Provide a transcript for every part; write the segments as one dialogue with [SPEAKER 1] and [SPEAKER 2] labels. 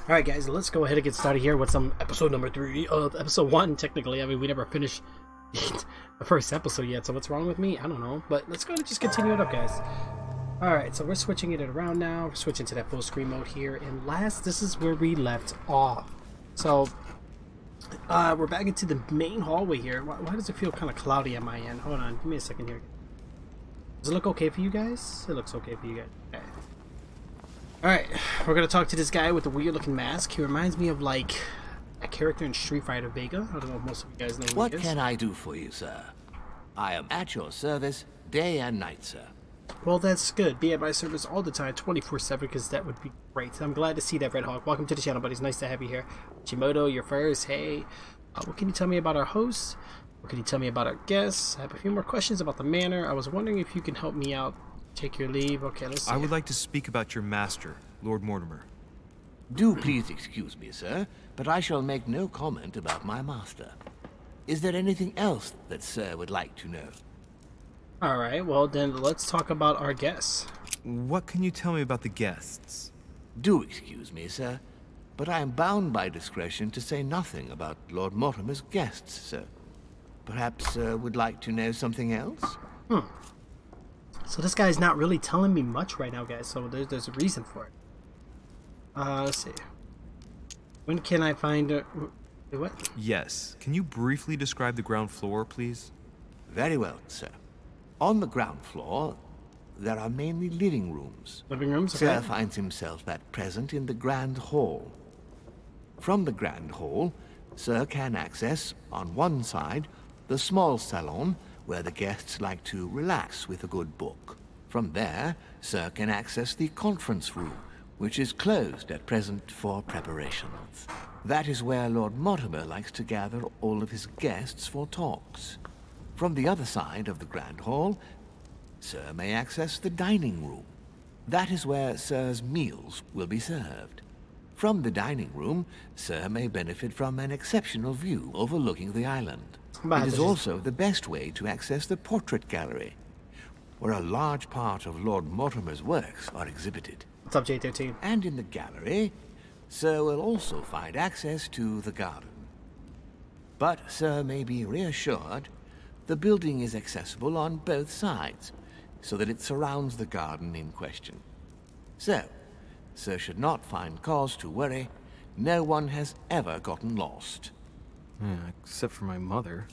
[SPEAKER 1] Alright guys, let's go ahead and get started here with some episode number 3 of episode 1, technically. I mean, we never finished the first episode yet, so what's wrong with me? I don't know. But let's go ahead and just continue it up, guys. Alright, so we're switching it around now. We're switching to that full screen mode here. And last, this is where we left off. So, we're back into the main hallway here. Why does it feel kind of cloudy at my end? Hold on, give me a second here. Does it look okay for you guys? It looks okay for you guys. Okay. Alright, we're gonna talk to this guy with the weird looking mask. He reminds me of like a character in Street Fighter Vega. I don't know if most of you guys know who
[SPEAKER 2] What
[SPEAKER 1] he is.
[SPEAKER 2] can I do for you, sir? I am at your service day and night, sir.
[SPEAKER 1] Well, that's good. Be at my service all the time, 24/7, because that would be great. I'm glad to see that, Red Hawk. Welcome to the channel, buddy. It's nice to have you here. Chimoto, you're first. Hey, what can you tell me about our hosts? What can you tell me about our guests? I have a few more questions about the manor. I was wondering if you can help me out. Take your leave. Okay, let's see.
[SPEAKER 3] I would like to speak about your master, Lord Mortimer.
[SPEAKER 2] Do please excuse me, sir, but I shall make no comment about my master. Is there anything else that sir would like to know?
[SPEAKER 1] Alright, well then let's talk about our guests.
[SPEAKER 3] What can you tell me about the guests?
[SPEAKER 2] Do excuse me, sir, but I am bound by discretion to say nothing about Lord Mortimer's guests, sir. Perhaps sir would like to know something else?
[SPEAKER 1] So this guy's not really telling me much right now, guys, so there's a reason for it. Let's see. When can I find what?
[SPEAKER 3] Yes. Can you briefly describe the ground floor, please?
[SPEAKER 2] Very well, sir. On the ground floor, there are mainly living rooms.
[SPEAKER 1] Living rooms, okay.
[SPEAKER 2] Sir finds himself at present in the Grand Hall. From the Grand Hall, Sir can access, on one side, the small salon, where the guests like to relax with a good book. From there, Sir can access the conference room, which is closed at present for preparations. That is where Lord Mortimer likes to gather all of his guests for talks. From the other side of the Grand Hall, Sir may access the dining room. That is where Sir's meals will be served. From the dining room, Sir may benefit from an exceptional view overlooking the island. It is also the best way to access the portrait gallery, where a large part of Lord Mortimer's works are exhibited.
[SPEAKER 1] What's up, J13?
[SPEAKER 2] And in the gallery, Sir will also find access to the garden. But Sir may be reassured the building is accessible on both sides, so that it surrounds the garden in question. So, Sir should not find cause to worry. No one has ever gotten lost.
[SPEAKER 3] Except for my mother.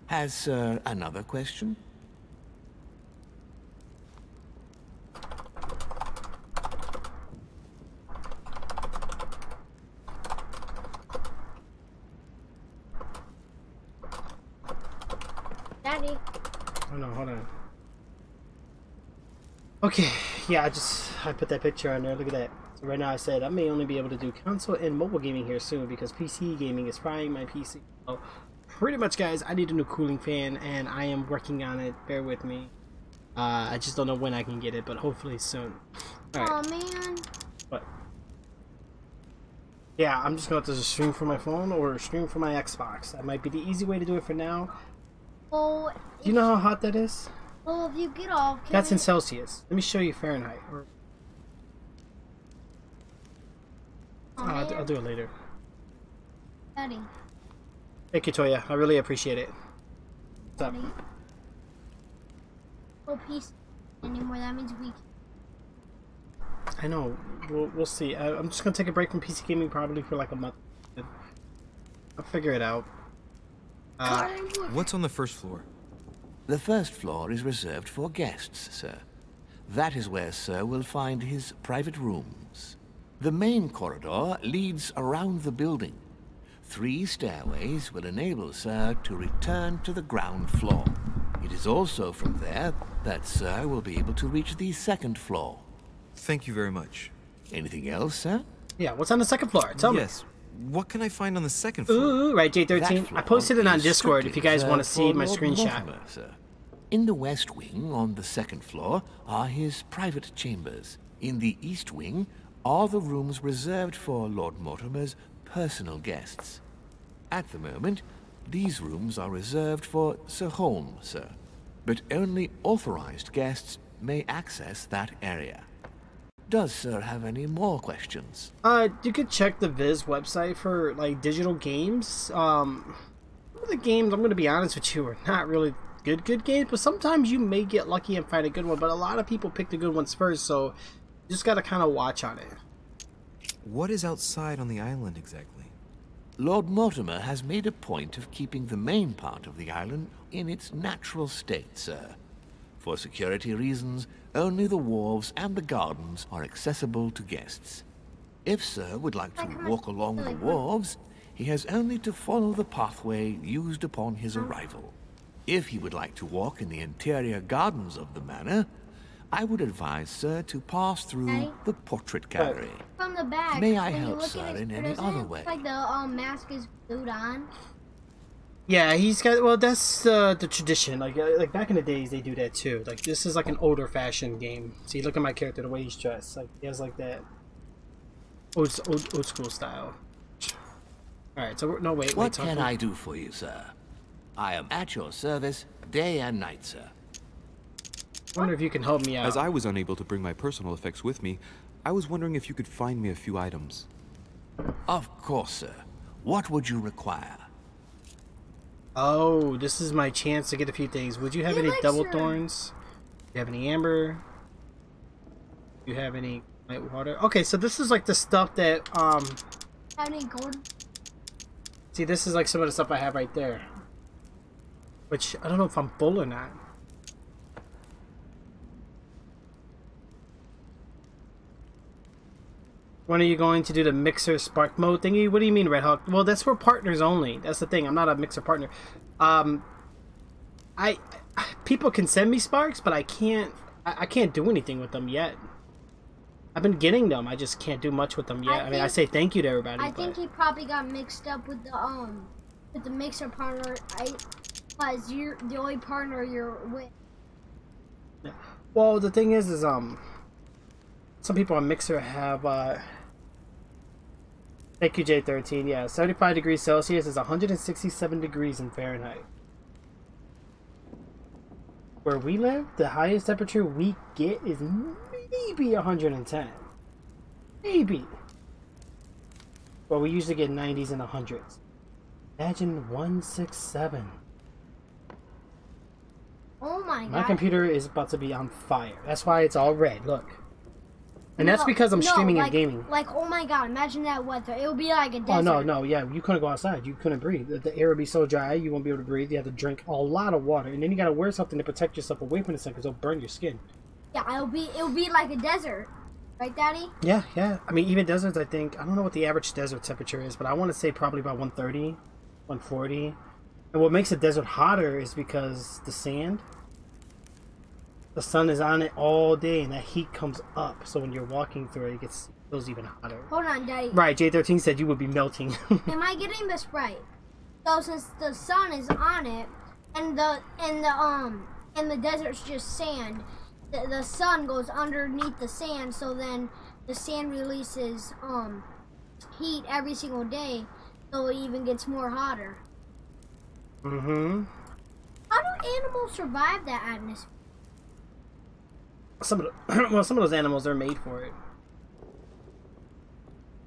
[SPEAKER 2] Has Sir another question?
[SPEAKER 4] Daddy.
[SPEAKER 1] Oh no, hold on. Okay, yeah, I put that picture on there. Look at that. So right now I said I may only be able to do console and mobile gaming here soon because PC gaming is frying my PC. So pretty much, guys, I need a new cooling fan and I am working on it. Bear with me. I just don't know when I can get it, but hopefully soon. All right.
[SPEAKER 4] Oh man.
[SPEAKER 1] What? Yeah, I'm just going to have to stream from my phone or stream from my Xbox. That might be the easy way to do it for now.
[SPEAKER 4] Oh.
[SPEAKER 1] Do you know how hot that is?
[SPEAKER 4] Well, if you get off.
[SPEAKER 1] That's in Celsius. Let me show you Fahrenheit. I'll do it later.
[SPEAKER 4] Daddy.
[SPEAKER 1] Thank you, Toya. I really appreciate it. What's up?
[SPEAKER 4] Daddy. No peace anymore. That means we.
[SPEAKER 1] I know. We'll see. I'm just gonna take a break from PC gaming probably for like a month. I'll figure it out.
[SPEAKER 3] What's on the first floor?
[SPEAKER 2] The first floor is reserved for guests, sir. That is where Sir will find his private rooms. The main corridor leads around the building. 3 stairways will enable Sir to return to the ground floor. It is also from there that Sir will be able to reach the second floor.
[SPEAKER 3] Thank you very much.
[SPEAKER 2] Anything else, sir?
[SPEAKER 1] Yeah, what's on the second floor? Tell me.
[SPEAKER 3] Yes. What can I find on the second floor?
[SPEAKER 1] Ooh, right, J13. I posted it on Discord if you guys want to see my
[SPEAKER 2] Lord
[SPEAKER 1] screenshot.
[SPEAKER 2] Mortimer, sir. In the west wing on the second floor are his private chambers. In the east wing are the rooms reserved for Lord Mortimer's personal guests. At the moment, these rooms are reserved for Sir Holm, sir. But only authorized guests may access that area. Does Sir have any more questions?
[SPEAKER 1] You could check the Viz website for like digital games. Some of the games, I'm gonna be honest with you, are not really good games, but sometimes you may get lucky and find a good one. But a lot of people pick the good ones first, so you just gotta kind of watch on it.
[SPEAKER 3] What is outside on the island exactly?
[SPEAKER 2] Lord Mortimer has made a point of keeping the main part of the island in its natural state, sir. For security reasons, only the wharves and the gardens are accessible to guests. If Sir would like to walk along the wharves, he has only to follow the pathway used upon his arrival. If he would like to walk in the interior gardens of the manor, I would advise Sir to pass through the portrait gallery.
[SPEAKER 4] From the back.
[SPEAKER 2] May I
[SPEAKER 4] when you
[SPEAKER 2] help,
[SPEAKER 4] look
[SPEAKER 2] sir,
[SPEAKER 4] at his
[SPEAKER 2] in any
[SPEAKER 4] prison,
[SPEAKER 2] other way?
[SPEAKER 4] Like the mask is glued on.
[SPEAKER 1] Yeah, he's got. Well, that's the tradition. Like back in the days, they do that too. Like this is like an older fashioned game. See, look at my character, the way he's dressed. Like he has like that old school style. All right, so no wait.
[SPEAKER 2] What can I do for you, sir? I am at your service day and night, sir.
[SPEAKER 1] I wonder if you can help me out.
[SPEAKER 3] As I was unable to bring my personal effects with me, I was wondering if you could find me a few items.
[SPEAKER 2] Of course, sir. What would you require?
[SPEAKER 1] Oh, this is my chance to get a few things. Would you have any double thorns? Do you have any amber? Do you have any white water? Okay, so this is like the stuff that
[SPEAKER 4] Have any gold?
[SPEAKER 1] see, this is like some of the stuff I have right there. Which I don't know if I'm full or not. When are you going to do the mixer spark mode thingy? What do you mean, Red Hawk? Well, that's for partners only. That's the thing. I'm not a mixer partner. People can send me sparks, but I can't do anything with them yet. I've been getting them. I just can't do much with them yet. I mean, I say thank you to everybody.
[SPEAKER 4] I think he probably got mixed up with the mixer partner. Because you're the only partner you're with.
[SPEAKER 1] Well, the thing is some people on Mixer have thank you, J13. Yeah, 75 degrees Celsius is 167 degrees in Fahrenheit. Where we live, the highest temperature we get is maybe 110. Maybe. But we usually get 90s and 100s. Imagine 167.
[SPEAKER 4] Oh my god.
[SPEAKER 1] My computer is about to be on fire. That's why it's all red. Look. And that's because I'm streaming and gaming.
[SPEAKER 4] Like, oh my god, imagine that weather. It would be like a desert.
[SPEAKER 1] Oh, no, yeah. You couldn't go outside. You couldn't breathe. The air would be so dry, you won't be able to breathe. You have to drink a lot of water. And then you gotta wear something to protect yourself away from the sun because it'll burn your skin.
[SPEAKER 4] Yeah, it'll be like a desert. Right, Daddy?
[SPEAKER 1] Yeah. I mean, even deserts, I think, I don't know what the average desert temperature is, but I want to say probably about 130, 140. And what makes a desert hotter is because the sand. The sun is on it all day, and that heat comes up. So when you're walking through it, feels even hotter.
[SPEAKER 4] Hold on, Daddy.
[SPEAKER 1] Right, J13 said you would be melting.
[SPEAKER 4] Am I getting this right? So since the sun is on it, and the desert's just sand, the sun goes underneath the sand. So then the sand releases heat every single day, so it even gets more hotter.
[SPEAKER 1] Mm-hmm.
[SPEAKER 4] How do animals survive that atmosphere?
[SPEAKER 1] Some of those animals are made for it.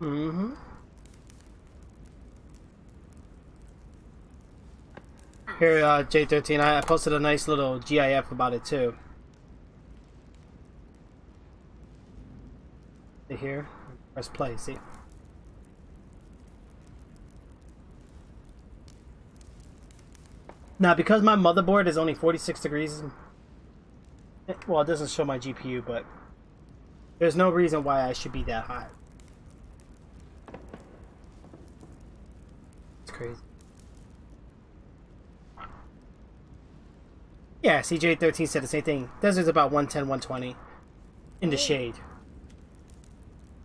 [SPEAKER 1] Mm-hmm. Here, J13, I posted a nice little GIF about it too. See here? Press play, see? Now, because my motherboard is only 46 degrees, well, it doesn't show my GPU, but there's no reason why I should be that hot. It's crazy. Yeah, CJ13 said the same thing. Desert's about 110, 120 in the shade.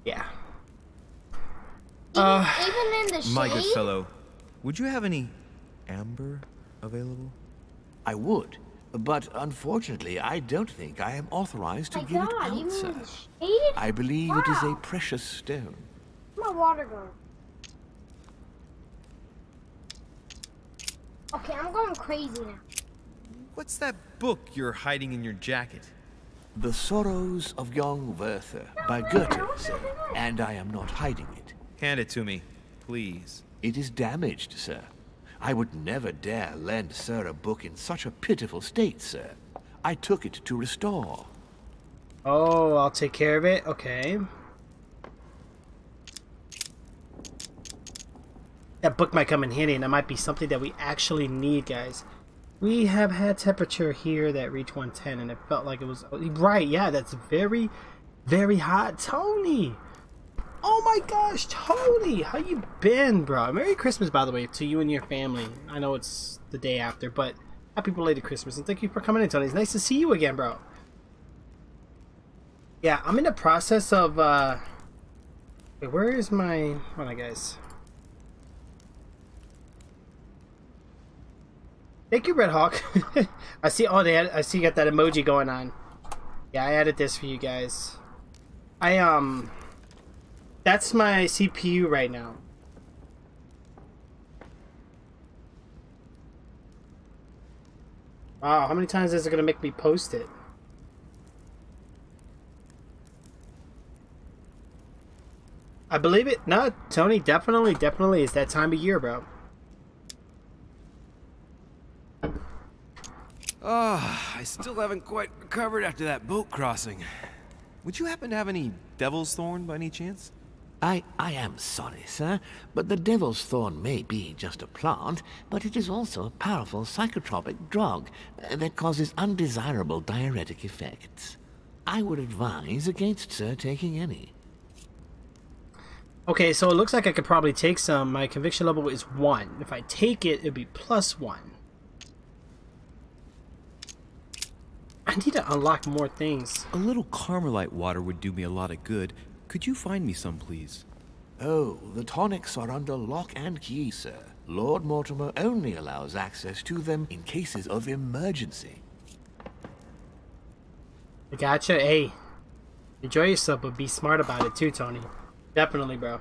[SPEAKER 1] Yeah.
[SPEAKER 4] Even in the shade?
[SPEAKER 3] My good fellow, would you have any amber available?
[SPEAKER 2] I would, but unfortunately, I don't think I am authorized to give it out,
[SPEAKER 4] even
[SPEAKER 2] sir.
[SPEAKER 4] in the shade?
[SPEAKER 2] I believe it is a precious stone.
[SPEAKER 4] Where's my water going? Okay, I'm going crazy now.
[SPEAKER 3] What's that book you're hiding in your jacket?
[SPEAKER 2] The Sorrows of Young Werther by Goethe, sir, and I am not hiding it.
[SPEAKER 5] Hand it to me, please.
[SPEAKER 2] It is damaged, sir. I would never dare lend sir a book in such a pitiful state, sir. I took it to restore.
[SPEAKER 1] Oh, I'll take care of it. Okay. That book might come in handy, and that might be something that we actually need, guys. We have had temperature here that reached 110, and it felt like it was... Right, yeah, that's very, very hot. Tony! Oh my gosh, Tony! How you been, bro? Merry Christmas, by the way, to you and your family. I know it's the day after, but happy belated Christmas, and thank you for coming in, Tony. It's nice to see you again, bro. Yeah, I'm in the process of... Wait, where is my... Hold on, guys. Thank you, Red Hawk. I see. Oh, I see. You got that emoji going on. Yeah, I added this for you guys. That's my CPU right now. Wow, how many times is it gonna make me post it? I believe it. No, Tony, definitely it's that time of year, bro.
[SPEAKER 3] I still haven't quite recovered after that boat crossing. Would you happen to have any devil's thorn by any chance?
[SPEAKER 2] I am sorry, sir, but the devil's thorn may be just a plant, but it is also a powerful psychotropic drug that causes undesirable diuretic effects. I would advise against sir taking any.
[SPEAKER 1] Okay, so it looks like I could probably take some. My conviction level is 1. If I take it, it'd be +1. I need to unlock more things.
[SPEAKER 3] A little Carmelite water would do me a lot of good. Could you find me some, please?
[SPEAKER 2] Oh, the tonics are under lock and key, sir. Lord Mortimer only allows access to them in cases of emergency.
[SPEAKER 1] I gotcha. Hey, enjoy yourself, but be smart about it too, Tony. Definitely, bro.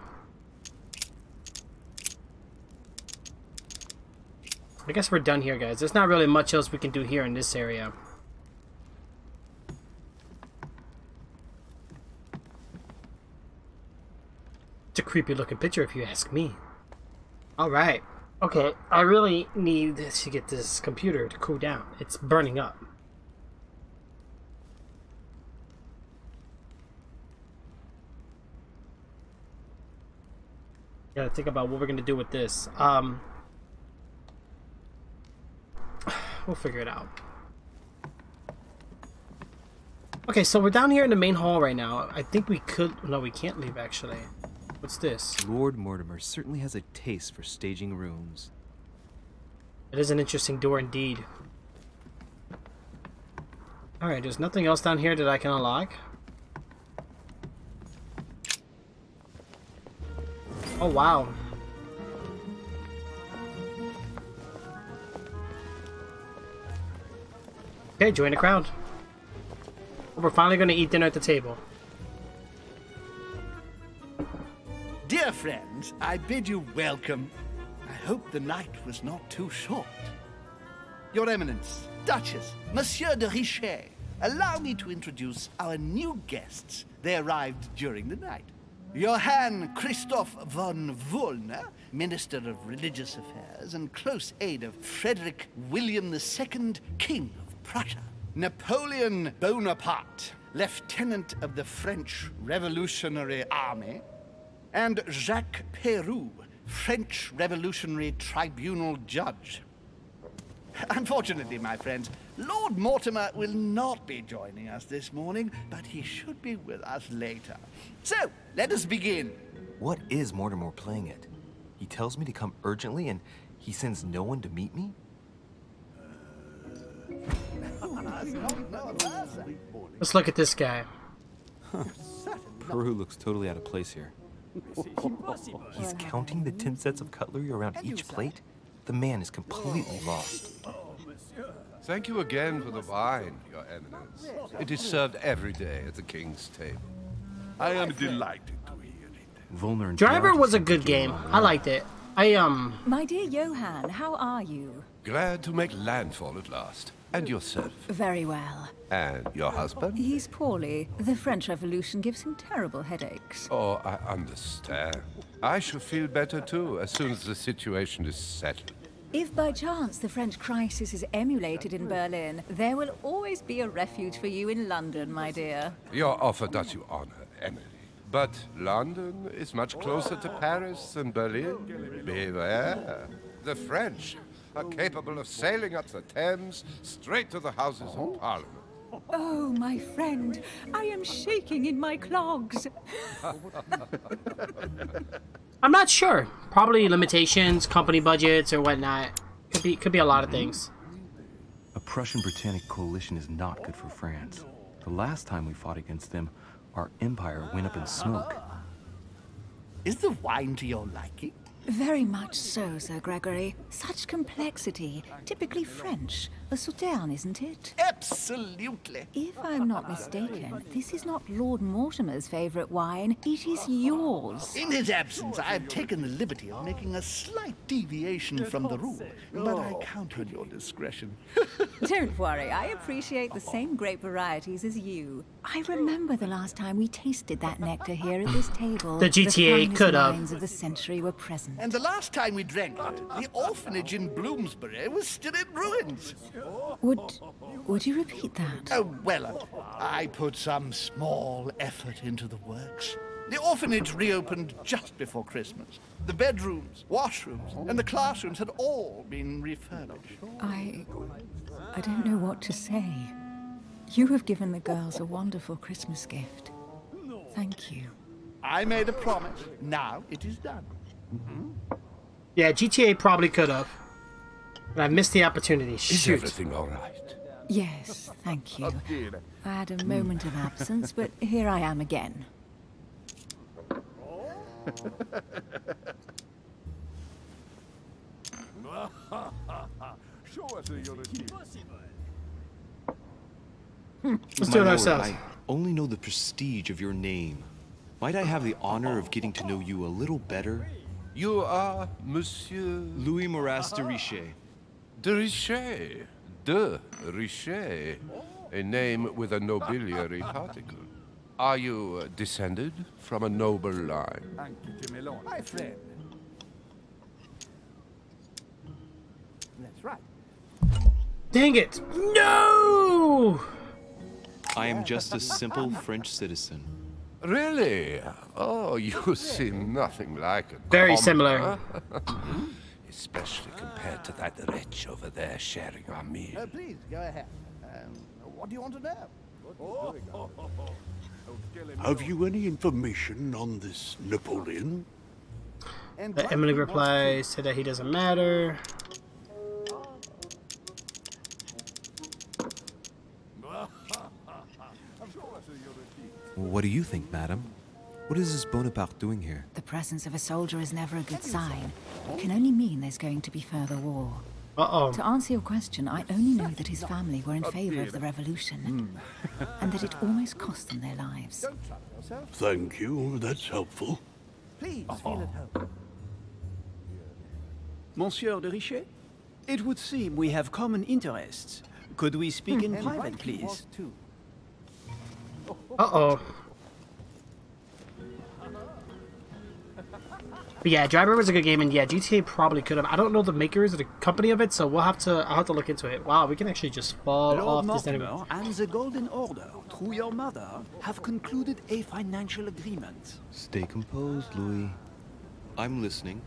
[SPEAKER 1] I guess we're done here, guys. There's not really much else we can do here in this area. It's a creepy looking picture if you ask me. Alright. Okay, I really need to get this computer to cool down. It's burning up. Gotta think about what we're gonna do with this. We'll figure it out. Okay, so we're down here in the main hall right now. I think we could... No, we can't leave, actually. What's this?
[SPEAKER 3] Lord Mortimer certainly has a taste for staging rooms.
[SPEAKER 1] It is an interesting door indeed. Alright, there's nothing else down here that I can unlock. Oh, wow. Okay, join the crowd. We're finally going to eat dinner at the table.
[SPEAKER 6] Dear friends, I bid you welcome. I hope the night was not too short. Your Eminence, Duchess, Monsieur de Richet, allow me to introduce our new guests. They arrived during the night. Johann Christoph von Wollner, Minister of Religious Affairs and close aide of Frederick William II, King of Prussia. Napoleon Bonaparte, Lieutenant of the French Revolutionary Army. And Jacques Peroux, French Revolutionary Tribunal Judge. Unfortunately, my friends, Lord Mortimer will not be joining us this morning, but he should be with us later. So, let us begin.
[SPEAKER 3] What is Mortimer playing at? He tells me to come urgently and he sends no one to meet me?
[SPEAKER 1] Let's look at this guy.
[SPEAKER 3] Peru looks totally out of place here. He's counting the 10 sets of cutlery around each plate? The man is completely lost.
[SPEAKER 7] Thank you again for the wine, Your Eminence. It is served every day at the king's table. I am delighted to hear it.
[SPEAKER 3] Volner and
[SPEAKER 1] Driver
[SPEAKER 3] George
[SPEAKER 1] was a
[SPEAKER 3] seem
[SPEAKER 1] good
[SPEAKER 3] to be
[SPEAKER 1] game.
[SPEAKER 3] on
[SPEAKER 1] I liked it.
[SPEAKER 8] My dear Johann, how are you?
[SPEAKER 7] Glad to make landfall at last. And yourself?
[SPEAKER 8] Very well.
[SPEAKER 7] And your husband?
[SPEAKER 8] He's poorly. The French Revolution gives him terrible headaches.
[SPEAKER 7] Oh, I understand. I shall feel better too, as soon as the situation is settled.
[SPEAKER 8] If by chance the French crisis is emulated in Berlin, there will always be a refuge for you in London, my dear.
[SPEAKER 7] Your offer does you honor, Emily. But London is much closer to Paris than Berlin. Beware. The French are capable of sailing up the Thames straight to the Houses of Parliament.
[SPEAKER 8] Oh, my friend, I am shaking in my clogs.
[SPEAKER 1] I'm not sure. Probably limitations, company budgets, or whatnot. Could be a lot of things.
[SPEAKER 3] A Prussian-Britannic coalition is not good for France. The last time we fought against them, our empire went up in smoke.
[SPEAKER 6] Is the wine to your liking?
[SPEAKER 8] Very much so, Sir Gregory. Such complexity. Typically French. A Sauterne, isn't it?
[SPEAKER 6] Absolutely.
[SPEAKER 8] If I'm not mistaken, this is not Lord Mortimer's favorite wine. It is yours.
[SPEAKER 6] In his absence, I have taken the liberty of making a slight deviation from the rule, but I count on your discretion.
[SPEAKER 8] Don't worry, I appreciate the same grape varieties as you. I remember the last time we tasted that nectar here at this table.
[SPEAKER 1] The GTA
[SPEAKER 8] finest
[SPEAKER 1] could have.
[SPEAKER 8] wines of the century were present.
[SPEAKER 6] And the last time we drank it, the orphanage in Bloomsbury was still in ruins.
[SPEAKER 8] Would you repeat that?
[SPEAKER 6] Oh, well, I put some small effort into the works. The orphanage reopened just before Christmas. The bedrooms, washrooms, and the classrooms had all been refurbished.
[SPEAKER 8] I don't know what to say. You have given the girls a wonderful Christmas gift. Thank you.
[SPEAKER 6] I made a promise. Now it is done.
[SPEAKER 1] Yeah, GTA probably could have. But I missed the opportunity.
[SPEAKER 7] Is
[SPEAKER 1] Shoot.
[SPEAKER 7] everything all right?
[SPEAKER 8] Yes, thank you. I had a moment of absence, but here I am again.
[SPEAKER 1] Let's do it ourselves.
[SPEAKER 3] I only know the prestige of your name. Might I have the honor of getting to know you a little better?
[SPEAKER 7] You are Monsieur...
[SPEAKER 3] Louis Moras de Richet.
[SPEAKER 7] de Richet. De Richet. A name with a nobiliary particle. Are you descended from a noble line?
[SPEAKER 6] My friend. That's right.
[SPEAKER 1] Dang it! No!
[SPEAKER 3] I am just a simple French citizen.
[SPEAKER 7] Really? Oh, you seem nothing like a
[SPEAKER 1] Very
[SPEAKER 7] commoner.
[SPEAKER 1] similar.
[SPEAKER 7] Especially compared to that wretch over there sharing our meal.
[SPEAKER 6] Please, go ahead. What do you want to know?
[SPEAKER 9] Have you any information on this Napoleon?
[SPEAKER 1] Emily replies, said that he doesn't matter.
[SPEAKER 3] What do you think, madam? What is this Bonaparte doing here?
[SPEAKER 8] The presence of a soldier is never a good sign. It can only mean there's going to be further war.
[SPEAKER 1] Uh-oh.
[SPEAKER 8] To answer your question, I only know that his family were in favor of the revolution, and that it almost cost them their lives.
[SPEAKER 9] Thank you, that's helpful.
[SPEAKER 6] Please feel at home.
[SPEAKER 10] Monsieur de Richet? It would seem we have common interests. Could we speak in private, please?
[SPEAKER 1] Uh-oh. But yeah, Driver was a good game, and yeah, GTA probably could have. I don't know the makers or the company of it, so I'll have to look into it. Wow, we can actually just fall
[SPEAKER 10] Lord
[SPEAKER 1] off this
[SPEAKER 10] Mortimer
[SPEAKER 1] anyway.
[SPEAKER 10] and the Golden Order, through your mother, have concluded a financial agreement.
[SPEAKER 3] Stay composed, Louis. I'm listening.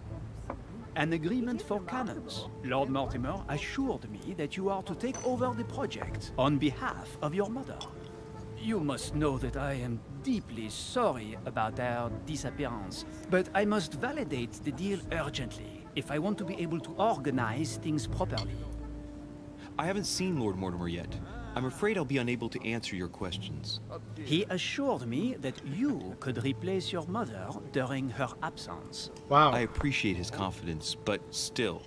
[SPEAKER 10] An agreement for cannons. Lord Mortimer assured me that you are to take over the project on behalf of your mother. You must know that I am deeply sorry about their disappearance, but I must validate the deal urgently if I want to be able to organize things properly.
[SPEAKER 3] I haven't seen Lord Mortimer yet. I'm afraid I'll be unable to answer your questions.
[SPEAKER 10] He assured me that you could replace your mother during her absence.
[SPEAKER 1] Wow.
[SPEAKER 3] I appreciate his confidence, but still,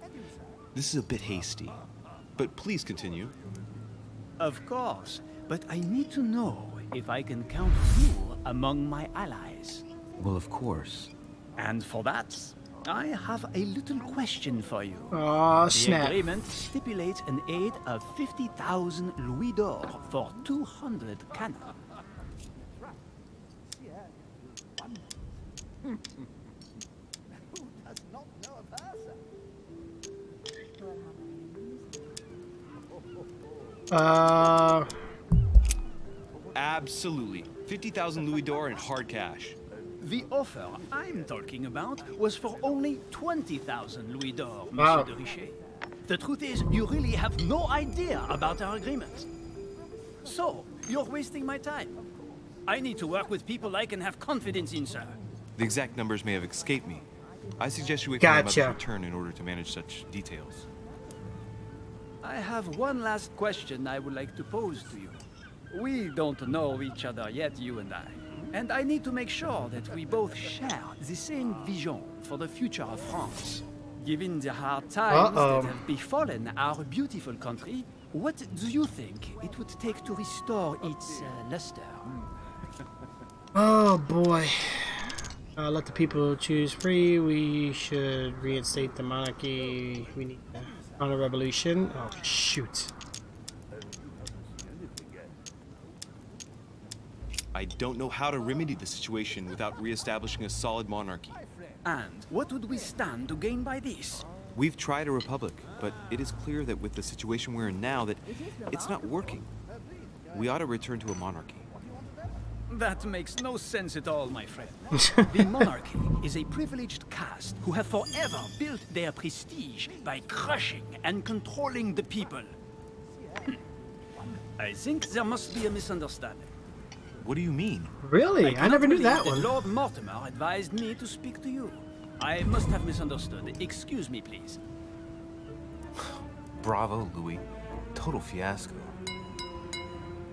[SPEAKER 3] this is a bit hasty. But please continue.
[SPEAKER 10] Of course, but I need to know if I can count you among my allies.
[SPEAKER 3] Well, of course.
[SPEAKER 10] And for that, I have a little question for you.
[SPEAKER 1] Aw,
[SPEAKER 10] The
[SPEAKER 1] snap.
[SPEAKER 10] agreement stipulates an aid of 50,000 louis d'or for 200 cannon.
[SPEAKER 11] Absolutely. 50,000 louis d'or in hard cash.
[SPEAKER 10] The offer I'm talking about was for only 20,000 louis d'or,
[SPEAKER 1] Wow.
[SPEAKER 10] Monsieur de Richet. The truth is, you really have no idea about our agreement. So, you're wasting my time. I need to work with people I can have confidence in, sir.
[SPEAKER 3] The exact numbers may have escaped me. I suggest you wait for my mother's
[SPEAKER 1] Gotcha.
[SPEAKER 3] return in order to manage such details.
[SPEAKER 10] I have one last question I would like to pose to you. We don't know each other yet, you and I. And I need to make sure that we both share the same vision for the future of France. Given the hard times that have befallen our beautiful country, what do you think it would take to restore its luster?
[SPEAKER 1] Oh boy. Let the people choose free. We should reinstate the monarchy. We need on a revolution. Oh shoot.
[SPEAKER 3] I don't know how to remedy the situation without re-establishing a solid monarchy.
[SPEAKER 10] And what would we stand to gain by this?
[SPEAKER 3] We've tried a republic, but it is clear that with the situation we're in now that it's not working. We ought to return to a monarchy.
[SPEAKER 10] That makes no sense at all, my friend. The monarchy is a privileged caste who have forever built their prestige by crushing and controlling the people. I think there must be a misunderstanding.
[SPEAKER 3] What do you mean?
[SPEAKER 1] Really? I never knew that one.
[SPEAKER 10] Lord Mortimer advised me to speak to you. I must have misunderstood. Excuse me, please.
[SPEAKER 3] Bravo, Louis. Total fiasco.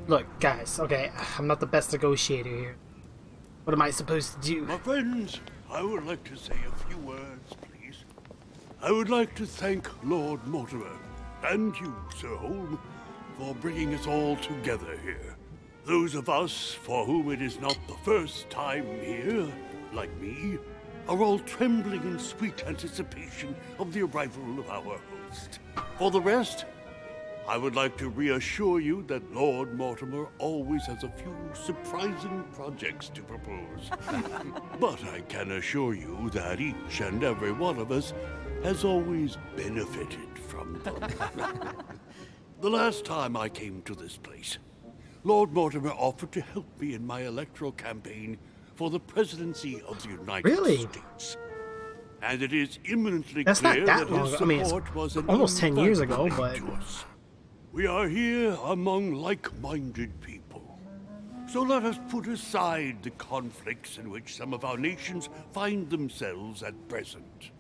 [SPEAKER 1] Look, guys, okay, I'm not the best negotiator here. What am I supposed to do?
[SPEAKER 9] My friends, I would like to say a few words, please. I would like to thank Lord Mortimer and you, Sir Holm, for bringing us all together here. Those of us for whom it is not the first time here, like me, are all trembling in sweet anticipation of the arrival of our host. For the rest, I would like to reassure you that Lord Mortimer always has a few surprising projects to propose. But I can assure you that each and every one of us has always benefited from them. The last time I came to this place, Lord Mortimer offered to help me in my electoral campaign for the presidency of the United States. And it is imminently clear that his support was an
[SPEAKER 1] almost 10 years ago,
[SPEAKER 9] invaluable
[SPEAKER 1] but
[SPEAKER 9] aid to us. We are here among like-minded people. So let us put aside the conflicts in which some of our nations find themselves at present.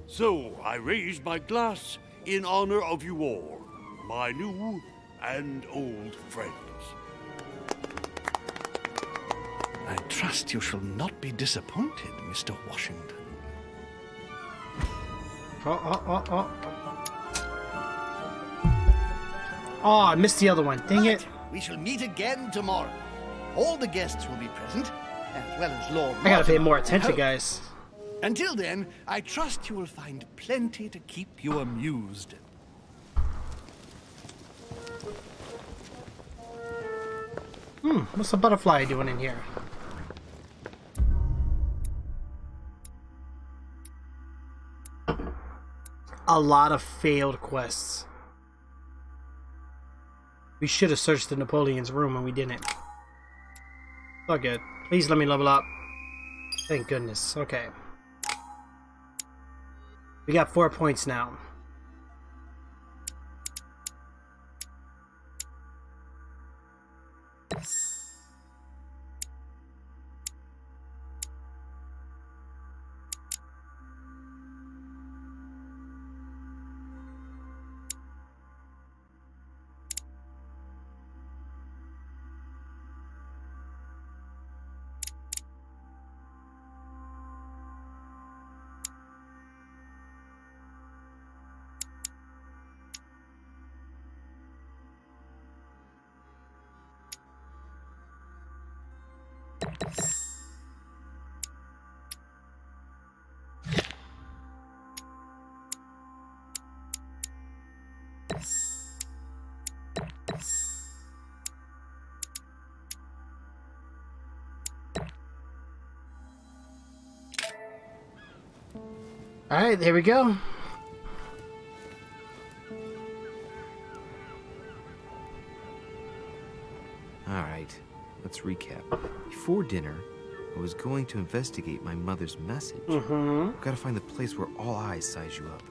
[SPEAKER 9] So I raise my glass in honor of you all, my new and old friends.
[SPEAKER 6] I trust you shall not be disappointed, Mr. Washington.
[SPEAKER 1] Oh, I missed the other one. Dang it.
[SPEAKER 6] We shall meet again tomorrow. All the guests will be present, as well as Lord
[SPEAKER 1] I gotta pay
[SPEAKER 6] Mortimer,
[SPEAKER 1] more
[SPEAKER 6] I
[SPEAKER 1] attention,
[SPEAKER 6] hope.
[SPEAKER 1] guys.
[SPEAKER 6] Until then, I trust you will find plenty to keep you amused.
[SPEAKER 1] What's the butterfly doing in here? A lot of failed quests. We should have searched the Napoleon's room and we didn't. Oh good. Please let me level up. Thank goodness. Okay. We got 4 points now. Alright, there we go.
[SPEAKER 3] Alright, let's recap. Before dinner, I was going to investigate my mother's message. I've got to find the place where all eyes size you up.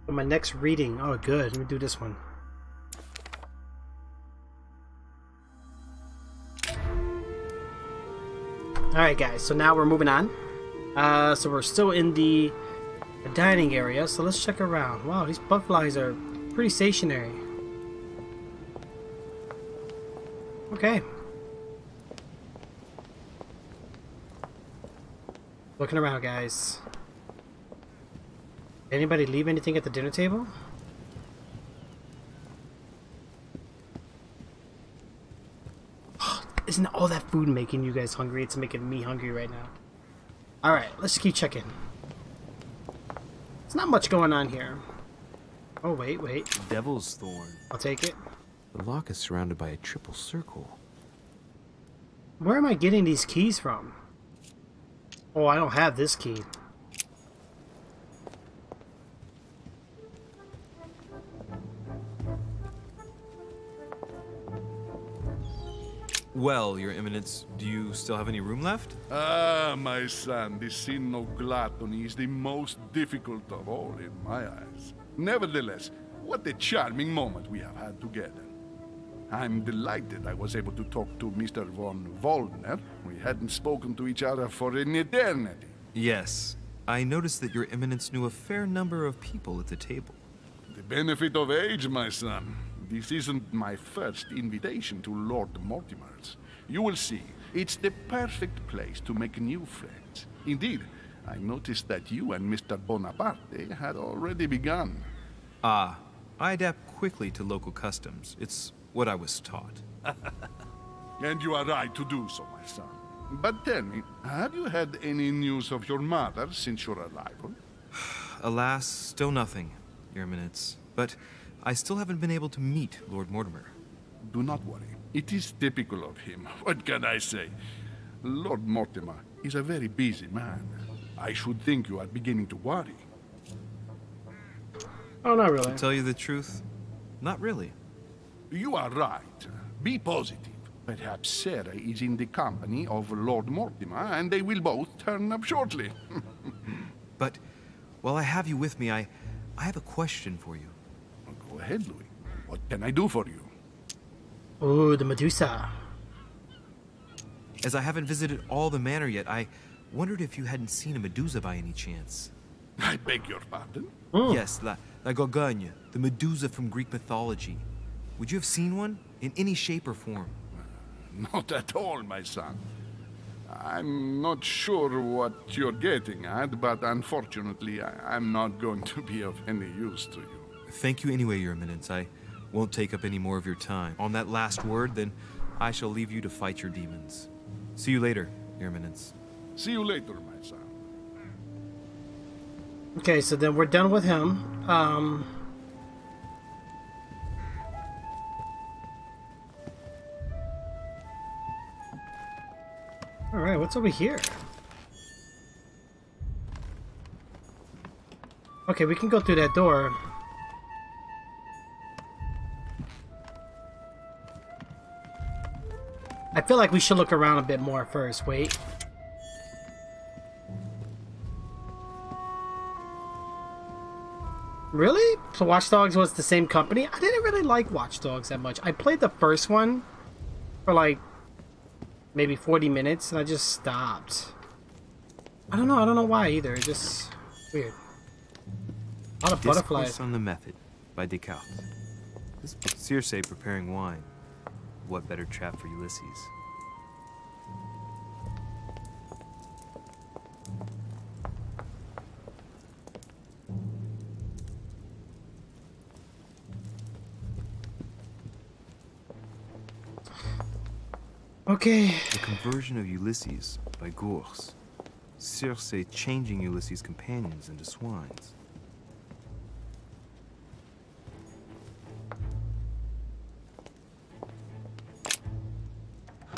[SPEAKER 1] For my next reading. Oh, good. Let me do this one. Alright, guys. So now we're moving on. So we're still in the dining area. So let's check around. Wow, these butterflies are pretty stationary. Okay. Looking around, guys. Anybody leave anything at the dinner table? Isn't all that food making you guys hungry? It's making me hungry right now. Alright, let's keep checking. There's not much going on here. Oh, wait.
[SPEAKER 3] Devil's Thorn.
[SPEAKER 1] I'll take it.
[SPEAKER 3] The lock is surrounded by a triple circle.
[SPEAKER 1] Where am I getting these keys from? Oh, I don't have this key.
[SPEAKER 3] Well, Your Eminence, do you still have any room left?
[SPEAKER 9] Ah, my son, the sin of gluttony is the most difficult of all in my eyes. Nevertheless, what a charming moment we have had together. I'm delighted I was able to talk to Mr. von Waldner. We hadn't spoken to each other for an eternity.
[SPEAKER 3] Yes. I noticed that Your Eminence knew a fair number of people at the table.
[SPEAKER 9] The benefit of age, my son. This isn't my first invitation to Lord Mortimer's. You will see, it's the perfect place to make new friends. Indeed, I noticed that you and Mr. Bonaparte had already begun.
[SPEAKER 3] Ah, I adapt quickly to local customs. It's what I was taught.
[SPEAKER 9] And you are right to do so, my son. But tell me, have you had any news of your mother since your arrival?
[SPEAKER 3] Alas, still nothing, Your Eminence. But I still haven't been able to meet Lord Mortimer.
[SPEAKER 9] Do not worry. It is typical of him. What can I say? Lord Mortimer is a very busy man. I should think you are beginning to worry.
[SPEAKER 1] Oh, not really.
[SPEAKER 3] To tell you the truth, not really.
[SPEAKER 9] You are right. Be positive. Perhaps Sarah is in the company of Lord Mortimer, and they will both turn up shortly.
[SPEAKER 3] But while I have you with me, I have a question for you.
[SPEAKER 9] Go ahead, Louis. What can I do for you?
[SPEAKER 1] Ooh, the Medusa.
[SPEAKER 3] As I haven't visited all the manor yet, I wondered if you hadn't seen a Medusa by any chance.
[SPEAKER 9] I beg your pardon?
[SPEAKER 3] Yes, La Gorgogne, the Medusa from Greek mythology. Would you have seen one? In any shape or form?
[SPEAKER 9] Not at all, my son. I'm not sure what you're getting at, but unfortunately, I'm not going to be of any use to you.
[SPEAKER 3] Thank you anyway, Your Eminence. I won't take up any more of your time. On that last word, then, I shall leave you to fight your demons. See you later, Your Eminence.
[SPEAKER 9] See you later, my son.
[SPEAKER 1] Okay, so then we're done with him. Alright, what's over here? Okay, we can go through that door. I feel like we should look around a bit more first. Wait. Really? So Watch Dogs was the same company? I didn't really like Watch Dogs that much. I played the first one for like maybe 40 minutes and I just stopped. I don't know why either. It's just weird. A lot of butterflies.
[SPEAKER 3] Discourse on the Method by Descartes. This Circe preparing wine. What better trap for Ulysses?
[SPEAKER 1] Okay.
[SPEAKER 3] The conversion of Ulysses by Gurs. Circe changing Ulysses' companions into swines.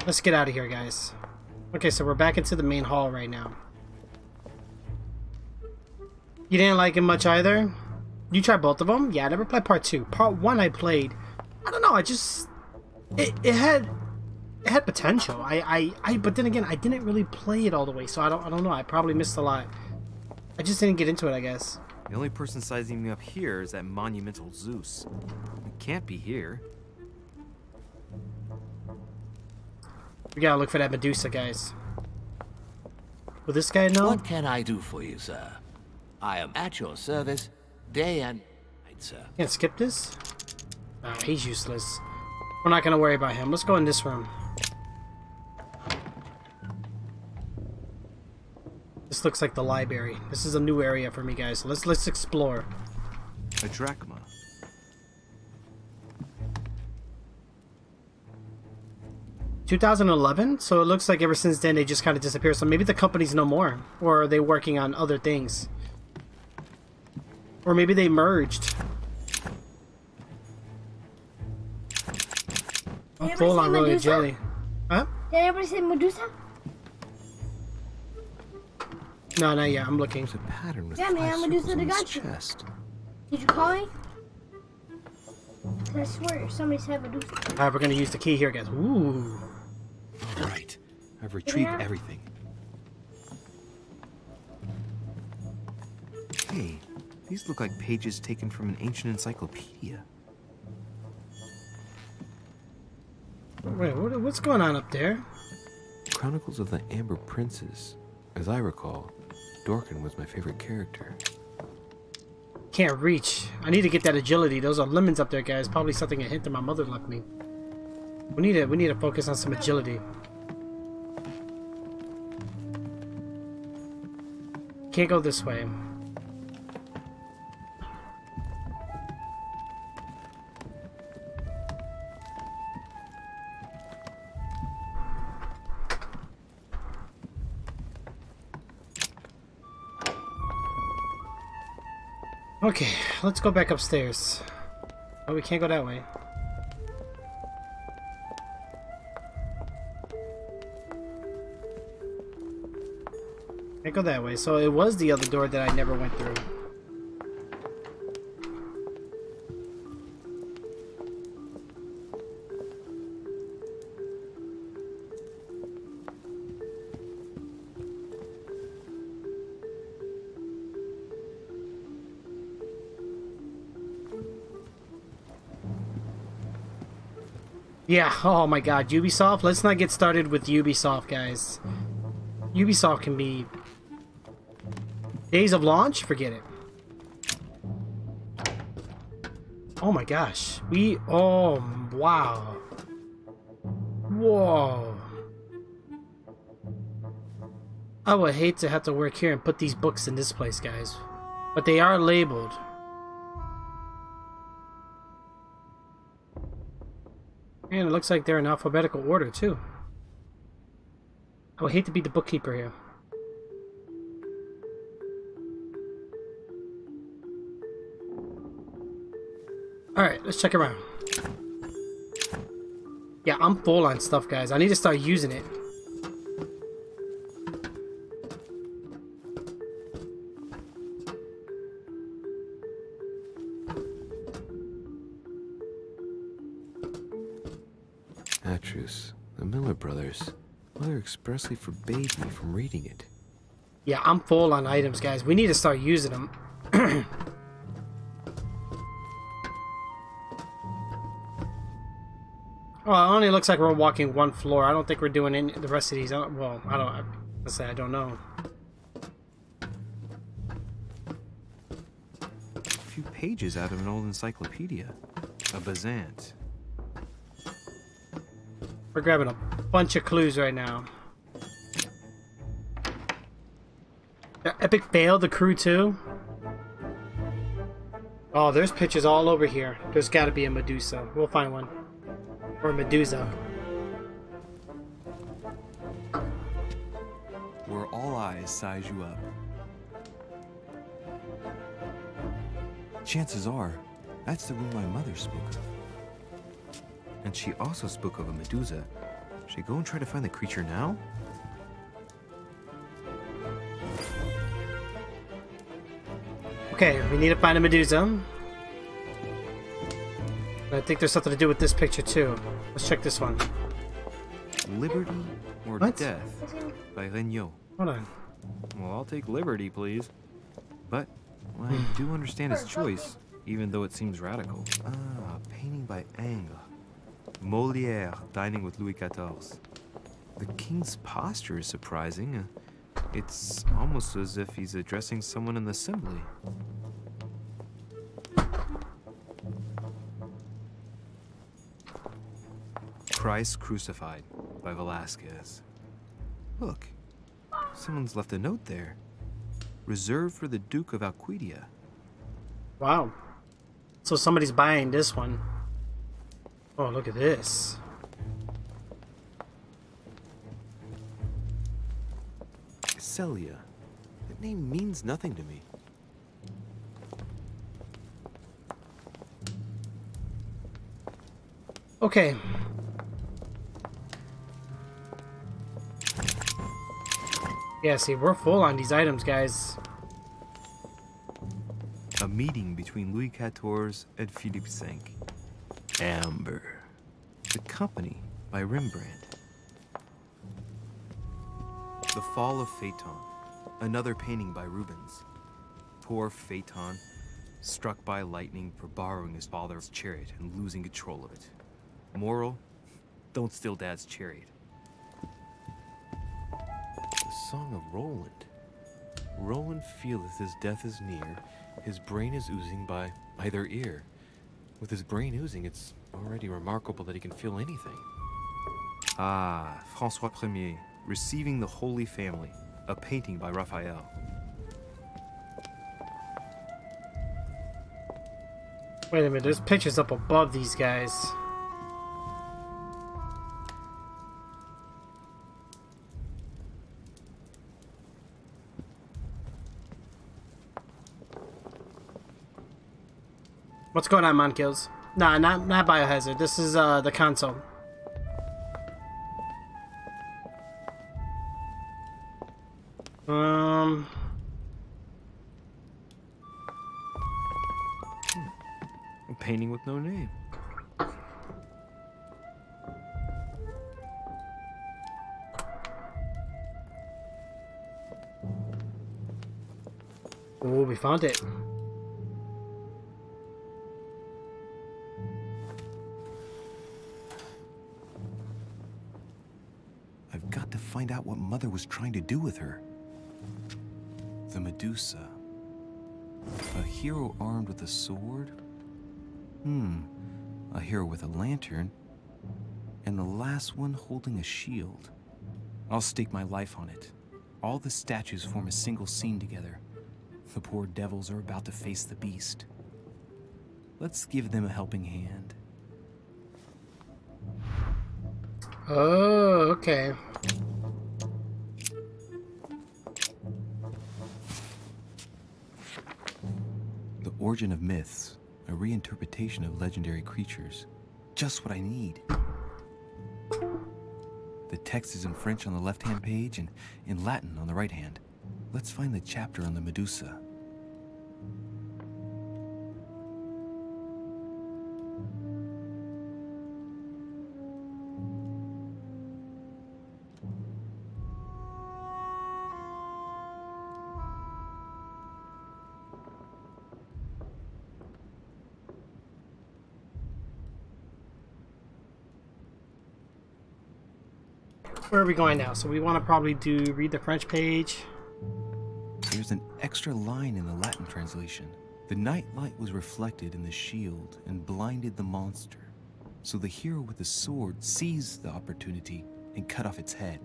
[SPEAKER 1] Let's get out of here, guys. Okay, so we're back into the main hall right now. You didn't like it much either? You tried both of them? Yeah, I never played part 2. Part 1 I played. I don't know, I just... It had potential. But then again, I didn't really play it all the way, so I don't know. I probably missed a lot. I just didn't get into it, I guess.
[SPEAKER 3] The only person sizing me up here is that monumental Zeus. It can't be here.
[SPEAKER 1] We gotta look for that Medusa, guys. Will this guy know?
[SPEAKER 2] What can I do for you, sir? I am at your service, day and night, sir.
[SPEAKER 1] Can't skip this? Ah, he's useless. We're not gonna worry about him. Let's go in this room. This looks like the library. This is a new area for me, guys. So let's explore.
[SPEAKER 3] A drachma.
[SPEAKER 1] $2011? So it looks like ever since then they just kind of disappeared. So maybe the company's no more. Or are they working on other things? Or maybe they merged. I'm full on royal jelly. Huh?
[SPEAKER 4] Did anybody say Medusa?
[SPEAKER 1] No, not yet. I'm looking.
[SPEAKER 3] There's a pattern with
[SPEAKER 4] Yeah, man,
[SPEAKER 3] five
[SPEAKER 4] Medusa
[SPEAKER 3] circles
[SPEAKER 4] the
[SPEAKER 3] on his
[SPEAKER 4] gotcha.
[SPEAKER 3] chest.
[SPEAKER 4] Did you call me? 'Cause I swear somebody said Medusa.
[SPEAKER 1] Alright, we're gonna use the key here, guys. Ooh.
[SPEAKER 3] All right, I've retrieved
[SPEAKER 4] Yeah.
[SPEAKER 3] everything. Hey, these look like pages taken from an ancient encyclopedia.
[SPEAKER 1] Wait, what's going on up there?
[SPEAKER 3] Chronicles of the Amber Princes. As I recall, Dorkin was my favorite character.
[SPEAKER 1] Can't reach. I need to get that agility. Those are lemons up there, guys. Probably something a hint that my mother left me. We need to focus on some agility. Can't go this way. Okay, let's go back upstairs. Oh, we can't go that way. Can't go that way. So it was the other door that I never went through. Yeah, oh my god, Ubisoft? Let's not get started with Ubisoft, guys. Ubisoft can be... Days of launch? Forget it. Oh my gosh. Oh, wow. Whoa. I would hate to have to work here and put these books in this place, guys. But they are labeled. And it looks like they're in alphabetical order, too. I would hate to be the bookkeeper here. Alright, let's check around. Yeah, I'm full on stuff, guys. I need to start using it.
[SPEAKER 3] Atrus, the Miller brothers. Mother expressly forbade me from reading it.
[SPEAKER 1] Yeah, I'm full on items, guys. We need to start using them. Well, it only looks like we're walking one floor. I don't think we're doing any the rest of these. Well, let's say I don't know.
[SPEAKER 3] A few pages out of an old encyclopedia. A Bazant.
[SPEAKER 1] We're grabbing a bunch of clues right now. The epic fail, the crew too. Oh, there's pictures all over here. There's got to be a Medusa. We'll find one. Or Medusa.
[SPEAKER 11] Where all eyes size you up. Chances are, that's the room my mother spoke of.
[SPEAKER 3] And she also spoke of a Medusa Should I go and try to find the creature now?
[SPEAKER 1] Okay, we need to find a Medusa. I think there's something to do with this picture too. Let's check this one.
[SPEAKER 3] Liberty or
[SPEAKER 1] What?
[SPEAKER 3] Death by Regnault.
[SPEAKER 1] Hold on.
[SPEAKER 3] Well, I'll take liberty, please. But I do understand his choice, even though it seems radical. Ah, painting by Ingres. Molière dining with Louis XIV. The king's posture is surprising. It's almost as if he's addressing someone in the assembly. Christ Crucified by Velázquez. Look, someone's left a note there. Reserved for the Duke of Alcudia.
[SPEAKER 1] Wow. So somebody's buying this one. Oh, look at this.
[SPEAKER 3] Celia. That name means nothing to me.
[SPEAKER 1] Okay. Yeah, see, we're full on these items, guys.
[SPEAKER 3] A meeting between Louis XIV and Philippe V. Amber. The Company by Rembrandt. The Fall of Phaeton. Another painting by Rubens. Poor Phaeton, struck by lightning for borrowing his father's chariot and losing control of it. Moral, don't steal Dad's chariot. The Song of Roland. Roland feeleth his death is near, his brain is oozing by either ear. With his brain oozing, it's already remarkable that he can feel anything. Ah, François Ier, Receiving the Holy Family, a painting by Raphael.
[SPEAKER 1] Wait a minute, there's pictures up above these guys. What's going on, Monkills? Nah, not Biohazard. This is the console.
[SPEAKER 3] A painting with no name.
[SPEAKER 1] Oh, we found it.
[SPEAKER 3] I've got to find out what Mother was trying to do with her. The Medusa. A hero armed with a sword? A hero with a lantern. And the last one holding a shield. I'll stake my life on it. All the statues form a single scene together. The poor devils are about to face the beast. Let's give them a helping hand.
[SPEAKER 1] Oh, okay.
[SPEAKER 3] The Origin of Myths, a reinterpretation of legendary creatures. Just what I need. The text is in French on the left-hand page and in Latin on the right hand. Let's find the chapter on the Medusa.
[SPEAKER 1] Where are we going now? So we want to probably read the French page.
[SPEAKER 3] There's an extra line in the Latin translation. The night light was reflected in the shield and blinded the monster. So the hero with the sword seized the opportunity and cut off its head.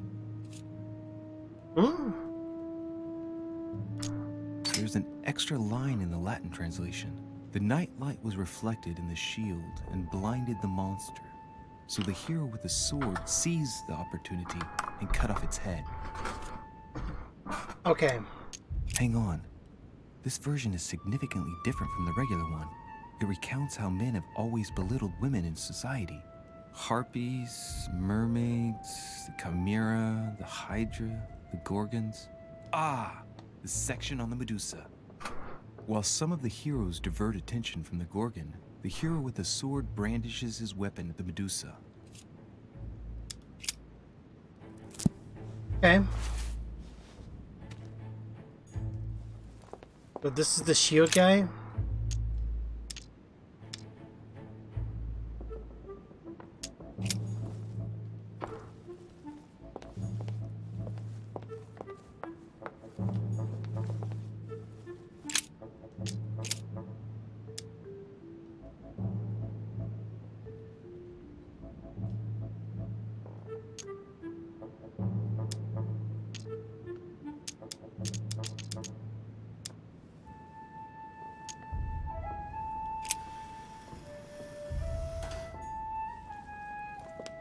[SPEAKER 3] There's an extra line in the Latin translation. The night light was reflected in the shield and blinded the monster. So the hero with the sword seized the opportunity and cut off its head.
[SPEAKER 1] Okay.
[SPEAKER 3] Hang on. This version is significantly different from the regular one. It recounts how men have always belittled women in society. Harpies, mermaids, the chimera, the hydra, the gorgons. Ah, the section on the Medusa. While some of the heroes divert attention from the gorgon, the hero with the sword brandishes his weapon at the Medusa.
[SPEAKER 1] Okay. So this is the shield guy.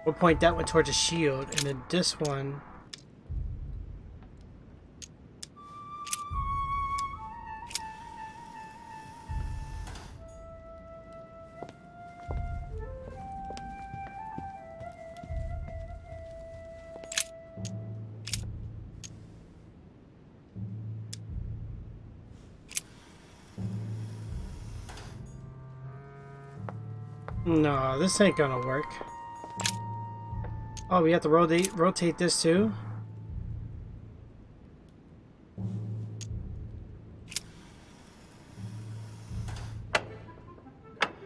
[SPEAKER 1] We'll point that one towards a shield, and then this one. No, this ain't gonna work. Oh, we have to rotate this too?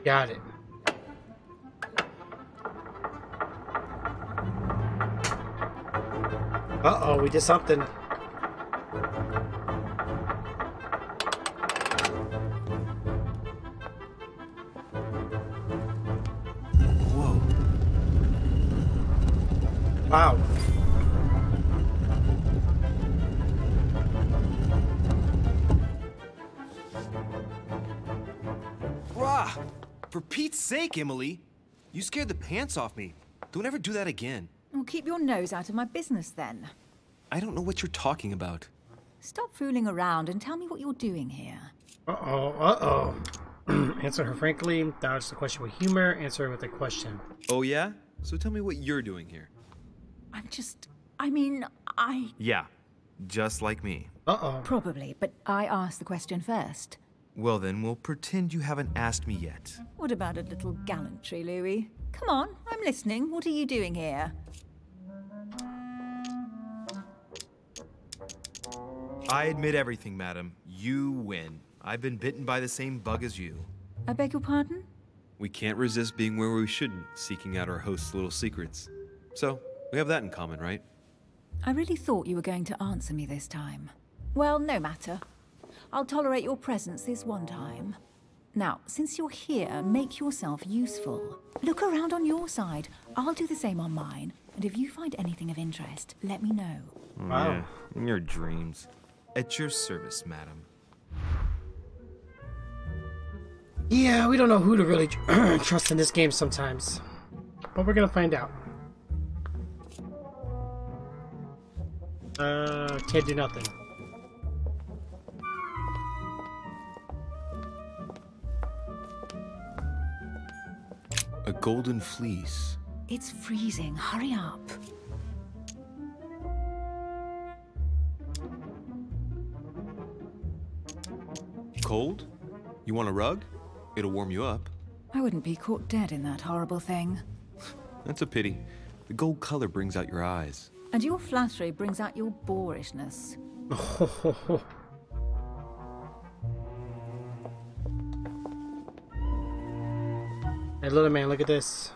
[SPEAKER 1] Got it. Uh-oh, we did something. Wow.
[SPEAKER 3] Rah! For Pete's sake, Emily! You scared the pants off me. Don't ever do that again.
[SPEAKER 8] Well, keep your nose out of my business then.
[SPEAKER 3] I don't know what you're talking about.
[SPEAKER 8] Stop fooling around and tell me what you're doing here.
[SPEAKER 1] Uh-oh. Answer her frankly. Dodge the question with humor. Answer her with a question.
[SPEAKER 3] Oh yeah? So tell me what you're doing here. Yeah, just like me.
[SPEAKER 1] Uh-oh.
[SPEAKER 8] Probably, but I asked the question first.
[SPEAKER 3] Well then, we'll pretend you haven't asked me yet.
[SPEAKER 8] What about a little gallantry, Louis? Come on, I'm listening. What are you doing here?
[SPEAKER 3] I admit everything, madam. You win. I've been bitten by the same bug as you.
[SPEAKER 8] I beg your pardon?
[SPEAKER 3] We can't resist being where we shouldn't, seeking out our host's little secrets. So, we have that in common, right?
[SPEAKER 8] I really thought you were going to answer me this time. Well, no matter. I'll tolerate your presence this one time. Now, since you're here, make yourself useful. Look around on your side. I'll do the same on mine. And if you find anything of interest, let me know.
[SPEAKER 1] Wow.
[SPEAKER 3] Yeah, in your dreams. At your service, madam.
[SPEAKER 1] Yeah, we don't know who to really trust in this game sometimes. But we're gonna find out. Can't do nothing.
[SPEAKER 3] A golden fleece.
[SPEAKER 8] It's freezing. Hurry up.
[SPEAKER 3] Cold? You want a rug? It'll warm you up.
[SPEAKER 8] I wouldn't be caught dead in that horrible thing.
[SPEAKER 3] That's a pity. The gold color brings out your eyes.
[SPEAKER 8] And your flattery brings out your boorishness.
[SPEAKER 1] Hey, little man, look at this.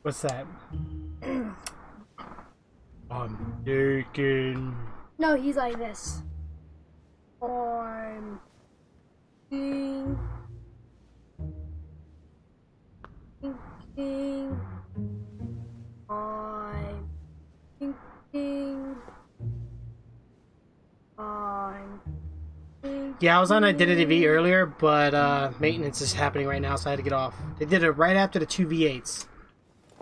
[SPEAKER 1] What's that? I'm taking.
[SPEAKER 4] No, he's like this. I'm thinking. I'm thinking.
[SPEAKER 1] Yeah, I was on Identity V earlier, but maintenance is happening right now, so I had to get off. They did it right after the 2v8s.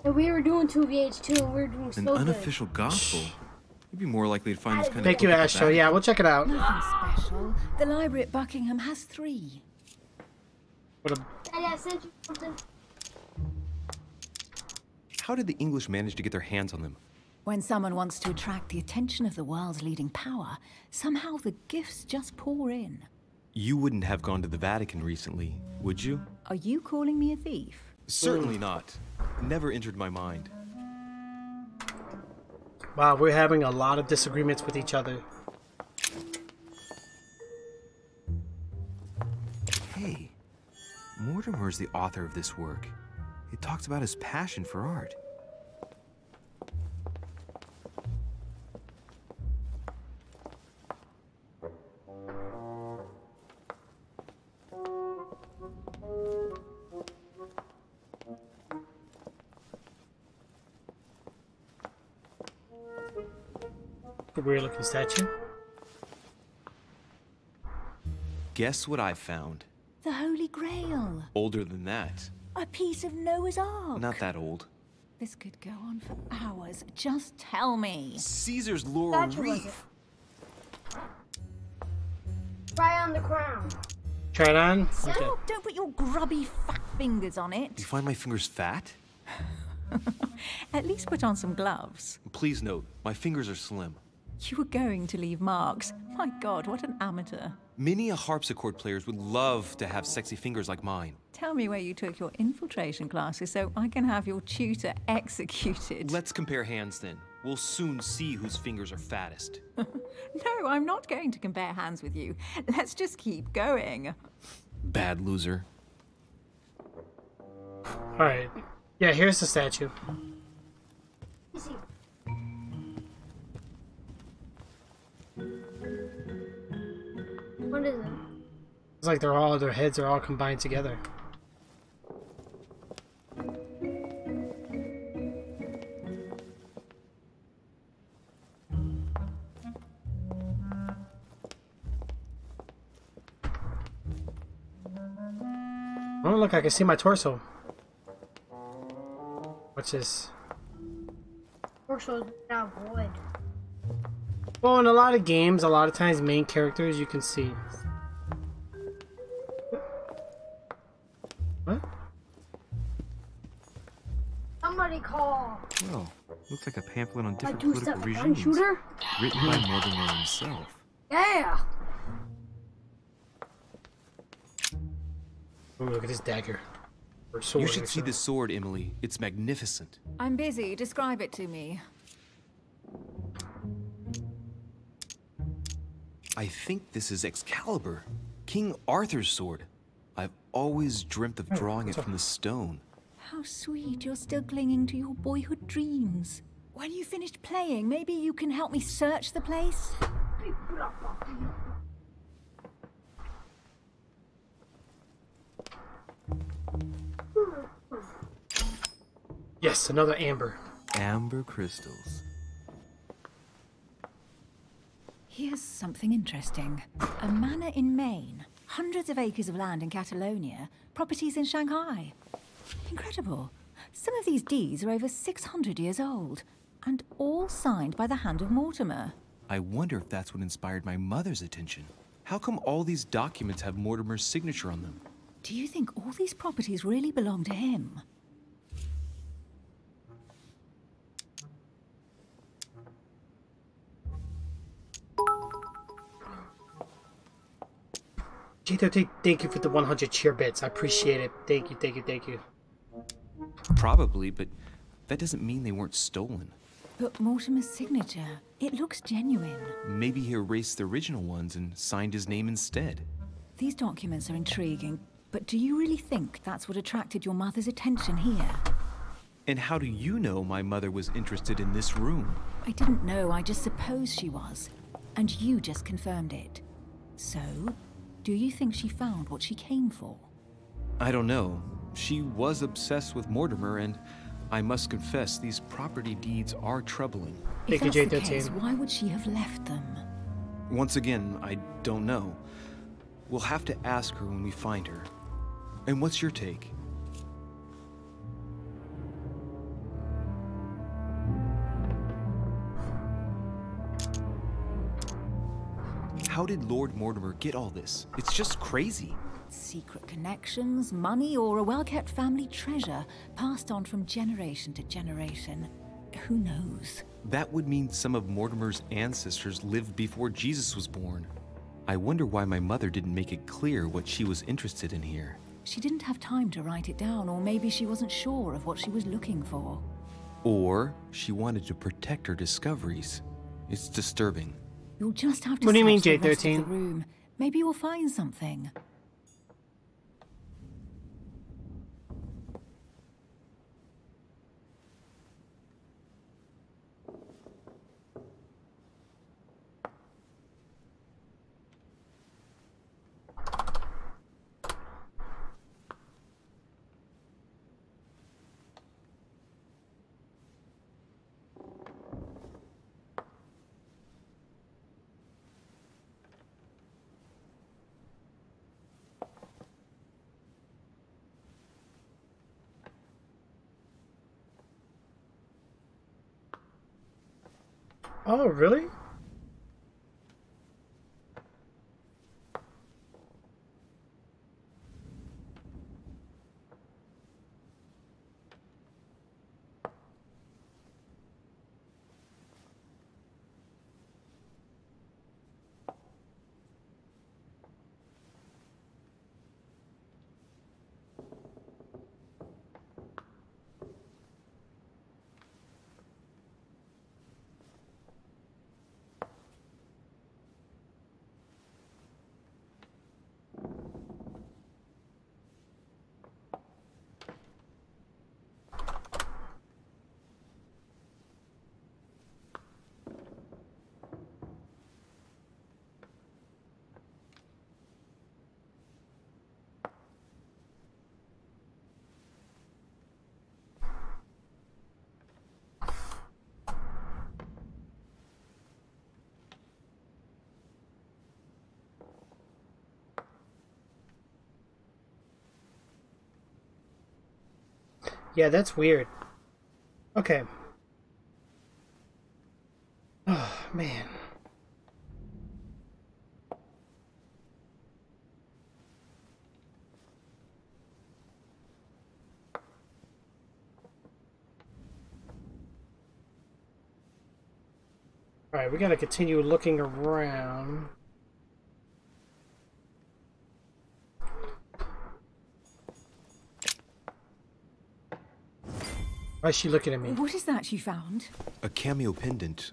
[SPEAKER 4] And we were doing 2VH2 and we were doing
[SPEAKER 3] An
[SPEAKER 4] so good.
[SPEAKER 3] unofficial gospel. You'd be more likely to find this kind
[SPEAKER 1] Thank
[SPEAKER 3] of
[SPEAKER 1] you,
[SPEAKER 3] book at the
[SPEAKER 1] Astro. Yeah, we'll check it out.
[SPEAKER 8] Nothing special. The library at Buckingham has 3.
[SPEAKER 1] What a...
[SPEAKER 4] Daddy, I sent you something.
[SPEAKER 3] How did the English manage to get their hands on them?
[SPEAKER 8] When someone wants to attract the attention of the world's leading power, somehow the gifts just pour in.
[SPEAKER 3] You wouldn't have gone to the Vatican recently, would you?
[SPEAKER 8] Are you calling me a thief?
[SPEAKER 3] Certainly not. Never entered my mind.
[SPEAKER 1] Wow, we're having a lot of disagreements with each other.
[SPEAKER 3] Hey, Mortimer's the author of this work. It talks about his passion for art.
[SPEAKER 1] A weird looking statue.
[SPEAKER 3] Guess what I found?
[SPEAKER 8] The Holy Grail.
[SPEAKER 3] Older than that.
[SPEAKER 8] A piece of Noah's Ark.
[SPEAKER 3] Not that old.
[SPEAKER 8] This could go on for hours. Just tell me.
[SPEAKER 3] Caesar's laurel
[SPEAKER 4] Statue was
[SPEAKER 3] wreath.
[SPEAKER 4] Try on the crown.
[SPEAKER 1] Try it on?
[SPEAKER 8] So,
[SPEAKER 1] Okay.
[SPEAKER 8] don't put your grubby fat fingers on
[SPEAKER 3] Do you
[SPEAKER 8] it.
[SPEAKER 3] find my fingers fat?
[SPEAKER 8] At least put on some gloves.
[SPEAKER 3] Please note, my fingers are slim.
[SPEAKER 8] You were going to leave marks. My God, what an amateur.
[SPEAKER 3] Many a harpsichord players would love to have sexy fingers like mine.
[SPEAKER 8] Tell me where you took your infiltration classes so I can have your tutor executed.
[SPEAKER 3] Let's compare hands then. We'll soon see whose fingers are fattest.
[SPEAKER 8] No, I'm not going to compare hands with you. Let's just keep going.
[SPEAKER 3] Bad loser.
[SPEAKER 1] Alright. Yeah, here's the statue.
[SPEAKER 4] Easy. What is it?
[SPEAKER 1] It's like their heads are all combined together. Oh look, I can see my torso. What's this?
[SPEAKER 4] Torso's now void.
[SPEAKER 1] Well, in a lot of games, a lot of times main characters you can see. What?
[SPEAKER 4] Somebody call.
[SPEAKER 3] Well, looks like a pamphlet on
[SPEAKER 4] A
[SPEAKER 3] different
[SPEAKER 4] two-step
[SPEAKER 3] political
[SPEAKER 4] gun
[SPEAKER 3] regimes.
[SPEAKER 4] shooter?
[SPEAKER 3] Written by Mortimer himself.
[SPEAKER 4] Yeah.
[SPEAKER 1] Ooh, look at this dagger. Or sword.
[SPEAKER 3] You
[SPEAKER 1] or
[SPEAKER 3] should see
[SPEAKER 1] something.
[SPEAKER 3] this sword, Emily. It's magnificent.
[SPEAKER 8] I'm busy. Describe it to me.
[SPEAKER 3] I think this is Excalibur, King Arthur's sword. I've always dreamt of drawing it from the stone.
[SPEAKER 8] How sweet you're still clinging to your boyhood dreams. When you finished playing, maybe you can help me search the place?
[SPEAKER 1] Yes, another amber.
[SPEAKER 3] Amber crystals.
[SPEAKER 8] Here's something interesting. A manor in Maine, hundreds of acres of land in Catalonia, properties in Shanghai. Incredible. Some of these deeds are over 600 years old, and all signed by the hand of Mortimer.
[SPEAKER 3] I wonder if that's what inspired my mother's attention. How come all these documents have Mortimer's signature on them?
[SPEAKER 8] Do you think all these properties really belong to him?
[SPEAKER 1] Jito, thank you for the 100 cheer bits. I appreciate it. Thank you, thank you, thank you.
[SPEAKER 3] Probably, but that doesn't mean they weren't stolen.
[SPEAKER 8] But Mortimer's signature, it looks genuine.
[SPEAKER 3] Maybe he erased the original ones and signed his name instead.
[SPEAKER 8] These documents are intriguing, but do you really think that's what attracted your mother's attention here?
[SPEAKER 3] And how do you know my mother was interested in this room?
[SPEAKER 8] I didn't know, I just supposed she was. And you just confirmed it. So, do you think she found what she came for?
[SPEAKER 3] I don't know. She was obsessed with Mortimer, and I must confess these property deeds are troubling.
[SPEAKER 8] If
[SPEAKER 1] Thank you,
[SPEAKER 8] that's the
[SPEAKER 1] J13.
[SPEAKER 8] case, why would she have left them?
[SPEAKER 3] Once again, I don't know. We'll have to ask her when we find her. And what's your take? How did Lord Mortimer get all this? It's just crazy.
[SPEAKER 8] Secret connections, money, or a well-kept family treasure passed on from generation to generation. Who knows?
[SPEAKER 3] That would mean some of Mortimer's ancestors lived before Jesus was born. I wonder why my mother didn't make it clear what she was interested in here.
[SPEAKER 8] She didn't have time to write it down, or maybe she wasn't sure of what she was looking for.
[SPEAKER 3] Or she wanted to protect her discoveries. It's disturbing.
[SPEAKER 8] You'll just have to
[SPEAKER 1] What do you mean,
[SPEAKER 8] search the rest of
[SPEAKER 1] J13?
[SPEAKER 8] the room. Maybe you'll find something.
[SPEAKER 1] Oh, really? Yeah, that's weird. Okay. Oh, man. Alright, we gotta continue looking around. Why is she looking at me?
[SPEAKER 8] What is that you found?
[SPEAKER 3] A cameo pendant.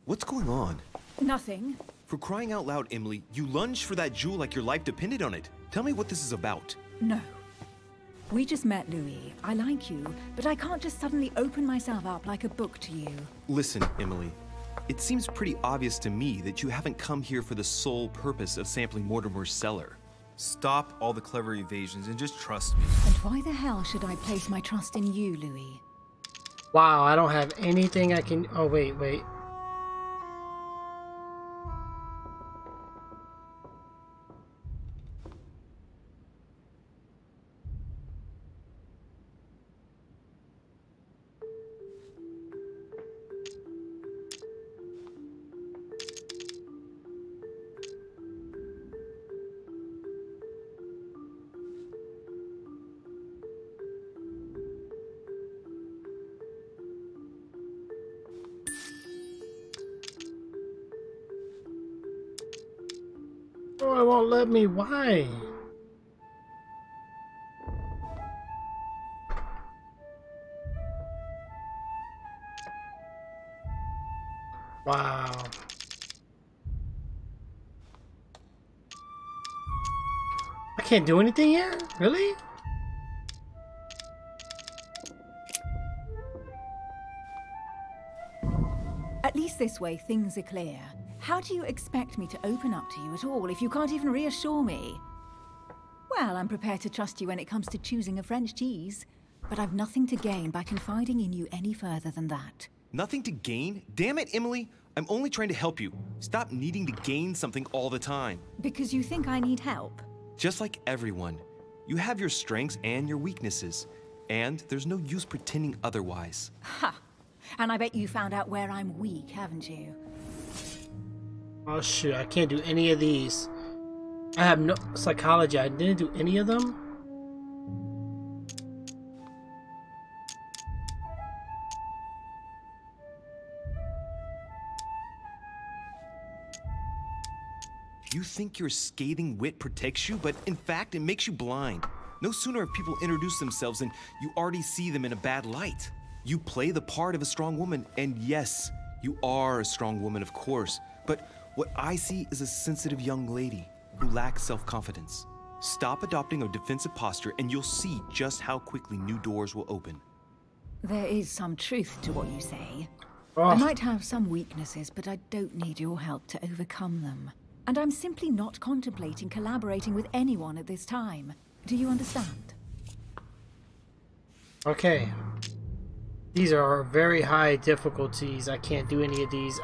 [SPEAKER 3] What's going on?
[SPEAKER 8] Nothing.
[SPEAKER 3] For crying out loud, Emily, you lunged for that jewel like your life depended on it. Tell me what this is about.
[SPEAKER 8] No. We just met, Louis. I like you, but I can't just suddenly open myself up like a book to you.
[SPEAKER 3] Listen, Emily. It seems pretty obvious to me that you haven't come here for the sole purpose of sampling Mortimer's cellar.
[SPEAKER 5] Stop all the clever evasions and just trust me.
[SPEAKER 8] And why the hell should I place my trust in you, Louis?
[SPEAKER 1] Wow, I don't have anything I can... Oh, wait. Oh, it won't let me. Why? Wow. I can't do anything here? Really?
[SPEAKER 8] At least this way, things are clear. How do you expect me to open up to you at all if you can't even reassure me? Well, I'm prepared to trust you when it comes to choosing a French cheese, but I've nothing to gain by confiding in you any further than that.
[SPEAKER 3] Nothing to gain? Damn it, Emily! I'm only trying to help you. Stop needing to gain something all the time.
[SPEAKER 8] Because you think I need help?
[SPEAKER 3] Just like everyone. You have your strengths and your weaknesses. And there's no use pretending otherwise.
[SPEAKER 8] Ha! And I bet you found out where I'm weak, haven't you?
[SPEAKER 1] Oh shoot, I can't do any of these. I have no psychology. I didn't do any of them.
[SPEAKER 11] You think your scathing wit protects you, but in fact, it makes you blind. No sooner have people introduced themselves than you already see them in a bad light. You play the part of a strong woman, and yes, you are a strong woman, of course. But what I see is a sensitive young lady who lacks self-confidence. Stop adopting a defensive posture, and you'll see just how quickly new doors will open.
[SPEAKER 8] There is some truth to what you say.
[SPEAKER 1] Oh.
[SPEAKER 8] I might have some weaknesses, but I don't need your help to overcome them. And I'm simply not contemplating collaborating with anyone at this time. Do you understand?
[SPEAKER 1] Okay. These are very high difficulties. I can't do any of these.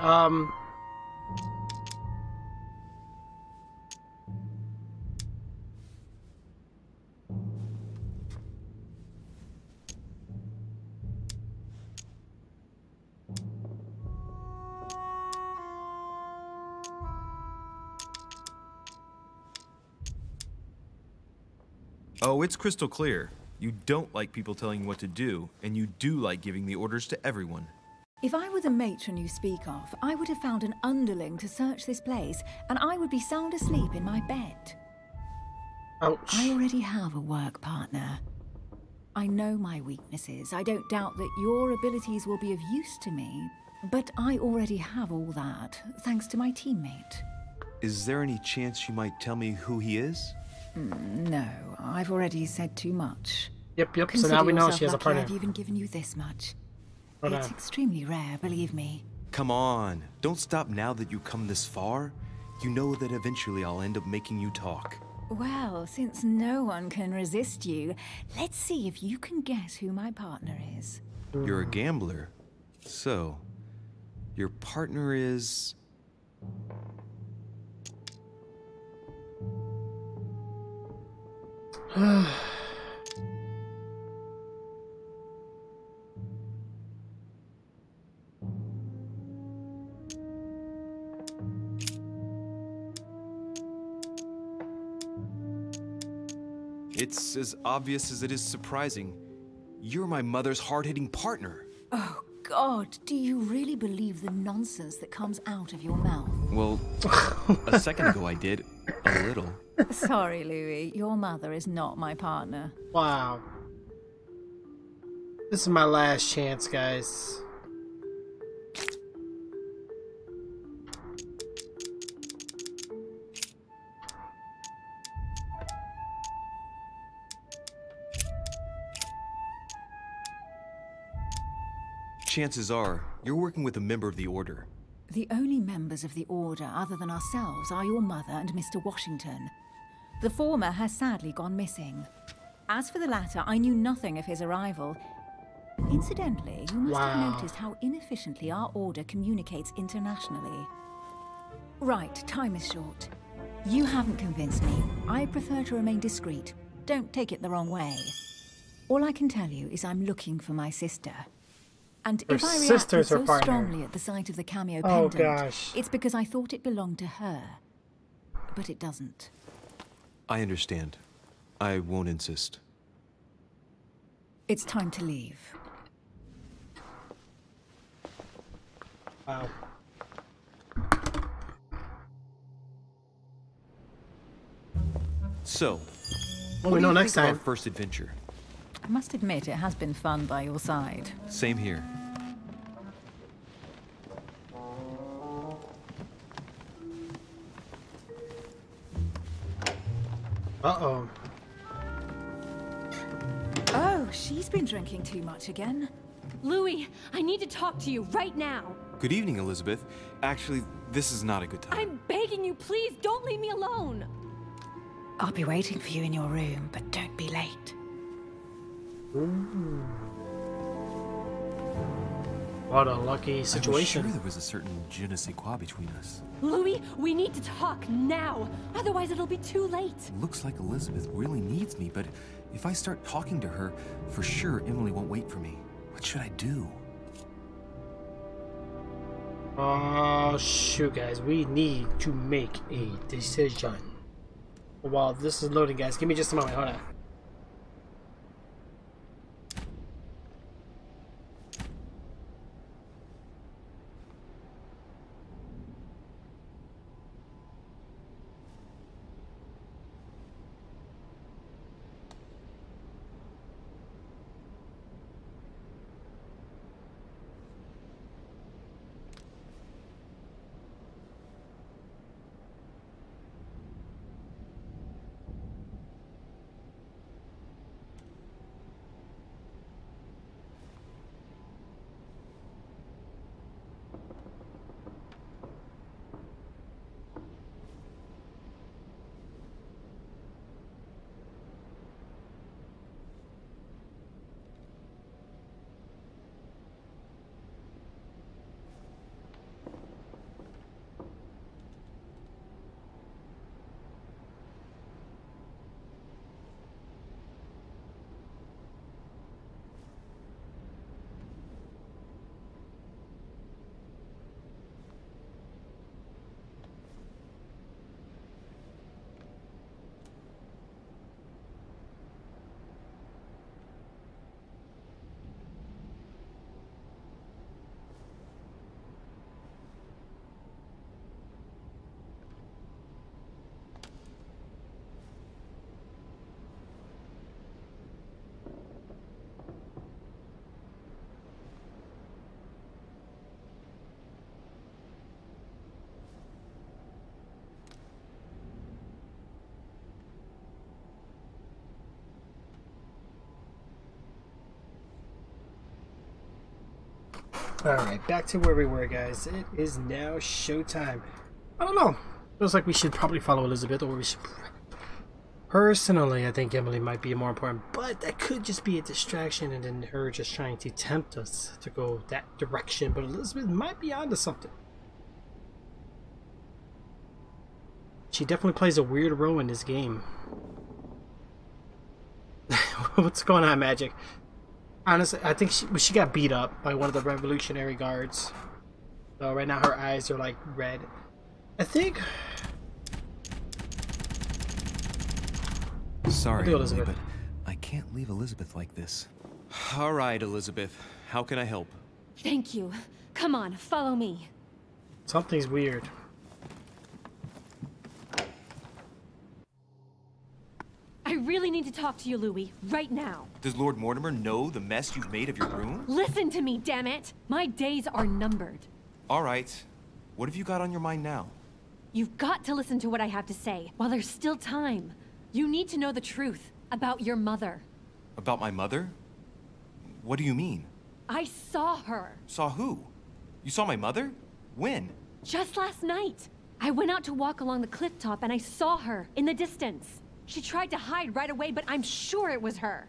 [SPEAKER 5] Oh, it's crystal clear. You don't like people telling you what to do, and you do like giving the orders to everyone.
[SPEAKER 8] If I were the matron you speak of, I would have found an underling to search this place, and I would be sound asleep in my bed.
[SPEAKER 1] Ouch.
[SPEAKER 8] I already have a work partner. I know my weaknesses. I don't doubt that your abilities will be of use to me, but I already have all that, thanks to my teammate.
[SPEAKER 3] Is there any chance you might tell me who he is?
[SPEAKER 8] No, I've already said too much.
[SPEAKER 1] Yep. So
[SPEAKER 8] Consider
[SPEAKER 1] now we know
[SPEAKER 8] yourself
[SPEAKER 1] she has a
[SPEAKER 8] lucky
[SPEAKER 1] partner.
[SPEAKER 8] I've even given you this much.
[SPEAKER 1] Hold
[SPEAKER 8] It's
[SPEAKER 1] on.
[SPEAKER 8] extremely rare, believe me.
[SPEAKER 3] Come on, don't stop now that you've come this far. You know that eventually I'll end up making you talk.
[SPEAKER 8] Well, since no one can resist you, let's see if you can guess who my partner is.
[SPEAKER 3] You're a gambler. So, your partner is... It's as obvious as it is surprising. You're my mother's hard-hitting partner.
[SPEAKER 8] Oh, God, do you really believe the nonsense that comes out of your mouth?
[SPEAKER 3] Well, a second ago I did. A little.
[SPEAKER 8] Sorry, Louis, your mother is not my partner.
[SPEAKER 1] Wow. This is my last chance, guys.
[SPEAKER 3] Chances are, you're working with a member of the Order.
[SPEAKER 8] The only members of the Order other than ourselves are your mother and Mr. Washington. The former has sadly gone missing. As for the latter, I knew nothing of his arrival. Incidentally, you must have noticed how inefficiently our Order communicates internationally. Right, time is short. You haven't convinced me. I prefer to remain discreet. Don't take it the wrong way. All I can tell you is I'm looking for my sister. And
[SPEAKER 1] Her
[SPEAKER 8] if I
[SPEAKER 1] sister's
[SPEAKER 8] reacted
[SPEAKER 1] her
[SPEAKER 8] so
[SPEAKER 1] partner.
[SPEAKER 8] strongly at the sight of the cameo
[SPEAKER 1] Oh,
[SPEAKER 8] pendant,
[SPEAKER 1] gosh.
[SPEAKER 8] it's because I thought it belonged to her. But it doesn't.
[SPEAKER 3] I understand. I won't insist.
[SPEAKER 8] It's time to leave.
[SPEAKER 1] Wow.
[SPEAKER 3] So,
[SPEAKER 1] Well,
[SPEAKER 3] what
[SPEAKER 1] we
[SPEAKER 3] do
[SPEAKER 1] know
[SPEAKER 3] you
[SPEAKER 1] next
[SPEAKER 3] think of
[SPEAKER 1] time.
[SPEAKER 3] our first adventure?
[SPEAKER 8] I must admit, it has been fun by your side.
[SPEAKER 3] Same here.
[SPEAKER 1] Uh-oh.
[SPEAKER 8] Oh, she's been drinking too much again.
[SPEAKER 12] Louis, I need to talk to you right now.
[SPEAKER 3] Good evening, Elizabeth. Actually, this is not a good time.
[SPEAKER 12] I'm begging you, please don't leave me alone.
[SPEAKER 8] I'll be waiting for you in your room, but don't be late.
[SPEAKER 1] Ooh. What a lucky situation.
[SPEAKER 3] I was sure there was a certain je ne sais quoi between us.
[SPEAKER 12] Louis, we need to talk now. Otherwise, it'll be too late.
[SPEAKER 3] Looks like Elizabeth really needs me, but if I start talking to her, for sure Emily won't wait for me. What should I do?
[SPEAKER 1] Oh shoot, guys, we need to make a decision. While this is loading, guys, give me just a moment. Hold on. Alright, back to where we were, guys. It is now showtime. I don't know. Feels like we should probably follow Elizabeth, or we should... Personally, I think Emily might be more important, but that could just be a distraction and then her just trying to tempt us to go that direction. But Elizabeth might be onto something. She definitely plays a weird role in this game. What's going on, Magic? Honestly, I think she got beat up by one of the Revolutionary Guards. So right now her eyes are like red. I think...
[SPEAKER 11] Sorry,
[SPEAKER 1] Elizabeth.
[SPEAKER 11] Emily, but I can't leave Elizabeth like this. All right, Elizabeth. How can I help?
[SPEAKER 12] Thank you. Come on, follow me.
[SPEAKER 1] Something's weird.
[SPEAKER 12] I really need to talk to you, Louis, right now.
[SPEAKER 11] Does Lord Mortimer know the mess you've made of your room?
[SPEAKER 12] Listen to me, damn it! My days are numbered.
[SPEAKER 11] All right. What have you got on your mind now?
[SPEAKER 12] You've got to listen to what I have to say while there's still time. You need to know the truth about your mother.
[SPEAKER 11] About my mother? What do you mean?
[SPEAKER 12] I saw her.
[SPEAKER 11] Saw who? You saw my mother? When?
[SPEAKER 12] Just last night. I went out to walk along the cliff top and I saw her in the distance. She tried to hide right away, but I'm sure it was her.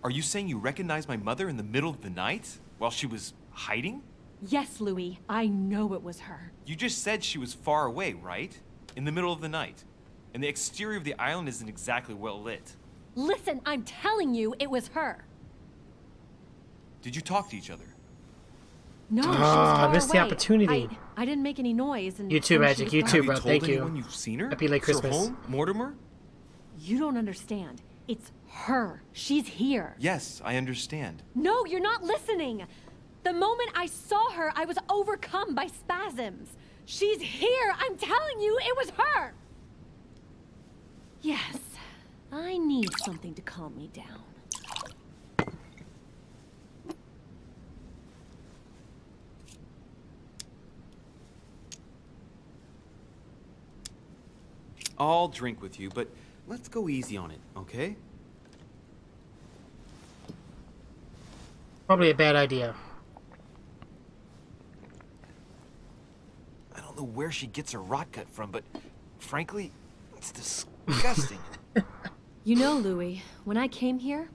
[SPEAKER 11] Are you saying you recognized my mother in the middle of the night while she was hiding?
[SPEAKER 12] Yes, Louis. I know it was her.
[SPEAKER 11] You just said she was far away, right? In the middle of the night. And the exterior of the island isn't exactly well lit.
[SPEAKER 12] Listen, I'm telling you it was her.
[SPEAKER 11] Did you talk to each other?
[SPEAKER 12] No, she was far
[SPEAKER 1] I missed the
[SPEAKER 12] away.
[SPEAKER 1] opportunity.
[SPEAKER 12] I didn't make any noise. And
[SPEAKER 1] You too,
[SPEAKER 12] when
[SPEAKER 1] Magic.
[SPEAKER 12] she
[SPEAKER 1] You
[SPEAKER 12] was
[SPEAKER 1] too,
[SPEAKER 12] gone-
[SPEAKER 1] bro.
[SPEAKER 11] Have you told
[SPEAKER 1] Thank you.
[SPEAKER 11] anyone you've seen her?
[SPEAKER 1] Happy late
[SPEAKER 11] Sir
[SPEAKER 1] Christmas.
[SPEAKER 11] Holm? Mortimer?
[SPEAKER 12] You don't understand. It's her. She's here.
[SPEAKER 11] Yes, I understand.
[SPEAKER 12] No, you're not listening. The moment I saw her, I was overcome by spasms. She's here. I'm telling you, it was her. Yes, I need something to calm me down.
[SPEAKER 3] I'll drink with you, but let's go easy on it, okay?
[SPEAKER 1] Probably a bad idea.
[SPEAKER 11] I don't know where she gets her rot gut from, but frankly, it's disgusting.
[SPEAKER 12] You know, Louis, when I came here,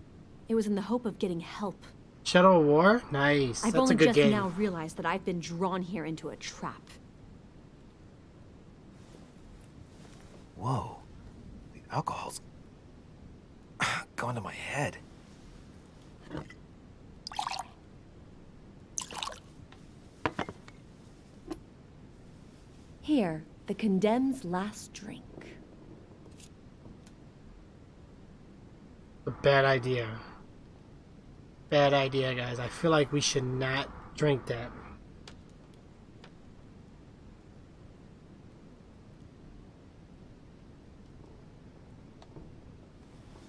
[SPEAKER 12] it was in the hope of getting help.
[SPEAKER 1] Shadow of War? Nice.
[SPEAKER 12] I've
[SPEAKER 1] That's
[SPEAKER 12] only
[SPEAKER 1] a good
[SPEAKER 12] just
[SPEAKER 1] game.
[SPEAKER 12] now realized that I've been drawn here into a trap.
[SPEAKER 11] Whoa. The alcohol's gone to my head.
[SPEAKER 12] Here, the condemned's last drink.
[SPEAKER 1] A bad idea. Bad idea, guys. I feel like we should not drink that.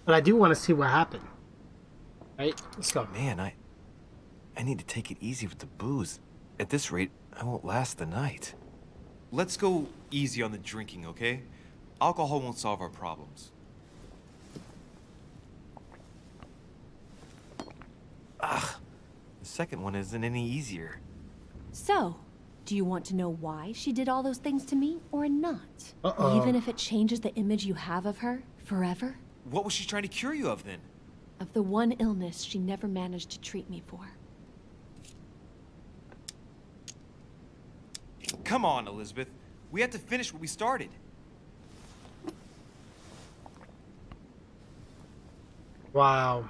[SPEAKER 1] But I do want to see what happened. Right? Let's go.
[SPEAKER 3] Man, I need to take it easy with the booze. At this rate, I won't last the night.
[SPEAKER 11] Let's go easy on the drinking, okay? Alcohol won't solve our problems.
[SPEAKER 3] Ugh, the second one isn't any easier.
[SPEAKER 12] So, do you want to know why she did all those things to me or not?
[SPEAKER 1] Uh-oh.
[SPEAKER 12] Even if it changes the image you have of her forever?
[SPEAKER 11] What was she trying to cure you of then?
[SPEAKER 12] Of the one illness she never managed to treat me for.
[SPEAKER 11] Come on, Elizabeth. We have to finish what we started.
[SPEAKER 1] Wow.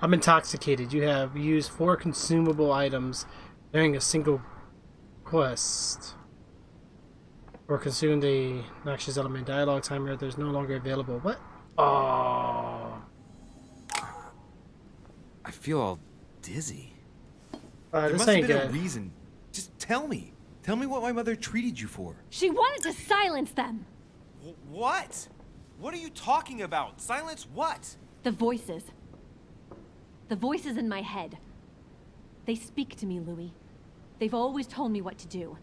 [SPEAKER 1] I'm intoxicated. You have used 4 consumable items during a single quest. Or consumed a noxious element. Dialogue timer. There's no longer available. What? Oh.
[SPEAKER 3] I feel all dizzy.
[SPEAKER 11] There
[SPEAKER 1] This
[SPEAKER 11] must have
[SPEAKER 1] ain't
[SPEAKER 11] been
[SPEAKER 1] good.
[SPEAKER 11] a reason. Just tell me. Tell me what my mother treated you for.
[SPEAKER 12] She wanted to silence them!
[SPEAKER 11] What? What are you talking about? Silence what?
[SPEAKER 12] The voices. The voices in my head. They speak to me, Louis. They've always told me what to do.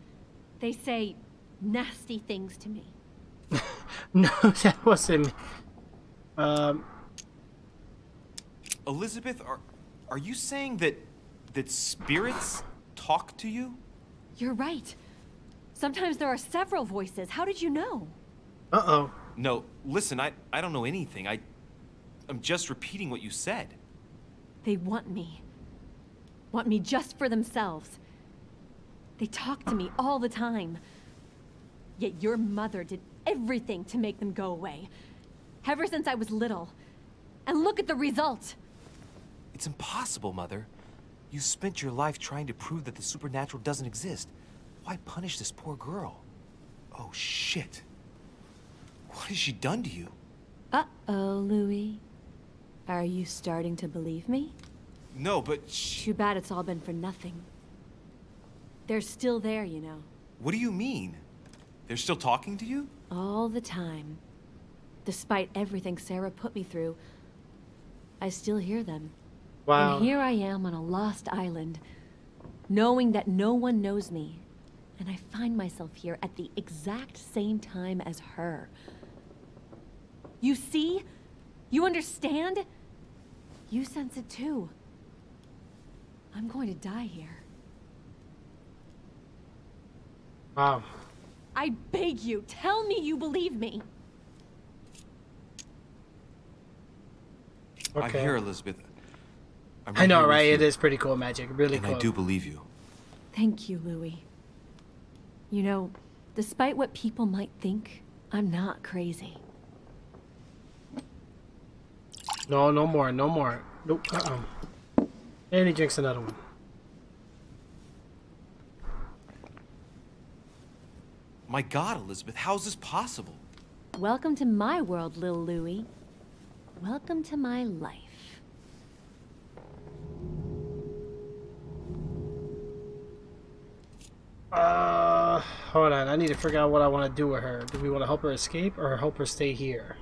[SPEAKER 12] They say nasty things to me.
[SPEAKER 1] No, that wasn't.
[SPEAKER 11] Elizabeth, are you saying that spirits talk to you?
[SPEAKER 12] You're right. Sometimes there are several voices. How did you know?
[SPEAKER 1] Uh-oh.
[SPEAKER 11] No, listen, I don't know anything. I'm just repeating what you said.
[SPEAKER 12] They want me. Want me just for themselves. They talk to me all the time. Yet your mother did everything to make them go away. Ever since I was little. And look at the result.
[SPEAKER 3] It's impossible, Mother. You spent your life trying to prove that the supernatural doesn't exist. Why punish this poor girl? Oh, shit. What has she done to you?
[SPEAKER 12] Uh-oh, Louis. Are you starting to believe me?
[SPEAKER 11] No, but
[SPEAKER 12] Too bad it's all been for nothing. They're still there, you know.
[SPEAKER 11] What do you mean? They're still talking to you?
[SPEAKER 12] All the time. Despite everything Sarah put me through, I still hear them.
[SPEAKER 1] Wow.
[SPEAKER 12] And here I am on a lost island, knowing that no one knows me. And I find myself here at the exact same time as her. You see? You understand? You sense it too. I'm going to die here.
[SPEAKER 1] Wow.
[SPEAKER 12] I beg you, tell me you believe me.
[SPEAKER 1] Okay.
[SPEAKER 11] I'm here, Elizabeth. I'm
[SPEAKER 1] I know,
[SPEAKER 11] here with
[SPEAKER 1] right?
[SPEAKER 11] you.
[SPEAKER 1] It is pretty cool magic. Really
[SPEAKER 11] And
[SPEAKER 1] cool.
[SPEAKER 11] I do believe you.
[SPEAKER 12] Thank you, Louis. You know, despite what people might think, I'm not crazy.
[SPEAKER 1] No, no more. No more. Nope. And he drinks another one.
[SPEAKER 11] My God, Elizabeth, how is this possible?
[SPEAKER 12] Welcome to my world, little Louis. Welcome to my life.
[SPEAKER 1] Hold on. I need to figure out what I want to do with her. Do we want to help her escape or help her stay here?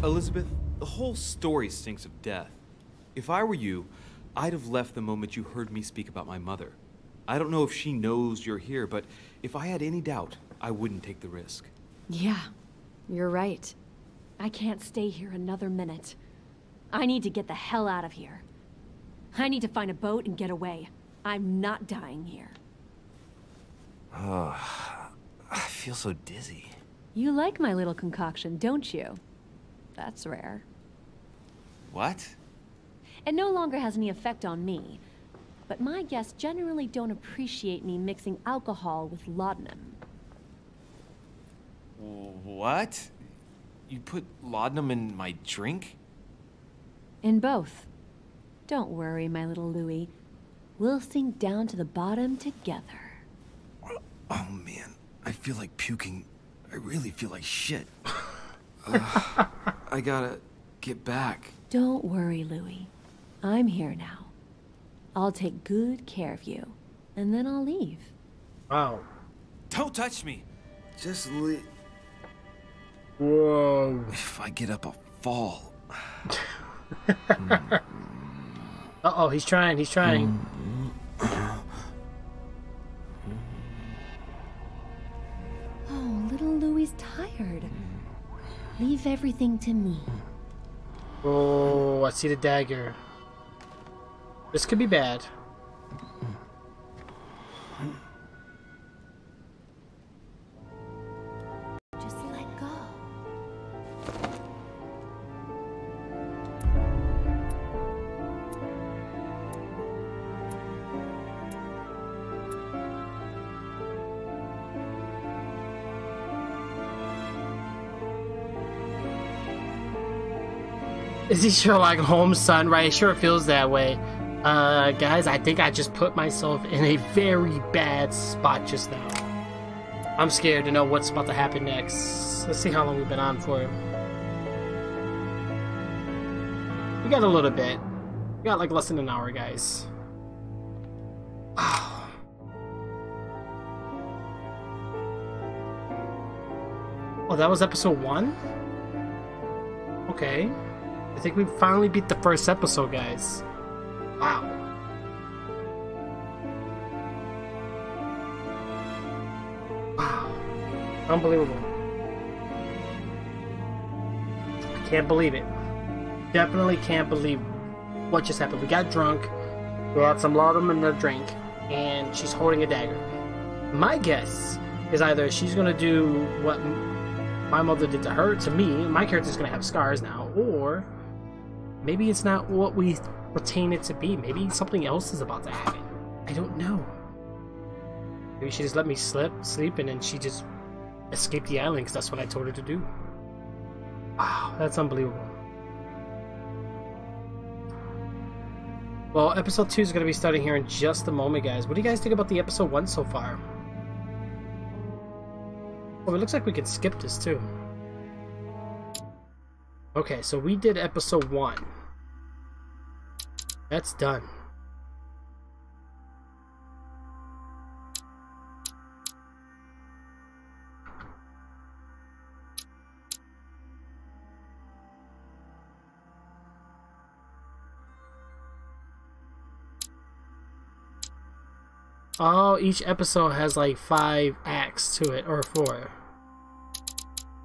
[SPEAKER 11] Elizabeth, the whole story stinks of death. If I were you, I'd have left the moment you heard me speak about my mother. I don't know if she knows you're here, but if I had any doubt, I wouldn't take the risk.
[SPEAKER 12] Yeah, you're right. I can't stay here another minute. I need to get the hell out of here. I need to find a boat and get away. I'm not dying here.
[SPEAKER 3] Oh, I feel so dizzy.
[SPEAKER 12] You like my little concoction, don't you? That's rare.
[SPEAKER 11] What?
[SPEAKER 12] It no longer has any effect on me, but my guests generally don't appreciate me mixing alcohol with laudanum.
[SPEAKER 11] What? You put laudanum in my drink?
[SPEAKER 12] In both. Don't worry, my little Louis. We'll sink down to the bottom together.
[SPEAKER 3] Oh man, I feel like puking. I really feel like shit. I gotta get back.
[SPEAKER 12] Don't worry, Louis. I'm here now. I'll take good care of you, and then I'll leave.
[SPEAKER 1] Wow.
[SPEAKER 11] Don't touch me.
[SPEAKER 3] Just leave.
[SPEAKER 1] Whoa.
[SPEAKER 3] If I get up, I'll fall.
[SPEAKER 1] Uh-oh, he's trying, he's trying.
[SPEAKER 12] Oh, little Louie's tired. Leave everything to me.
[SPEAKER 1] Oh, I see the dagger. This could be bad.
[SPEAKER 12] Just let go.
[SPEAKER 1] Is he Sherlock Holmes' son, right? It sure feels that way. Guys, I think I just put myself in a very bad spot just now. I'm scared to know what's about to happen next. Let's see how long we've been on for. We got a little bit. We got like less than an hour, guys. Oh, that was episode 1? Okay. I think we finally beat the first episode, guys. Wow. Wow. Unbelievable. I can't believe it. Definitely can't believe what just happened. We got drunk. We had some laudanum in the drink. And she's holding a dagger. My guess is either she's going to do what my mother did to her, to me. My character's going to have scars now. Or maybe it's not what we retain it to be. Maybe something else is about to happen. I don't know. Maybe she just let me sleep and then she just escaped the island because that's what I told her to do. Wow, that's unbelievable. Well, episode 2 is going to be starting here in just a moment, guys. What do you guys think about the episode 1 so far? Oh, it looks like we can skip this too. Okay, so we did episode 1. That's done. Oh, each episode has like 5 acts to it, or 4.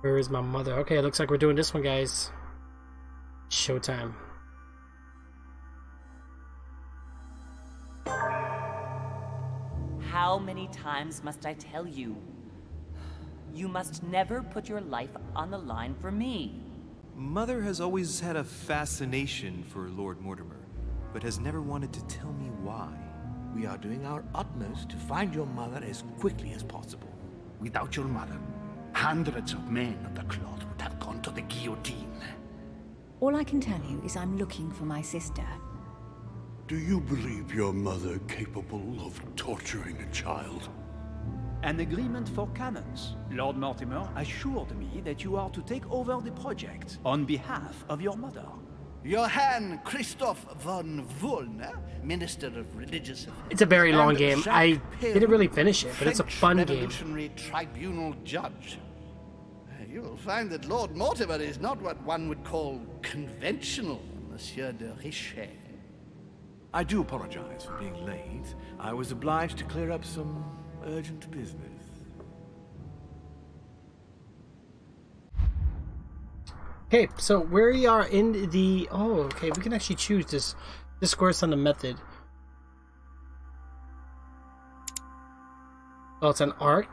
[SPEAKER 1] Where is my mother? Okay, it looks like we're doing this one, guys. Showtime.
[SPEAKER 13] How many times must I tell you? You must never put your life on the line for me.
[SPEAKER 11] Mother has always had a fascination for Lord Mortimer, but has never wanted to tell me why.
[SPEAKER 2] We are doing our utmost to find your mother as quickly as possible.
[SPEAKER 6] Without your mother, hundreds of men of the cloth would have gone to the guillotine.
[SPEAKER 8] All I can tell you is I'm looking for my sister.
[SPEAKER 9] Do you believe your mother capable of torturing a child?
[SPEAKER 10] An agreement for cannons. Lord Mortimer assured me that you are to take over the project on behalf of your mother.
[SPEAKER 6] Johann Christoph von Wollner, Minister of Religious Affairs.
[SPEAKER 1] It's a very long game. I didn't really finish it, but it's a fun game.
[SPEAKER 6] Revolutionary Tribunal Judge. You will find that Lord Mortimer is not what one would call conventional, Monsieur de Richet.
[SPEAKER 2] I do apologize for being late. I was obliged to clear up some urgent business.
[SPEAKER 1] Okay, so we are in the... Oh, okay, we can actually choose this discourse on the method. Oh, it's an art?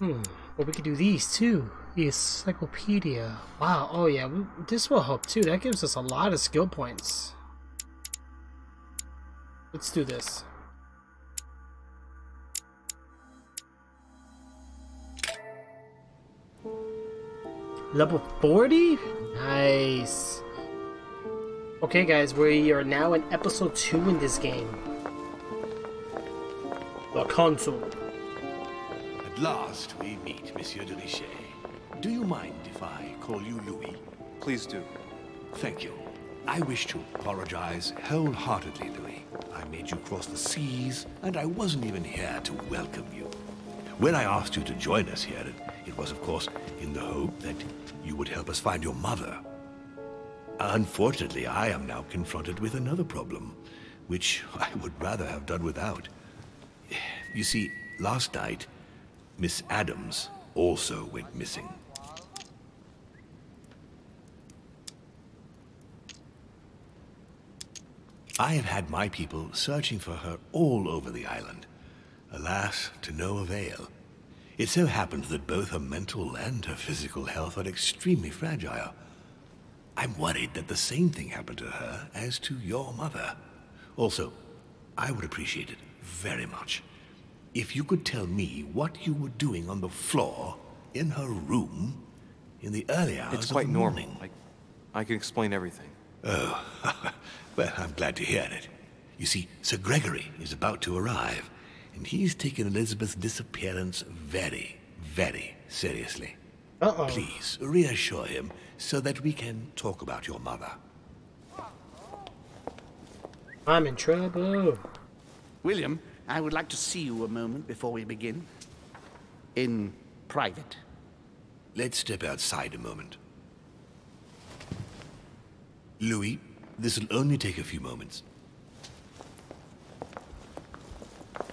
[SPEAKER 1] Well, we could do these too. The encyclopedia. Wow, oh yeah, this will help too. That gives us a lot of skill points. Let's do this. Level 40? Nice. Okay guys, we are now in episode 2 in this game. The console.
[SPEAKER 6] At last we meet, Monsieur de Richet. Do you mind if I call you Louis?
[SPEAKER 3] Please do.
[SPEAKER 6] Thank you. I wish to apologize wholeheartedly, Louis. I made you cross the seas, and I wasn't even here to welcome you. When I asked you to join us here, it was, of course, in the hope that you would help us find your mother. Unfortunately, I am now confronted with another problem, which I would rather have done without. You see, last night, Miss Adams also went missing. I have had my people searching for her all over the island. Alas, to no avail. It so happens that both her mental and her physical health are extremely fragile. I'm worried that the same thing happened to her as to your mother. Also, I would appreciate it very much if you could tell me what you were doing on the floor in her room in the early hours
[SPEAKER 3] It's
[SPEAKER 6] of
[SPEAKER 3] quite
[SPEAKER 6] the
[SPEAKER 3] normal.
[SPEAKER 6] morning.
[SPEAKER 3] I can explain everything.
[SPEAKER 6] Oh, well, I'm glad to hear it. You see, Sir Gregory is about to arrive, and he's taken Elizabeth's disappearance very, very seriously.
[SPEAKER 1] Uh-oh.
[SPEAKER 6] Please, reassure him so that we can talk about your mother.
[SPEAKER 1] I'm in trouble.
[SPEAKER 6] William, I would like to see you a moment before we begin. In private. Let's step outside a moment. Louis, this will only take a few moments.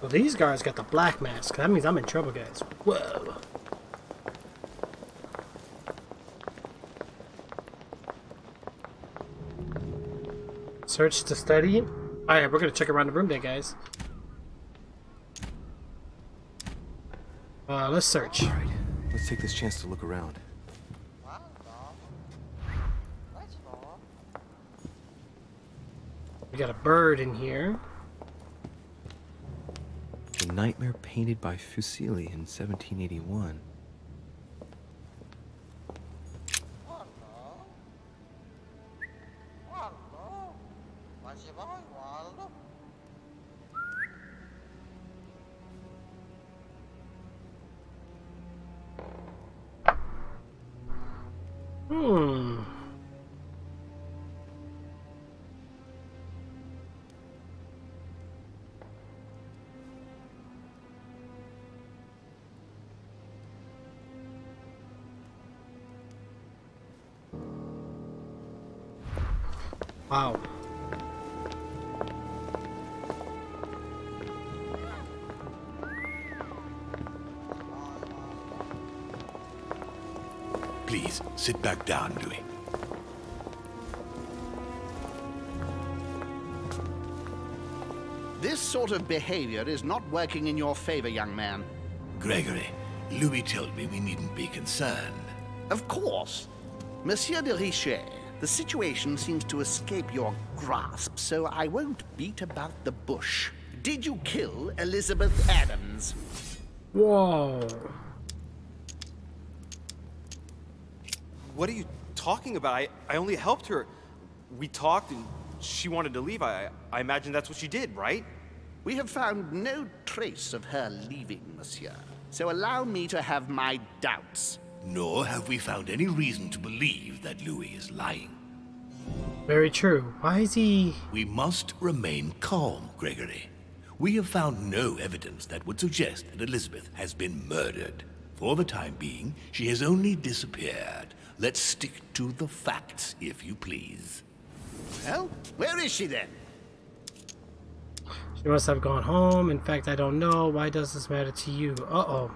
[SPEAKER 1] Well, these guys got the black mask. That means I'm in trouble, guys. Whoa. Search to study. Alright, we're gonna check around the room then, guys. Let's search.
[SPEAKER 3] Alright, let's take this chance to look around.
[SPEAKER 1] We got a bird in here.
[SPEAKER 3] The Nightmare painted by Fuseli in 1781.
[SPEAKER 1] Wow.
[SPEAKER 6] Please, sit back down, Louis.
[SPEAKER 14] This sort of behavior is not working in your favor, young man.
[SPEAKER 6] Gregory, Louis told me we needn't be concerned.
[SPEAKER 14] Of course. Monsieur de Richet, the situation seems to escape your grasp, so I won't beat about the bush. Did you kill Elizabeth Adams?
[SPEAKER 1] Whoa.
[SPEAKER 3] What are you talking about? I only helped her. We talked and she wanted to leave. I imagine that's what she did, right?
[SPEAKER 14] We have found no trace of her leaving, monsieur. So allow me to have my doubts.
[SPEAKER 6] Nor have we found any reason to believe that Louis is lying.
[SPEAKER 1] Very true. Why is he...
[SPEAKER 6] We must remain calm, Gregory. We have found no evidence that would suggest that Elizabeth has been murdered. For the time being, she has only disappeared. Let's stick to the facts, if you please.
[SPEAKER 14] Well, where is she then?
[SPEAKER 1] She must have gone home. In fact, I don't know. Why does this matter to you? Uh-oh.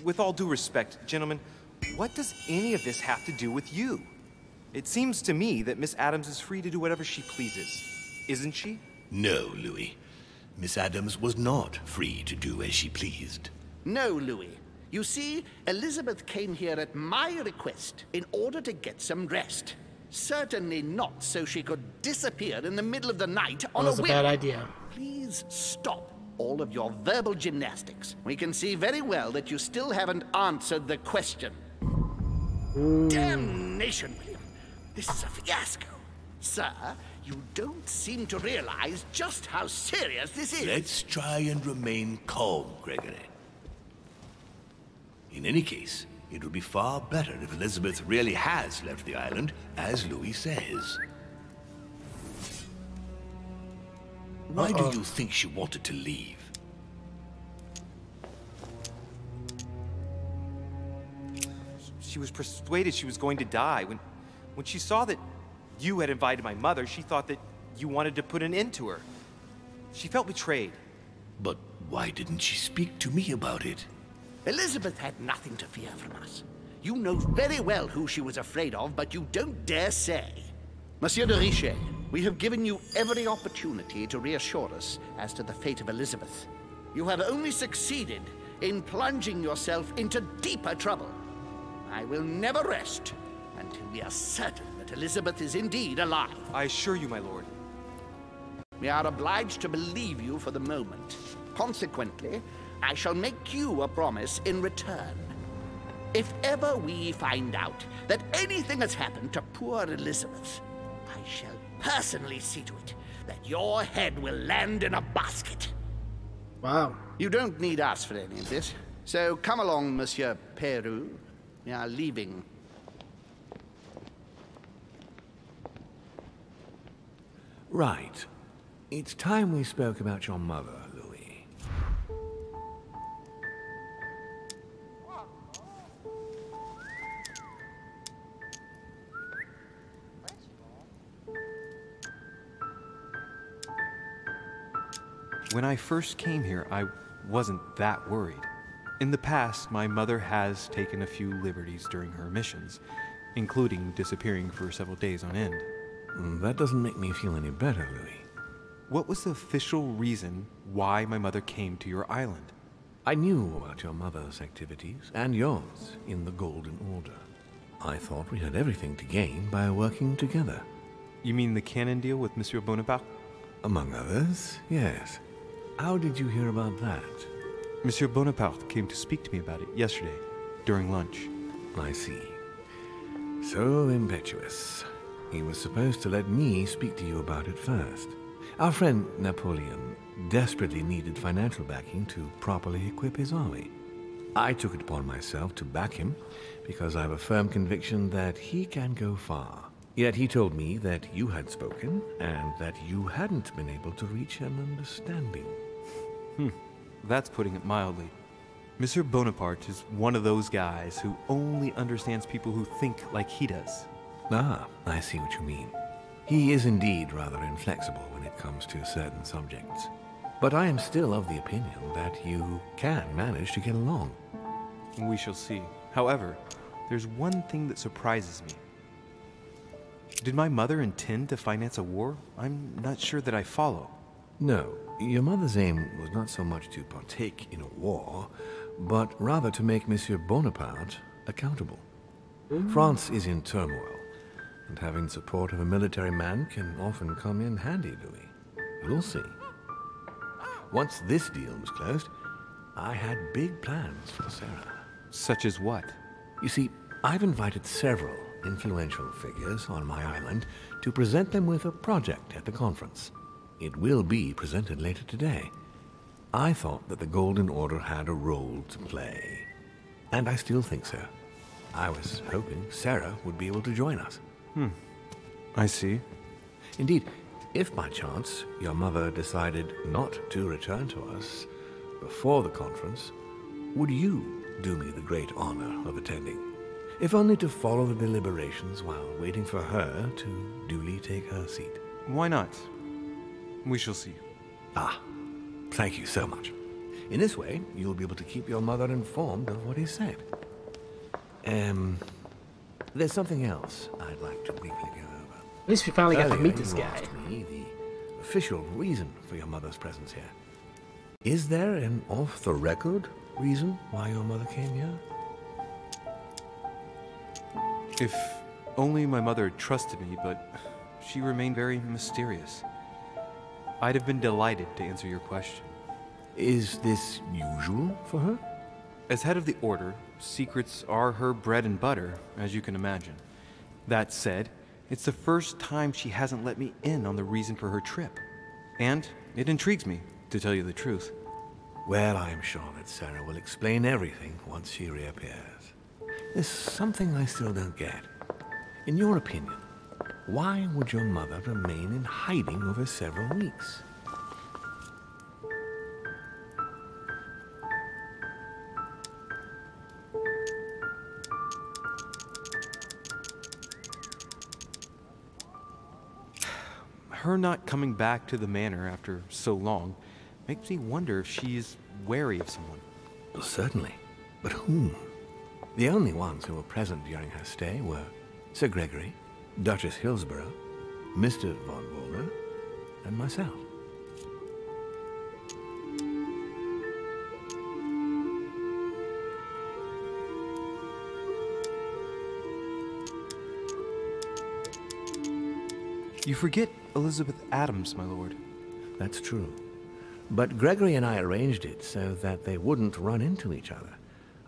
[SPEAKER 3] With all due respect, gentlemen, what does any of this have to do with you? It seems to me that Miss Adams is free to do whatever she pleases. Isn't she?
[SPEAKER 6] No, Louis. Miss Adams was not free to do as she pleased.
[SPEAKER 14] No, Louis. You see, Elizabeth came here at my request in order to get some rest. Certainly not so she could disappear in the middle of the night on a whim.
[SPEAKER 1] That was a bad idea.
[SPEAKER 14] Please stop all of your verbal gymnastics. We can see very well that you still haven't answered the question.
[SPEAKER 1] Ooh.
[SPEAKER 14] Damnation, William. This is a fiasco. Sir, You don't seem to realize just how serious this is.
[SPEAKER 15] Let's try and remain calm, Gregory. In any case, it would be far better if Elizabeth really has left the island, as Louis says. Why do you think she wanted to leave?
[SPEAKER 11] She was persuaded she was going to die. When she saw that you had invited my mother, she thought that you wanted to put an end to her. She felt betrayed.
[SPEAKER 15] But why didn't she speak to me about it?
[SPEAKER 14] Elizabeth had nothing to fear from us. You know very well who she was afraid of, but you don't dare say. Monsieur de Richet, we have given you every opportunity to reassure us as to the fate of Elizabeth. You have only succeeded in plunging yourself into deeper trouble. I will never rest until we are certain that Elizabeth is indeed alive.
[SPEAKER 11] I assure you, my lord.
[SPEAKER 14] We are obliged to believe you for the moment. Consequently, I shall make you a promise in return. If ever we find out that anything has happened to poor Elizabeth, I shall personally see to it that your head will land in a basket.
[SPEAKER 1] Wow.
[SPEAKER 14] You don't need us for any of this. So come along, Monsieur Peru. We are leaving.
[SPEAKER 2] Right. It's time we spoke about your mother, Louis.
[SPEAKER 3] When I first came here, I wasn't that worried. In the past, my mother has taken a few liberties during her missions, including disappearing for several days on end.
[SPEAKER 2] That doesn't make me feel any better, Louis.
[SPEAKER 3] What was the official reason why my mother came to your island?
[SPEAKER 2] I knew about your mother's activities, and yours, in the Golden Order. I thought we had everything to gain by working together.
[SPEAKER 3] You mean the cannon deal with Monsieur Bonaparte?
[SPEAKER 2] Among others, yes. How did you hear about that?
[SPEAKER 3] Monsieur Bonaparte came to speak to me about it yesterday, during lunch.
[SPEAKER 2] I see. So impetuous. He was supposed to let me speak to you about it first. Our friend Napoleon desperately needed financial backing to properly equip his army. I took it upon myself to back him because I have a firm conviction that he can go far. Yet he told me that you had spoken and that you hadn't been able to reach an understanding.
[SPEAKER 3] That's putting it mildly. Monsieur Bonaparte is one of those guys who only understands people who think like he does.
[SPEAKER 2] Ah, I see what you mean. He is indeed rather inflexible when it comes to certain subjects. But I am still of the opinion that you can manage to get along.
[SPEAKER 3] We shall see. However, there's one thing that surprises me. Did my mother intend to finance a war? I'm not sure that I follow.
[SPEAKER 2] No, your mother's aim was not so much to partake in a war, but rather to make Monsieur Bonaparte accountable. France is in turmoil, and having the support of a military man can often come in handy, Louis. We'll see. Once this deal was closed, I had big plans for Sarah.
[SPEAKER 3] Such as what?
[SPEAKER 2] You see, I've invited several influential figures on my island to present them with a project at the conference. It will be presented later today. I thought that the Golden Order had a role to play. And I still think so. I was hoping Sarah would be able to join us.
[SPEAKER 3] I see.
[SPEAKER 2] Indeed, if by chance your mother decided not to return to us before the conference, would you do me the great honor of attending? If only to follow the deliberations while waiting for her to duly take her seat.
[SPEAKER 3] Why not? We shall see.
[SPEAKER 2] Ah, thank you so much. In this way, you'll be able to keep your mother informed of what is said. There's something else I'd like to briefly go over.
[SPEAKER 1] At least we finally got to
[SPEAKER 2] Earlier,
[SPEAKER 1] meet this
[SPEAKER 2] you
[SPEAKER 1] guy.
[SPEAKER 2] asked me the official reason for your mother's presence here. Is there an off-the-record reason why your mother came here?
[SPEAKER 3] If only my mother had trusted me, but she remained very mysterious. I'd have been delighted to answer your question.
[SPEAKER 2] Is this usual for her?
[SPEAKER 3] As head of the Order, secrets are her bread and butter, as you can imagine. That said, It's the first time she hasn't let me in on the reason for her trip. And it intrigues me, to tell you the truth.
[SPEAKER 2] Well, I'm sure that Sarah will explain everything once she reappears. There's something I still don't get. In your opinion, why would your mother remain in hiding over several weeks?
[SPEAKER 3] Her not coming back to the manor after so long makes me wonder if she's wary of someone.
[SPEAKER 2] Well, certainly. But whom? The only ones who were present during her stay were Sir Gregory, Duchess Hillsborough, Mr. von Wohler, and myself.
[SPEAKER 3] You forget Elizabeth Adams, my lord.
[SPEAKER 2] That's true. But Gregory and I arranged it so that they wouldn't run into each other.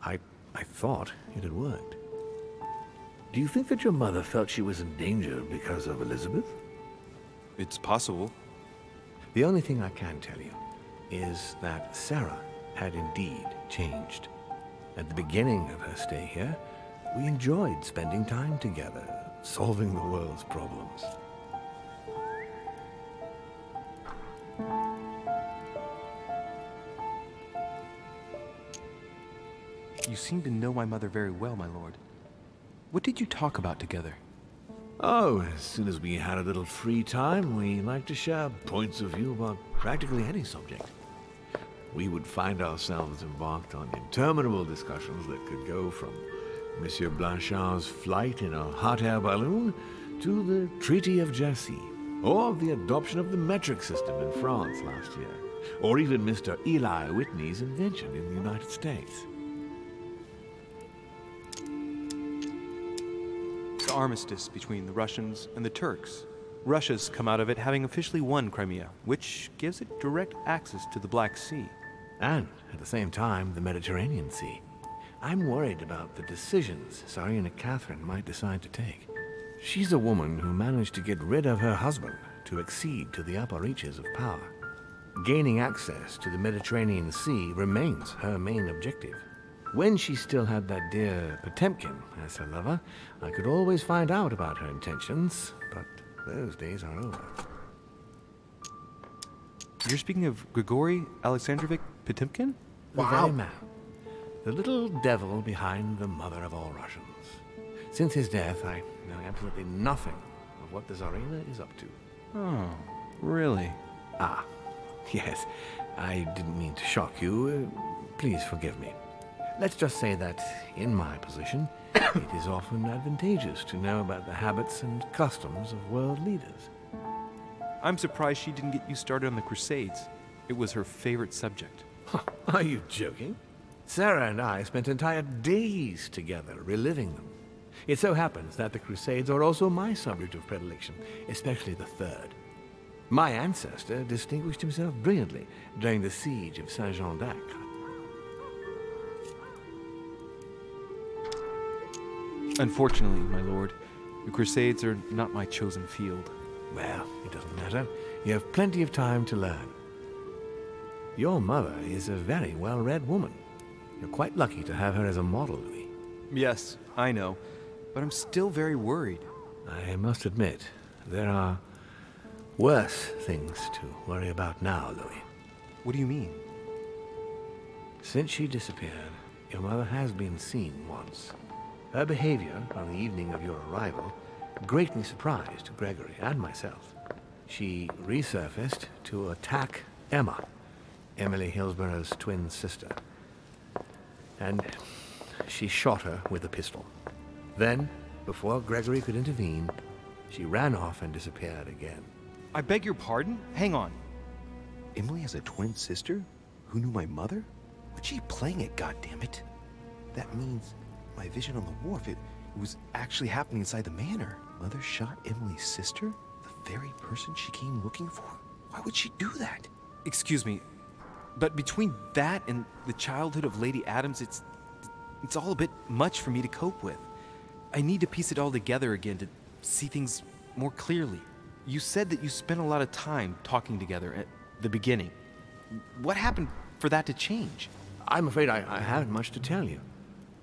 [SPEAKER 2] I thought it had worked.
[SPEAKER 15] Do you think that your mother felt she was in danger because of Elizabeth?
[SPEAKER 3] It's possible.
[SPEAKER 2] The only thing I can tell you is that Sarah had indeed changed. At the beginning of her stay here, we enjoyed spending time together, solving the world's problems.
[SPEAKER 3] You seem to know my mother very well, my lord. What did you talk about together?
[SPEAKER 2] Oh, as soon as we had a little free time, we liked to share points of view about practically any subject. We would find ourselves embarked on interminable discussions that could go from Monsieur Blanchard's flight in a hot air balloon to the Treaty of Jersey, or the adoption of the metric system in France last year, or even Mr. Eli Whitney's invention in the United States.
[SPEAKER 3] The armistice between the Russians and the Turks. Russia's come out of it having officially won Crimea, which gives it direct access to the Black Sea.
[SPEAKER 2] And, at the same time, the Mediterranean Sea. I'm worried about the decisions Tsarina Catherine might decide to take. She's a woman who managed to get rid of her husband to accede to the upper reaches of power. Gaining access to the Mediterranean Sea remains her main objective. When she still had that dear Potemkin as her lover, I could always find out about her intentions, but those days are over.
[SPEAKER 3] You're speaking of Grigory Alexandrovich Potemkin?
[SPEAKER 2] The very man. The little devil behind the mother of all Russians. Since his death, I know absolutely nothing of what the Tsarina is up to.
[SPEAKER 3] Oh, really?
[SPEAKER 2] Ah, yes. I didn't mean to shock you. Please forgive me. Let's just say that, in my position, it is often advantageous to know about the habits and customs of world leaders.
[SPEAKER 3] I'm surprised she didn't get you started on the Crusades. It was her favorite subject.
[SPEAKER 2] Are you joking? Sarah and I spent entire days together reliving them. It so happens that the Crusades are also my subject of predilection, especially the Third. My ancestor distinguished himself brilliantly during the siege of Saint-Jean d'Acre.
[SPEAKER 3] Unfortunately, my lord, the Crusades are not my chosen field.
[SPEAKER 2] Well, it doesn't matter. You have plenty of time to learn. Your mother is a very well-read woman. You're quite lucky to have her as a model, Louis.
[SPEAKER 3] Yes, I know, but I'm still very worried.
[SPEAKER 2] I must admit, there are worse things to worry about now, Louis.
[SPEAKER 3] What do you mean?
[SPEAKER 2] Since she disappeared, your mother has been seen once. Her behavior on the evening of your arrival greatly surprised Gregory and myself. She resurfaced to attack Emma, Emily Hillsborough's twin sister. And she shot her with a pistol. Then, before Gregory could intervene, she ran off and disappeared again.
[SPEAKER 3] I beg your pardon? Hang on.
[SPEAKER 11] Emily has a twin sister who knew my mother? What's she playing at, goddammit? That means my vision on the wharf, it was actually happening inside the manor. Mother shot Emily's sister? The very person she came looking for? Why would she do that?
[SPEAKER 3] Excuse me, but between that and the childhood of Lady Adams, it's all a bit much for me to cope with. I need to piece it all together again to see things more clearly. You said that you spent a lot of time talking together at the beginning. What happened for that to change?
[SPEAKER 2] I'm afraid I haven't much to tell you.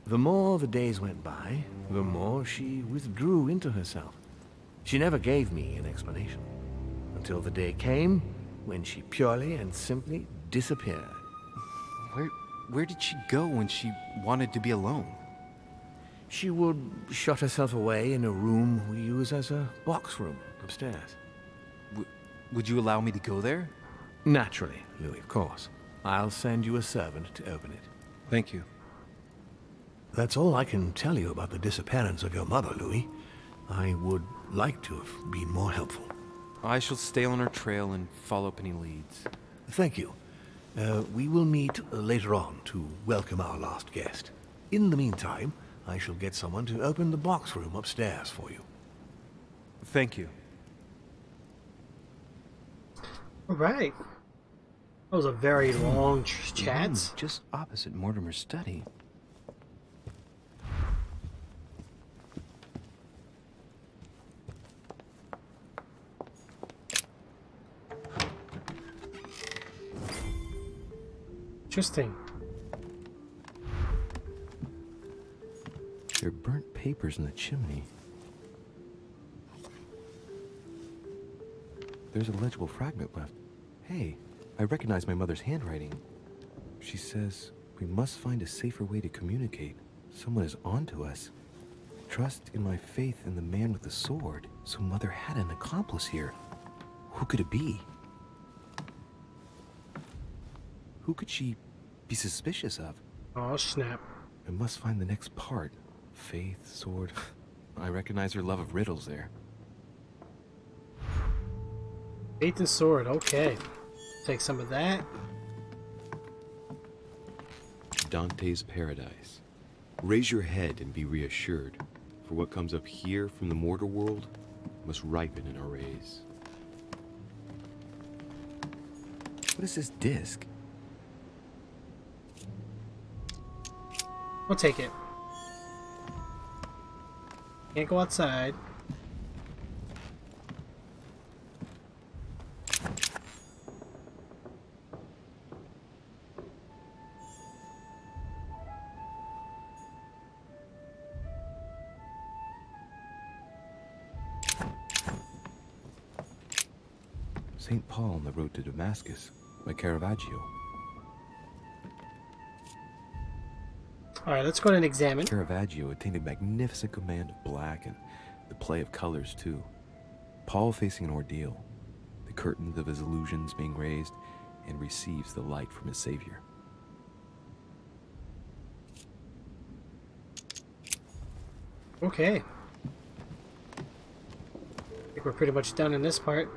[SPEAKER 2] The more the days went by, the more she withdrew into herself. She never gave me an explanation. Until the day came when she purely and simply disappeared.
[SPEAKER 3] Where did she go when she wanted to be alone?
[SPEAKER 2] She would shut herself away in a room we use as a box room upstairs.
[SPEAKER 3] Would you allow me to go there?
[SPEAKER 2] Naturally, Louis, of course. I'll send you a servant to open it.
[SPEAKER 3] Thank you.
[SPEAKER 2] That's all I can tell you about the disappearance of your mother, Louis. I would like to have been more helpful.
[SPEAKER 3] I shall stay on her trail and follow up any leads.
[SPEAKER 2] Thank you. We will meet later on to welcome our last guest. In the meantime, I shall get someone to open the box room upstairs for you.
[SPEAKER 3] Thank you.
[SPEAKER 1] All right. That was a very long chat.
[SPEAKER 3] Just opposite Mortimer's study.
[SPEAKER 1] Interesting.
[SPEAKER 3] There are burnt papers in the chimney. There's a legible fragment left. Hey, I recognize my mother's handwriting. She says, we must find a safer way to communicate. Someone is onto us. Trust in my faith in the man with the sword. So Mother had an accomplice here. Who could it be? Who could she be suspicious of?
[SPEAKER 1] Oh, snap.
[SPEAKER 3] I must find the next part. Faith, sword. I recognize her love of riddles there.
[SPEAKER 1] Faith and sword, okay. Take some of that.
[SPEAKER 3] Dante's Paradise. Raise your head and be reassured, for what comes up here from the mortal world must ripen in our rays. What is this disc?
[SPEAKER 1] We'll take it. Can't go outside.
[SPEAKER 3] St. Paul on the road to Damascus by Caravaggio.
[SPEAKER 1] Alright, let's go ahead and examine.
[SPEAKER 3] Caravaggio attained a magnificent command of black and the play of colors too. Paul facing an ordeal, the curtains of his illusions being raised, and receives the light from his Savior.
[SPEAKER 1] Okay. I think we're pretty much done in this part.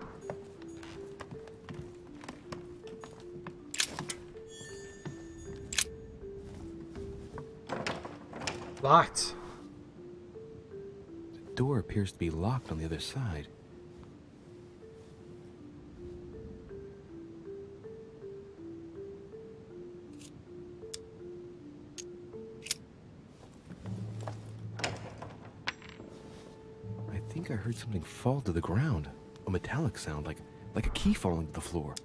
[SPEAKER 1] Locked.
[SPEAKER 3] The door appears to be locked on the other side. I think I heard something fall to the ground. A metallic sound, like a key falling to the floor.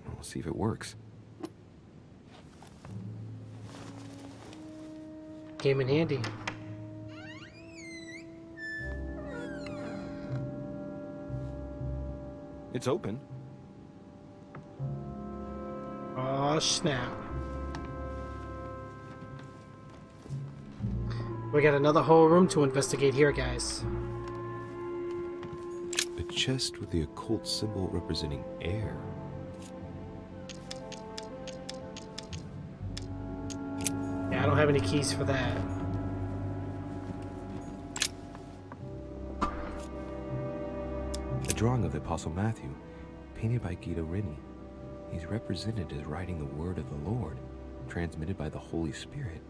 [SPEAKER 3] I'll see if it works.
[SPEAKER 1] Came in handy.
[SPEAKER 3] It's open.
[SPEAKER 1] Oh, snap. We got another whole room to investigate here, guys.
[SPEAKER 3] A chest with the occult symbol representing air.
[SPEAKER 1] Yeah, I don't have any keys for that.
[SPEAKER 3] A drawing of the Apostle Matthew, painted by Guido Reni. He's represented as writing the word of the Lord, transmitted by the Holy Spirit,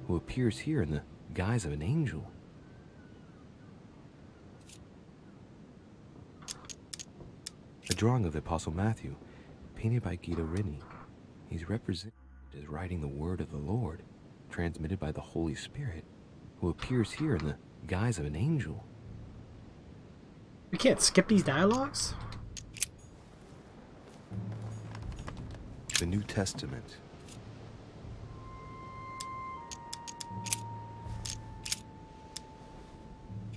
[SPEAKER 3] who appears here in the guise of an angel. A drawing of the Apostle Matthew, painted by Guido Reni. He's represented as writing the word of the Lord, transmitted by the Holy Spirit, who appears here in the guise of an angel.
[SPEAKER 1] We can't skip these dialogues?
[SPEAKER 3] The New Testament.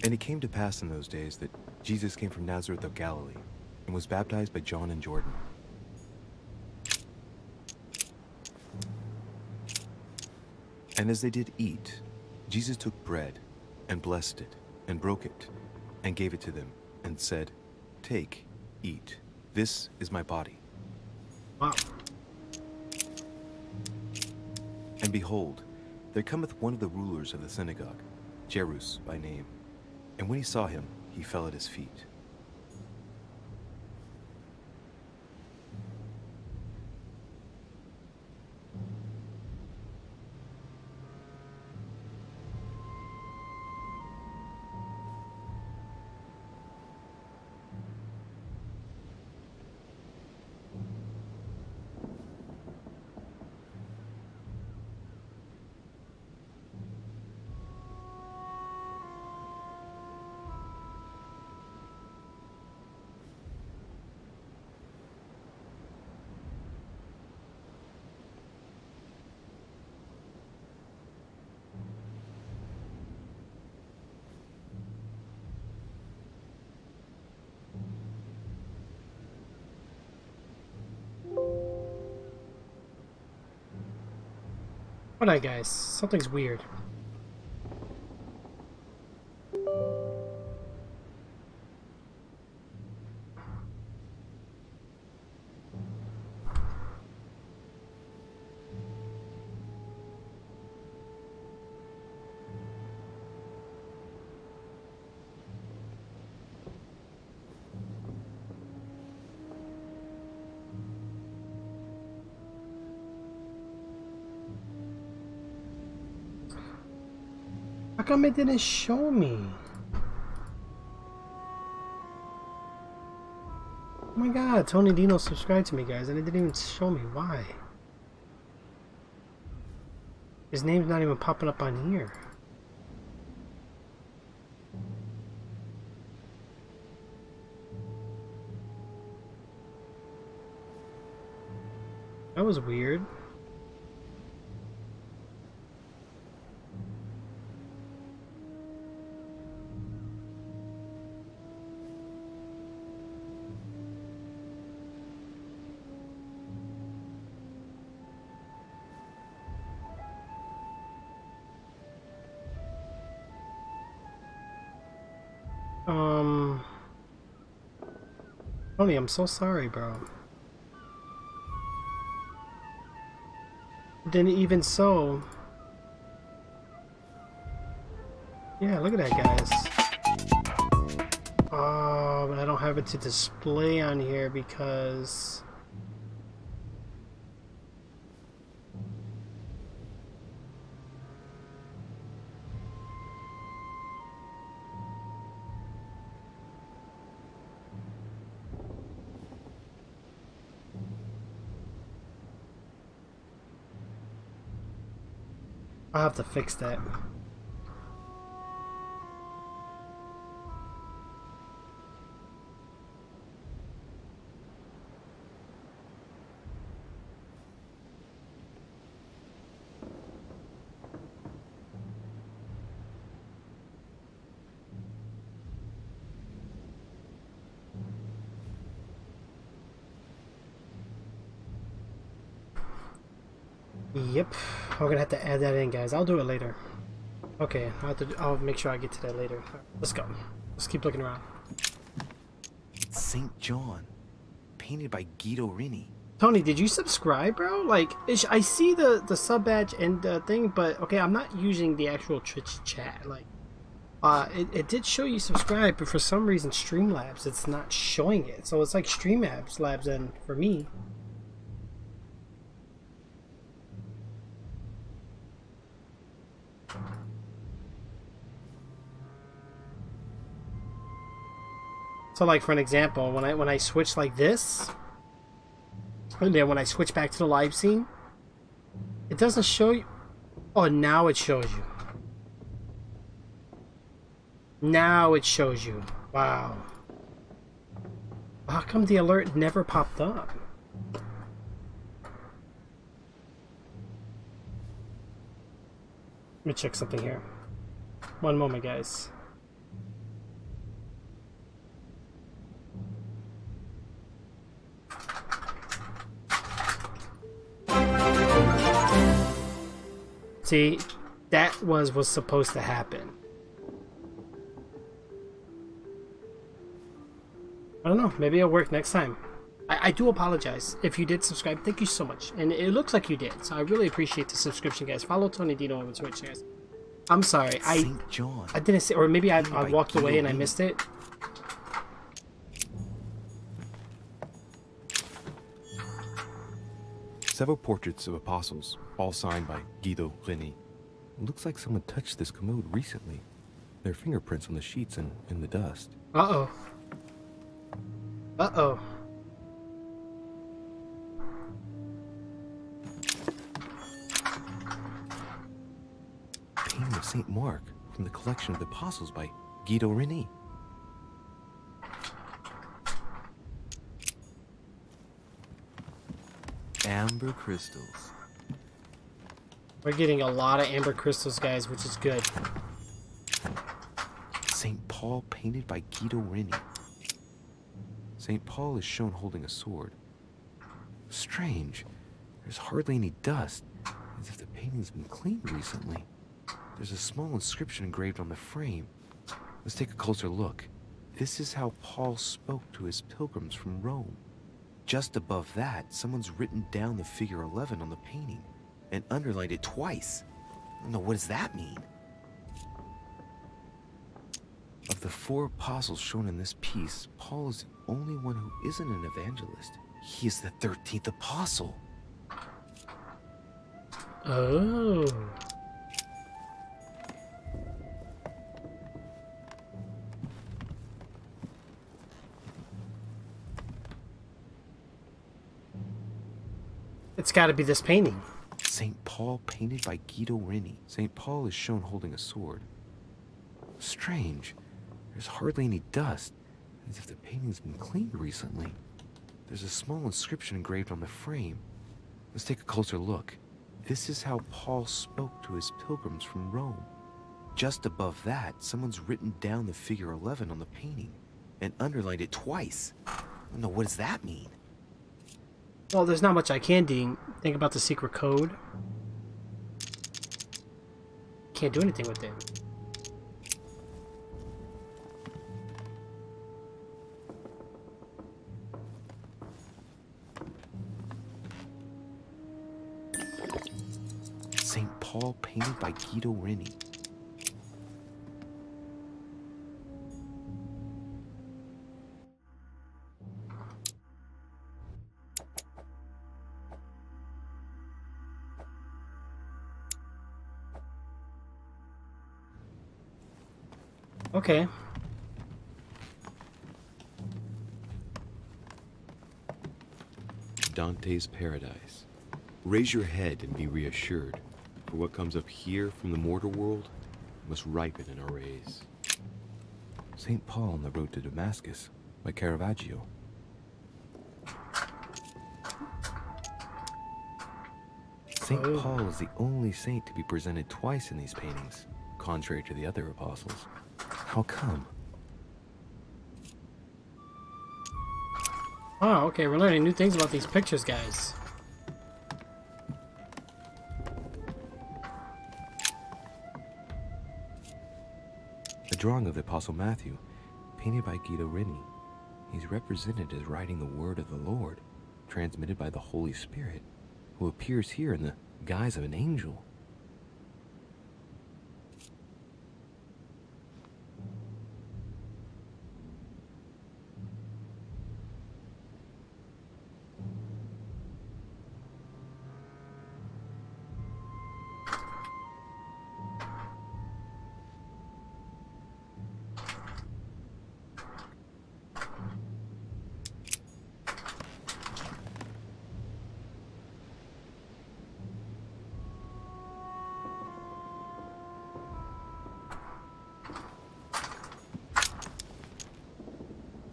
[SPEAKER 3] And it came to pass in those days that Jesus came from Nazareth of Galilee and was baptized by John in Jordan. And as they did eat, Jesus took bread and blessed it and broke it and gave it to them and said, "Take, eat. This is my body."
[SPEAKER 1] Wow.
[SPEAKER 3] And behold, there cometh one of the rulers of the synagogue, Jairus by name. And when he saw him, he fell at his feet.
[SPEAKER 1] Alright guys, something's weird. How come it didn't show me? Oh my god, Tony Dino subscribed to me, guys, and it didn't even show me. Why? His name's not even popping up on here. That was weird. Tony, I'm so sorry, bro. Didn't even so. Yeah, look at that, guys. Oh, but I don't have it to display on here because... I'll have to fix that. Yep, we're gonna have to add that in, guys. I'll do it later. Okay, I'll make sure I get to that later. Let's go. Let's keep looking around.
[SPEAKER 11] St. John, painted by Guido Rini.
[SPEAKER 1] Tony, did you subscribe, bro? Like, I see the sub badge and the thing, but okay, I'm not using the actual Twitch chat. Like, it did show you subscribe, but for some reason, Streamlabs, it's not showing it. So it's like Streamlabs, and for me. So, like, for an example, when I switch like this, and then when I switch back to the live scene, it doesn't show you. Oh, now it shows you. Now it shows you. Wow. How come the alert never popped up? Let me check something here. One moment, guys. See, that was supposed to happen. I don't know, maybe it'll work next time. I do apologize. If you did subscribe, thank you so much. And it looks like you did, so I really appreciate the subscription, guys. Follow Tony Dino on Twitch, guys. I'm sorry, I didn't say, or maybe I walked away and I missed it.
[SPEAKER 3] Several portraits of apostles, all signed by Guido Reni. It looks like someone touched this commode recently. There are fingerprints on the sheets and in the dust.
[SPEAKER 1] Uh-oh. Uh-oh.
[SPEAKER 3] Painting of St. Mark from the collection of the apostles by Guido Reni. Amber crystals.
[SPEAKER 1] We're getting a lot of amber crystals, guys, which is good.
[SPEAKER 3] St. Paul painted by Guido Reni. St. Paul is shown holding a sword. Strange. There's hardly any dust, as if the painting's been cleaned recently. There's a small inscription engraved on the frame. Let's take a closer look. This is how Paul spoke to his pilgrims from Rome. Just above that, someone's written down the figure 11 on the painting and underlined it twice. No, what does that mean? Of the 4 apostles shown in this piece, Paul is the only one who isn't an evangelist. He is the 13th apostle.
[SPEAKER 1] Oh. It's got to be this painting.
[SPEAKER 3] St. Paul painted by Guido Reni. St. Paul is shown holding a sword. Strange. There's hardly any dust, as if the painting's been cleaned recently. There's a small inscription engraved on the frame. Let's take a closer look. This is how Paul spoke to his pilgrims from Rome. Just above that, someone's written down the figure 11 on the painting and underlined it twice. No, what does that mean?
[SPEAKER 1] Well, there's not much I can do. Think about the secret code. Can't do anything with it.
[SPEAKER 3] St. Paul painted by Guido Reni.
[SPEAKER 1] Okay.
[SPEAKER 3] Dante's Paradise. Raise your head and be reassured, for what comes up here from the mortar world must ripen in our rays. St. Paul on the Road to Damascus by Caravaggio. St. Paul is the only saint to be presented twice in these paintings, contrary to the other apostles. How come?
[SPEAKER 1] Oh, okay, we're learning new things about these pictures, guys.
[SPEAKER 3] A drawing of the Apostle Matthew, painted by Guido Reni. He's represented as writing the word of the Lord, transmitted by the Holy Spirit, who appears here in the guise of an angel.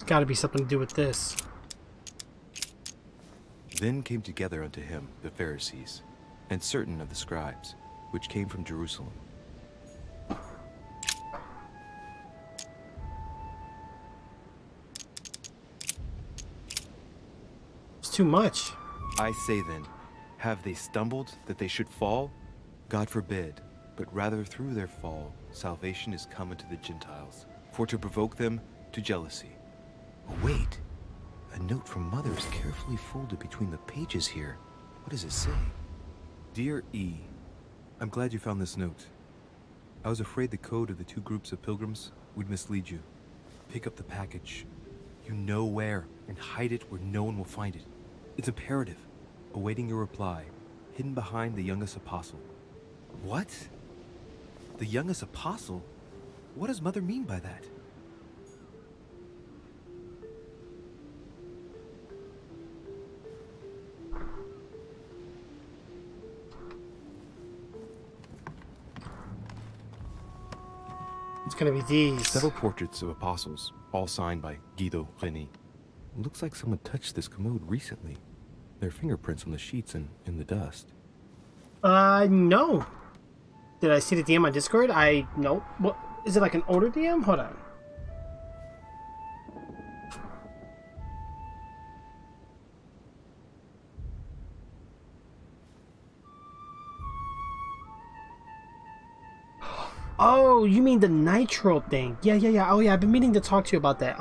[SPEAKER 1] Got to be something to do with this.
[SPEAKER 3] Then came together unto him the Pharisees, and certain of the scribes, which came from Jerusalem.
[SPEAKER 1] It's too much.
[SPEAKER 3] I say then, have they stumbled that they should fall? God forbid, but rather through their fall salvation is come unto the Gentiles, for to provoke them to jealousy. Oh, wait, a note from Mother is carefully folded between the pages here. What does it say? Dear E, I'm glad you found this note. I was afraid the code of the two groups of pilgrims would mislead you. Pick up the package. You know where, and hide it where no one will find it. It's imperative. Awaiting your reply, hidden behind the youngest apostle. What? The youngest apostle? What does Mother mean by that?
[SPEAKER 1] It's gonna be these.
[SPEAKER 3] Several portraits of apostles, all signed by Guido Reni. Looks like someone touched this commode recently. Their fingerprints on the sheets and in the dust.
[SPEAKER 1] No. Did I see the DM on Discord? Nope. What is it, like an older DM? Hold on. Oh, you mean the Nitro thing? Yeah. Oh yeah, I've been meaning to talk to you about that.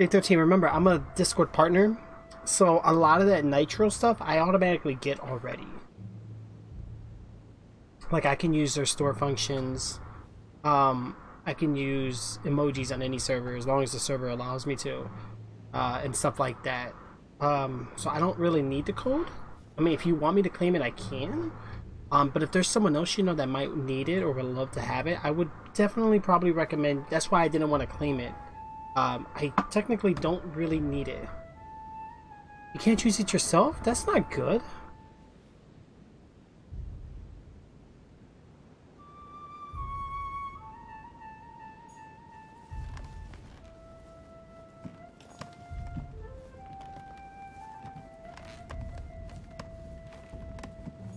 [SPEAKER 1] Ep-3, remember, I'm a Discord partner, so a lot of that Nitro stuff I automatically get already. Like, I can use their store functions. I can use emojis on any server as long as the server allows me to, and stuff like that. So I don't really need the code. I mean, if you want me to claim it, I can. But if there's someone else you know that might need it or would love to have it, I would definitely probably recommend. That's why I didn't want to claim it. I technically don't really need it. You can't use it yourself? That's not good.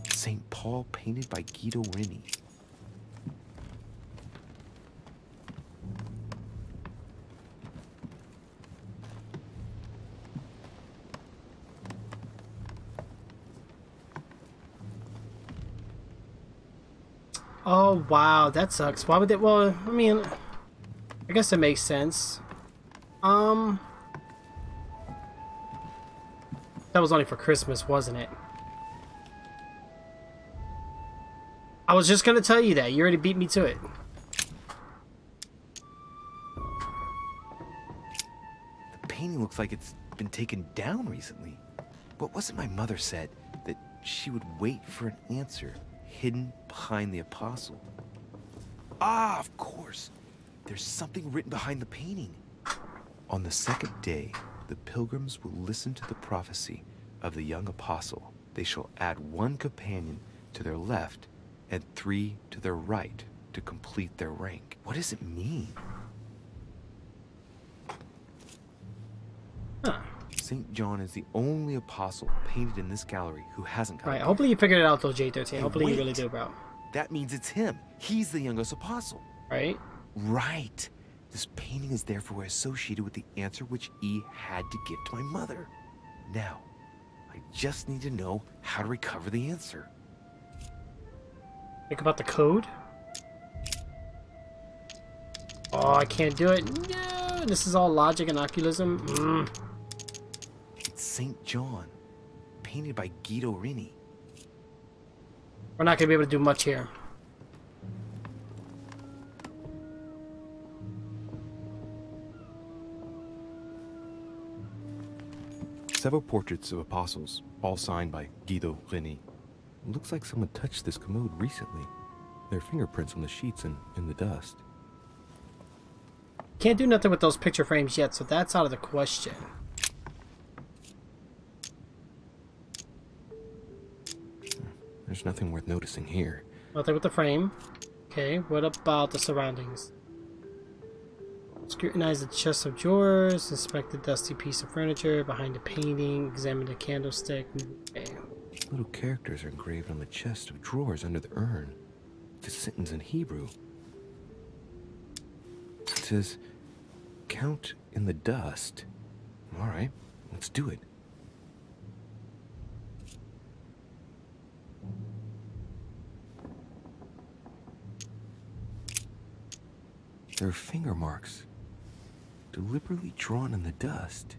[SPEAKER 3] St. Paul painted by Guido Reni.
[SPEAKER 1] Oh wow, that sucks. Why would they? Well, I mean, I guess it makes sense. That was only for Christmas, wasn't it? I was just gonna tell you that. You already beat me to it.
[SPEAKER 3] The painting looks like it's been taken down recently. What was it my mother said? That she would wait for an answer hidden behind the apostle. Ah, of course. There's something written behind the painting. On the second day, the pilgrims will listen to the prophecy of the young apostle. They shall add one companion to their left and 3 to their right to complete their rank. What does it mean?
[SPEAKER 1] Huh.
[SPEAKER 3] St. John is the only apostle painted in this gallery who hasn't got
[SPEAKER 1] Alright, hopefully you figured it out though, J13.
[SPEAKER 3] Hey,
[SPEAKER 1] Hopefully you
[SPEAKER 3] wait.
[SPEAKER 1] really do, bro.
[SPEAKER 3] That means it's him. He's the youngest apostle.
[SPEAKER 1] Right?
[SPEAKER 3] Right. This painting is therefore associated with the answer which E had to give to my mother. Now, I just need to know how to recover the answer.
[SPEAKER 1] Think about the code. Oh, I can't do it. No, this is all logic and oculism.
[SPEAKER 3] It's St. John, painted by Guido Reni.
[SPEAKER 1] We're not gonna be able to do much here.
[SPEAKER 3] Several portraits of apostles, all signed by Guido Reni. Looks like someone touched this commode recently. Their fingerprints on the sheets and in the dust.
[SPEAKER 1] Can't do nothing with those picture frames yet, so that's out of the question.
[SPEAKER 3] There's nothing worth noticing here.
[SPEAKER 1] Nothing with the frame. Okay, what about the surroundings? Scrutinize the chest of drawers, inspect the dusty piece of furniture behind the painting, examine the candlestick. Okay.
[SPEAKER 3] Little characters are engraved on the chest of drawers under the urn. It's a sentence in Hebrew. It says, count in the dust. All right, let's do it. There are finger marks, deliberately drawn in the dust.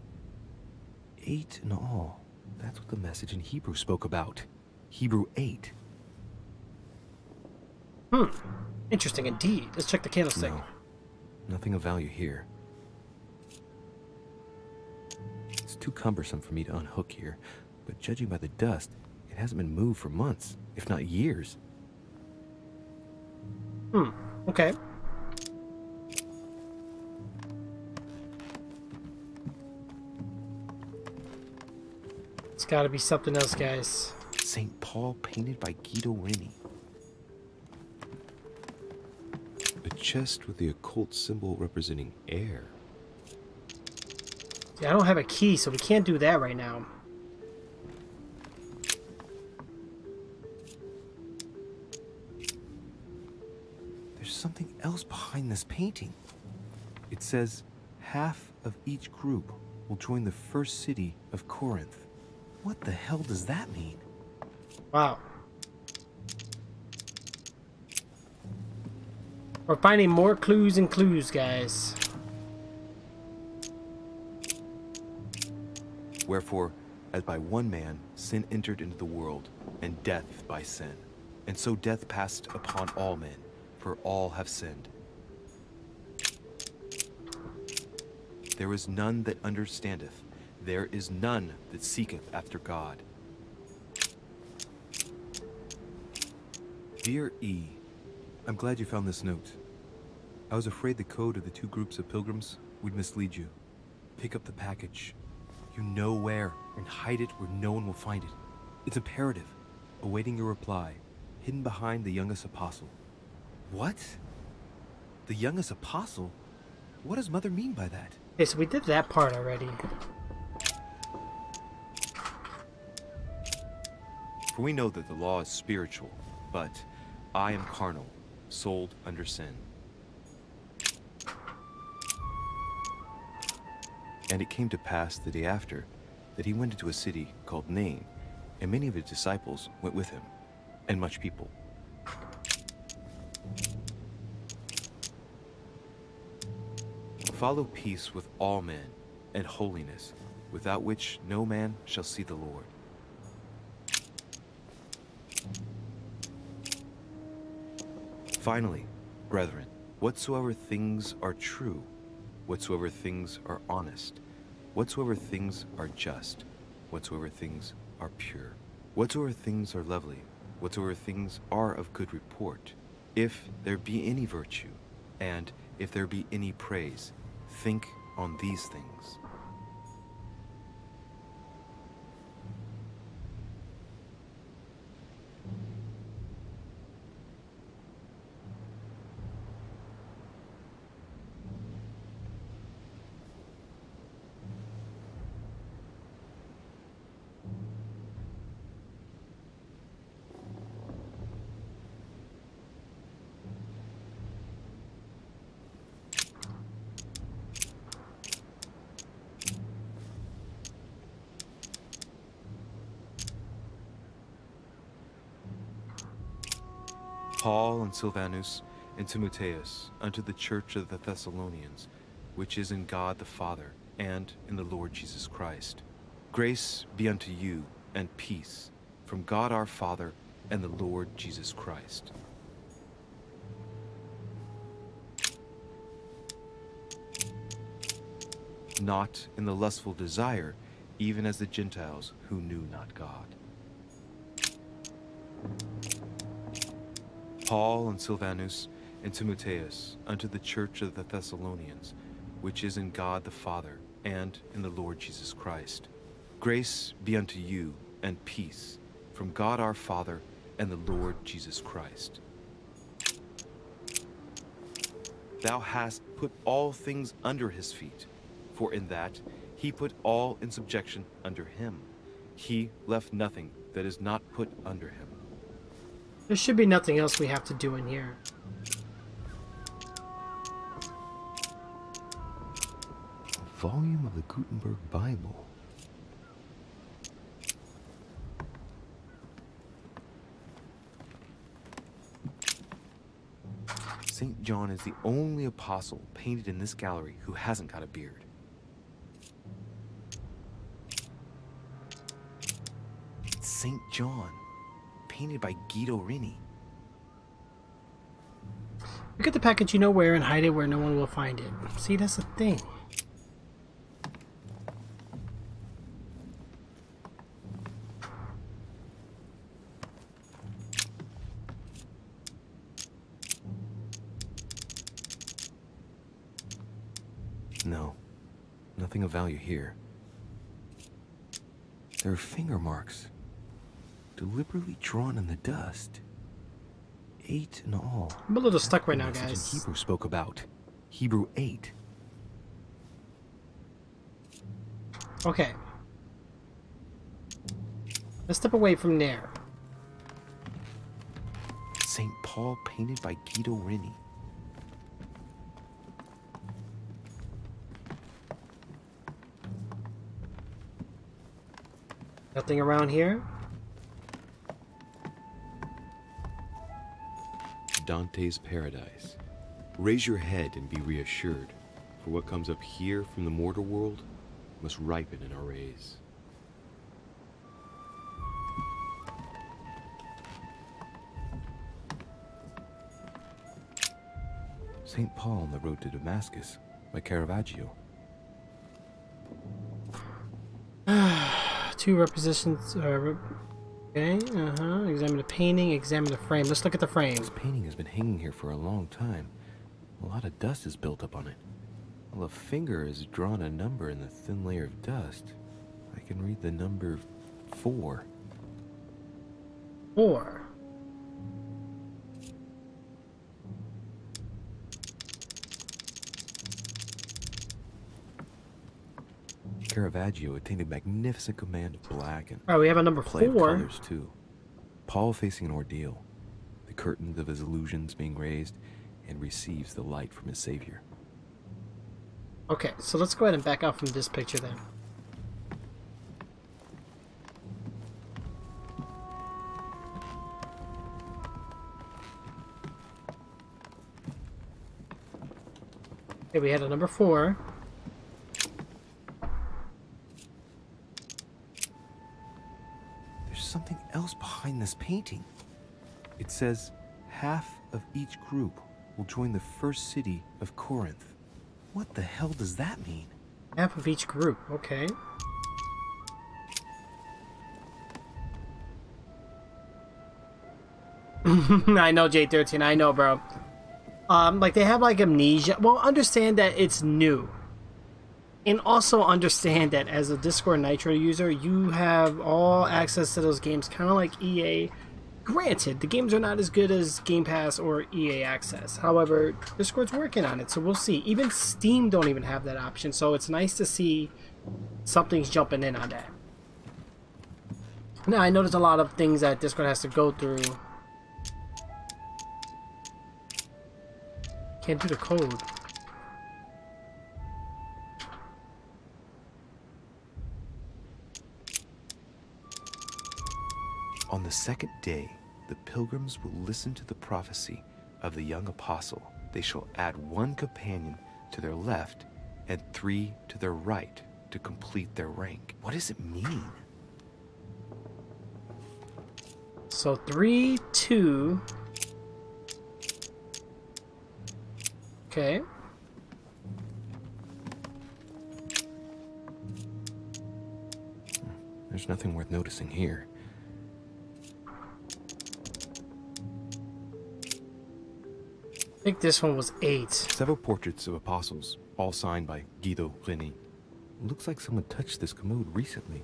[SPEAKER 3] 8 in all. That's what the message in Hebrew spoke about. Hebrew 8.
[SPEAKER 1] Interesting indeed. Let's check the candlestick.
[SPEAKER 3] No, nothing of value here. It's too cumbersome for me to unhook here, but judging by the dust, it hasn't been moved for months, if not years.
[SPEAKER 1] Okay. It's gotta be something else, guys.
[SPEAKER 3] St. Paul painted by Guido Reni. A chest with the occult symbol representing air.
[SPEAKER 1] Yeah, I don't have a key, so we can't do that right now.
[SPEAKER 3] There's something else behind this painting. It says, half of each group will join the first city of Corinth. What the hell does that mean?
[SPEAKER 1] Wow. We're finding more clues and clues, guys.
[SPEAKER 3] Wherefore, as by one man sin entered into the world, and death by sin. And so death passed upon all men, for all have sinned. There is none that understandeth, there is none that seeketh after God. Dear E, I'm glad you found this note. I was afraid the code of the 2 groups of pilgrims would mislead you. Pick up the package. You know where, and hide it where no one will find it. It's imperative. Awaiting your reply, hidden behind the youngest apostle. What? The youngest apostle? What does Mother mean by that?
[SPEAKER 1] Okay, so we did that part already.
[SPEAKER 3] For we know that the law is spiritual, but I am carnal, sold under sin. And it came to pass the day after that he went into a city called Nain, and many of his disciples went with him, and much people. Follow peace with all men, and holiness, without which no man shall see the Lord. Finally, brethren, whatsoever things are true, whatsoever things are honest, whatsoever things are just, whatsoever things are pure, whatsoever things are lovely, whatsoever things are of good report, if there be any virtue, and if there be any praise, think on these things. Paul and Silvanus and Timotheus unto the church of the Thessalonians, which is in God the Father and in the Lord Jesus Christ. Grace be unto you and peace from God our Father and the Lord Jesus Christ. Not in the lustful desire, even as the Gentiles who knew not God. Paul and Silvanus and Timotheus unto the church of the Thessalonians, which is in God the Father and in the Lord Jesus Christ. Grace be unto you and peace from God our Father and the Lord Jesus Christ.
[SPEAKER 11] thou hast put all things under his feet. For in that he put all in subjection under him. He left nothing that is not put under him.
[SPEAKER 1] There should be nothing else we have to do in here.
[SPEAKER 3] A volume of the Gutenberg Bible.
[SPEAKER 11] St. John is the only apostle painted in this gallery who hasn't got a beard. It's St. John, painted by Guido Reni.
[SPEAKER 1] Look at the package you know where and hide it where no one will find it. See, that's the thing.
[SPEAKER 3] No, nothing of value here. There are finger marks, deliberately drawn in the dust. 8 in all.
[SPEAKER 1] I'm a little stuck right now,
[SPEAKER 3] Message
[SPEAKER 1] guys.
[SPEAKER 3] in Hebrew spoke about Hebrew 8.
[SPEAKER 1] Okay. Let's step away from there.
[SPEAKER 3] St. Paul painted by Guido Reni.
[SPEAKER 1] Nothing around here?
[SPEAKER 3] Dante's Paradise. Raise your head and be reassured, for what comes up here from the mortal world must ripen in our rays. St. Paul on the road to Damascus by Caravaggio.
[SPEAKER 1] Two repositions. Okay, Examine the painting, examine the frame. Let's look at the frame.
[SPEAKER 3] This painting has been hanging here for a long time. A lot of dust is built up on it. Well, a finger has drawn a number in the thin layer of dust. I can read the number 4.
[SPEAKER 1] 4.
[SPEAKER 3] Caravaggio attained a magnificent command of black and
[SPEAKER 1] we have a number
[SPEAKER 3] play of
[SPEAKER 1] 4.
[SPEAKER 3] colors too. Paul facing an ordeal, the curtains of his illusions being raised, and receives the light from his Savior.
[SPEAKER 1] Okay, so let's go ahead and back out from this picture then. Okay, we had a number 4.
[SPEAKER 3] There's something else behind this painting. It says, half of each group will join the first city of Corinth. What the hell does that mean?
[SPEAKER 1] Half of each group, okay. I know, J13, I know, bro. Like, they have, like, amnesia. Well, understand that it's new. And also understand that as a Discord Nitro user, you have all access to those games, kind of like EA. Granted, the games are not as good as Game Pass or EA Access. However, Discord's working on it, so we'll see. Even Steam don't even have that option, so it's nice to see something's jumping in on that. Now, I know there's a lot of things that Discord has to go through. Can't do the code.
[SPEAKER 3] On the second day, the pilgrims will listen to the prophecy of the young apostle. They shall add 1 companion to their left and 3 to their right to complete their rank. What does it mean?
[SPEAKER 1] So 3, 2. Okay.
[SPEAKER 3] There's nothing worth noticing here.
[SPEAKER 1] I think this one was 8.
[SPEAKER 3] Several portraits of apostles, all signed by Guido Reni. Looks like someone touched this commode recently.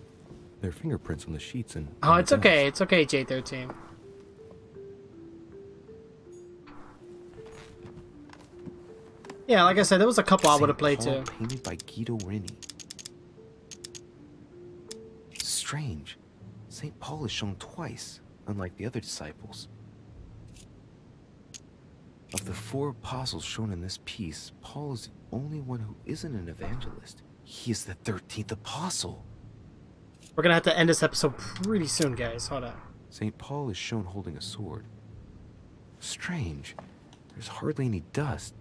[SPEAKER 3] There are fingerprints on the sheets and...
[SPEAKER 1] Oh, it's okay. It's okay, J13. Yeah, like I said, there was a couple I would have played
[SPEAKER 11] Paul,
[SPEAKER 1] too.
[SPEAKER 11] painted by Guido Rini. Strange. St. Paul is shown twice, unlike the other disciples. Of the 4 apostles shown in this piece, Paul is the only one who isn't an evangelist. He is the 13th apostle.
[SPEAKER 1] We're gonna have to end this episode pretty soon, guys. Hold on.
[SPEAKER 11] St. Paul is shown holding a sword. Strange. There's hardly any dust,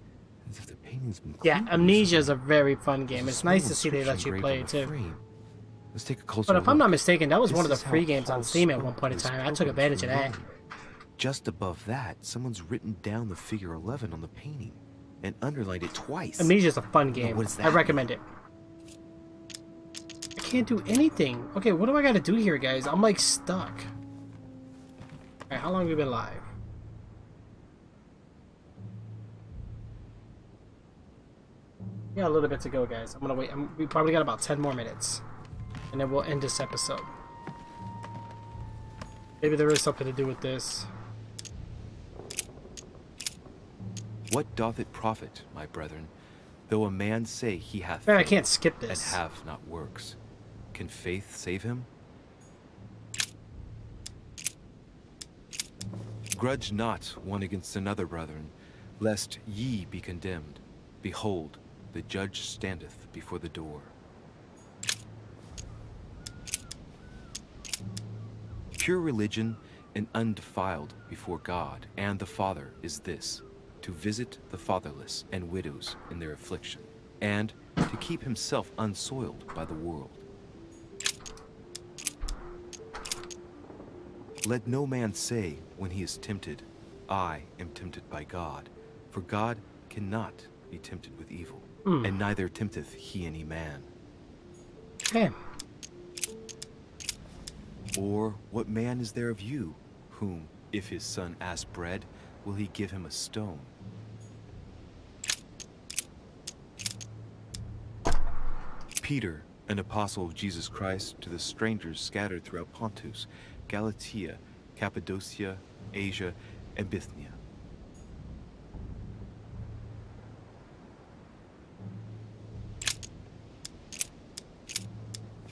[SPEAKER 11] as if the painting's been
[SPEAKER 1] Yeah,
[SPEAKER 11] cleaned
[SPEAKER 1] Amnesia is a
[SPEAKER 11] recently.
[SPEAKER 1] very fun game.
[SPEAKER 11] There's
[SPEAKER 1] It's
[SPEAKER 11] a
[SPEAKER 1] nice
[SPEAKER 11] small
[SPEAKER 1] to see they let you
[SPEAKER 11] inscription
[SPEAKER 1] play it
[SPEAKER 11] engraved on
[SPEAKER 1] too.
[SPEAKER 11] the frame. Let's take a closer
[SPEAKER 1] But
[SPEAKER 11] look.
[SPEAKER 1] if I'm not mistaken, that was
[SPEAKER 11] This
[SPEAKER 1] one of the
[SPEAKER 11] is how
[SPEAKER 1] free games on
[SPEAKER 11] Paul
[SPEAKER 1] Steam at
[SPEAKER 11] spoke
[SPEAKER 1] one point in
[SPEAKER 11] to his
[SPEAKER 1] time. I took
[SPEAKER 11] pilgrims
[SPEAKER 1] advantage of
[SPEAKER 11] from
[SPEAKER 1] that.
[SPEAKER 11] Rome. Just above that, someone's written down the figure 11 on the painting and underlined it twice.
[SPEAKER 1] Amnesia's a fun
[SPEAKER 11] Now,
[SPEAKER 1] game.
[SPEAKER 11] what does that
[SPEAKER 1] I recommend it. I can't do anything. Okay, what do I gotta do here, guys? I'm like stuck. Alright, how long have we been live? Yeah, a little bit to go, guys. I'm gonna wait. We probably got about 10 more minutes. And then we'll end this episode. Maybe there is something to do with this.
[SPEAKER 11] What doth it profit, my brethren, though a man say he hath
[SPEAKER 1] Man, I
[SPEAKER 11] faith
[SPEAKER 1] can't skip this.
[SPEAKER 11] and have not works? Can faith save him? Grudge not one against another, brethren, lest ye be condemned. Behold, the judge standeth before the door. Pure religion and undefiled before God and the Father is this, to visit the fatherless and widows in their affliction, and to keep himself unsoiled by the world. Let no man say when he is tempted, I am tempted by God, for God cannot be tempted with evil, and neither tempteth he any man.
[SPEAKER 1] Okay.
[SPEAKER 11] Or what man is there of you, whom, if his son ask bread, will he give him a stone? Peter, an apostle of Jesus Christ, to the strangers scattered throughout Pontus, Galatia, Cappadocia, Asia, and Bithynia.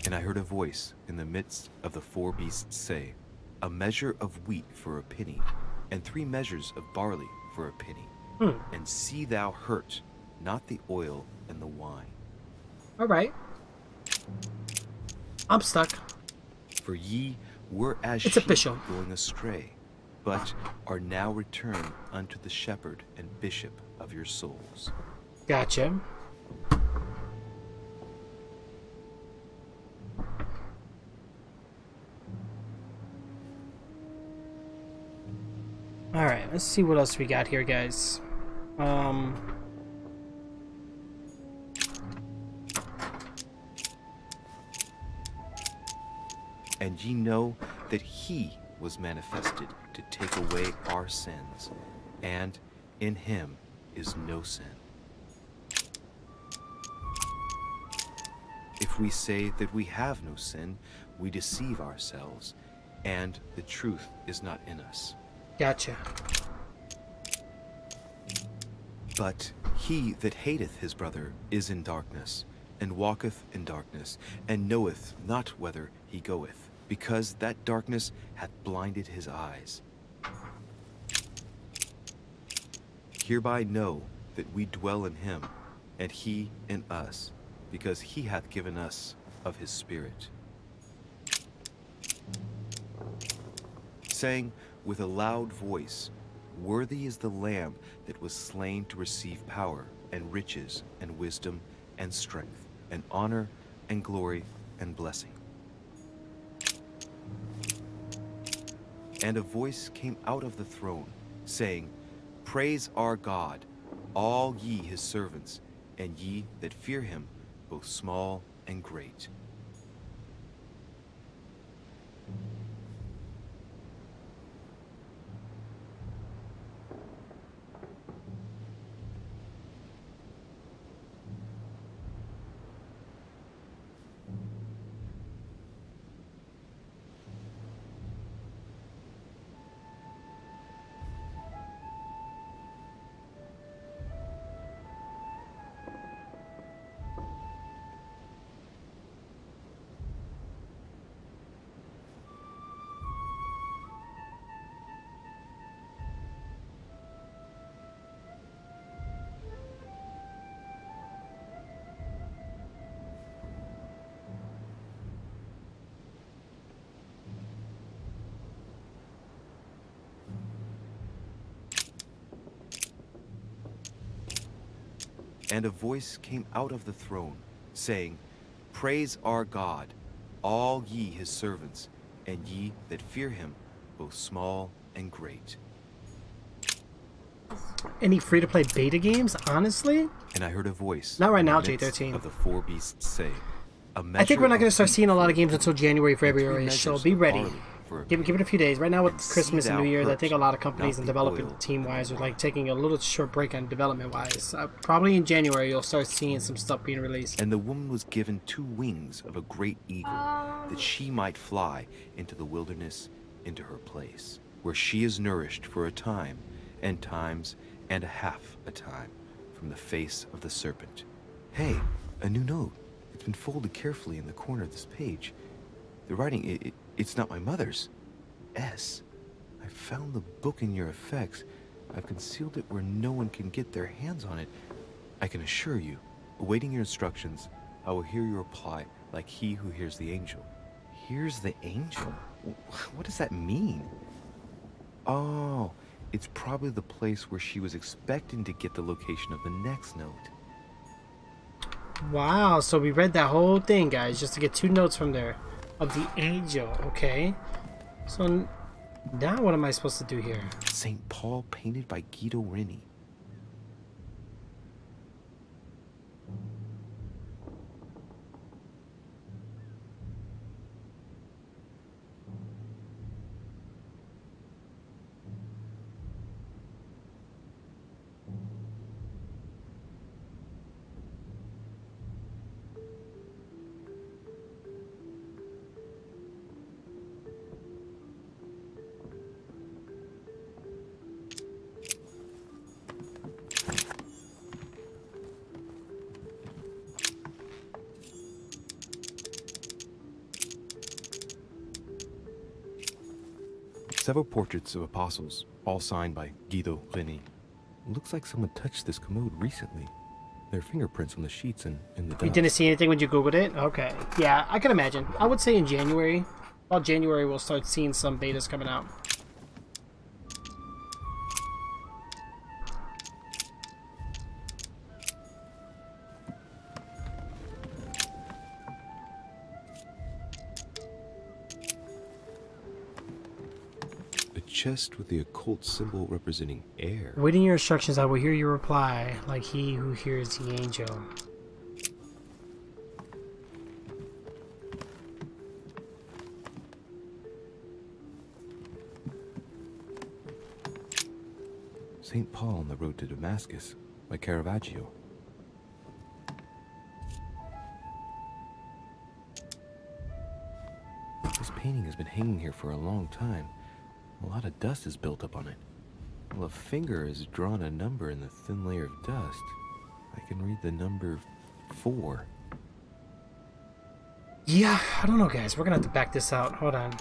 [SPEAKER 11] And I heard a voice in the midst of the 4 beasts say, a measure of wheat for a penny, and 3 measures of barley for a penny. And see thou hurt not the oil and the wine.
[SPEAKER 1] Alright. I'm stuck.
[SPEAKER 11] For ye were as
[SPEAKER 1] It's
[SPEAKER 11] sheep
[SPEAKER 1] official.
[SPEAKER 11] going astray, but are now returned unto the shepherd and bishop of your souls.
[SPEAKER 1] Gotcha. Alright, let's see what else we got here, guys.
[SPEAKER 11] And ye know that he was manifested to take away our sins, and in him is no sin. If we say that we have no sin, we deceive ourselves, and the truth is not in us.
[SPEAKER 1] Gotcha.
[SPEAKER 11] But he that hateth his brother is in darkness, and walketh in darkness, and knoweth not whither he goeth, because that darkness hath blinded his eyes. Hereby know that we dwell in him, and he in us, because he hath given us of his Spirit. Saying with a loud voice, worthy is the Lamb that was slain to receive power, and riches, and wisdom, and strength, and honor, and glory, and blessing. And a voice came out of the throne, saying, Praise our God, all ye his servants, and ye that fear him, both small and great. And a voice came out of the throne, saying, Praise our God, all ye his servants, and ye that fear him, both small and great.
[SPEAKER 1] Any free-to-play beta games, honestly?
[SPEAKER 11] And I heard a voice.
[SPEAKER 1] Not right now,
[SPEAKER 11] in the midst
[SPEAKER 1] J13.
[SPEAKER 11] Of the four beasts say,
[SPEAKER 1] I think we're not going to start seeing a lot of games until January, February, so be ready. Give it a few days. Right now with Christmas and New Year's, I think a lot of companies and developing team-wise are like taking a little short break on development-wise. Probably in January you'll start seeing some stuff being released.
[SPEAKER 11] And the woman was given 2 wings of a great eagle, that she might fly into the wilderness, into her place, where she is nourished for a time, and times, and a half a time, from the face of the serpent. Hey, a new note. It's been folded carefully in the corner of this page. The writing, it's not my mother's. S. I found the book in your effects. I've concealed it where no one can get their hands on it. I can assure you, awaiting your instructions, I will hear your reply like he who hears the angel. Hears the angel? What does that mean? Oh, it's probably the place where she was expecting to get the location of the next note.
[SPEAKER 1] Wow, so we read that whole thing, guys, just to get 2 notes from there. Of the angel, okay. So now what am I supposed to do here?
[SPEAKER 11] St. Paul painted by Guido Reni. Several portraits of apostles, all signed by Guido Reni. Looks like someone touched this commode recently. There are fingerprints on the sheets and in the dust.
[SPEAKER 1] You didn't see anything when you Googled it? Okay. Yeah, I can imagine. I would say in January. Well, January we'll start seeing some betas coming out.
[SPEAKER 11] Chest with the occult symbol representing air.
[SPEAKER 1] Waiting your instructions, I will hear your reply, like he who hears the angel.
[SPEAKER 11] St. Paul on the road to Damascus by Caravaggio. This painting has been hanging here for a long time. A lot of dust is built up on it. Well, a finger has drawn a number in the thin layer of dust. I can read the number 4.
[SPEAKER 1] Yeah, I don't know, guys. We're gonna have to back this out. Hold on.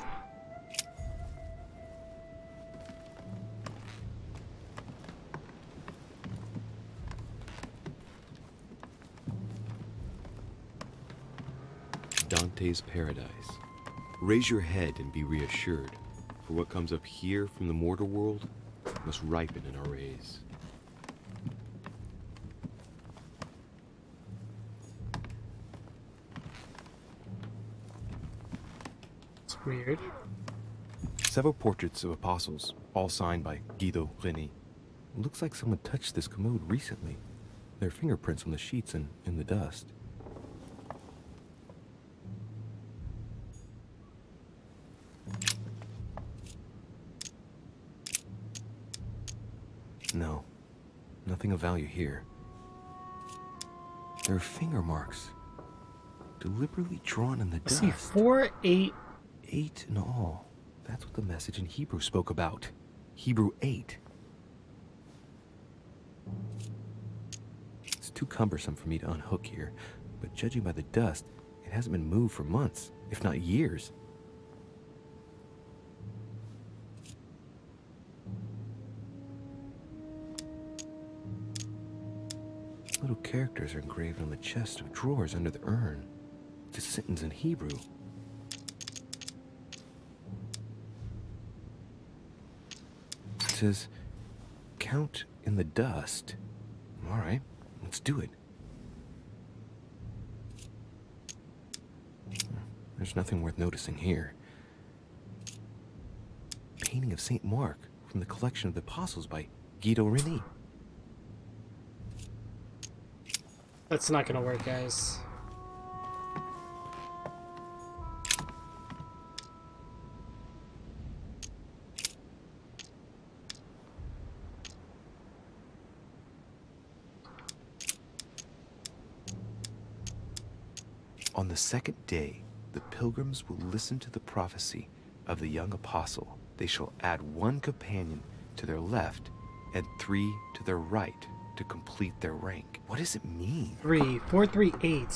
[SPEAKER 11] Dante's Paradise. Raise your head and be reassured. For what comes up here from the mortar world must ripen in our rays.
[SPEAKER 1] It's weird.
[SPEAKER 11] Several portraits of apostles, all signed by Guido Reni. Looks like someone touched this commode recently. There are fingerprints on the sheets and in the dust. No, nothing of value here. There are finger marks, deliberately drawn in the dust.
[SPEAKER 1] See, 4, 8...
[SPEAKER 11] 8 in all. That's what the message in Hebrew spoke about. Hebrew 8. It's too cumbersome for me to unhook here, but judging by the dust, it hasn't been moved for months, if not years. Little characters are engraved on the chest of drawers under the urn. It's a sentence in Hebrew. It says, count in the dust. All right, let's
[SPEAKER 3] Let's do it. There's nothing worth noticing here. Painting of Saint Mark from the collection of the Apostles by Guido Reni.
[SPEAKER 1] That's not gonna work, guys.
[SPEAKER 3] On the second day, the pilgrims will listen to the prophecy of the young apostle. They shall add 1 companion to their left and 3 to their right to complete their rank. What does it mean?
[SPEAKER 1] 3, 4, 3, 8.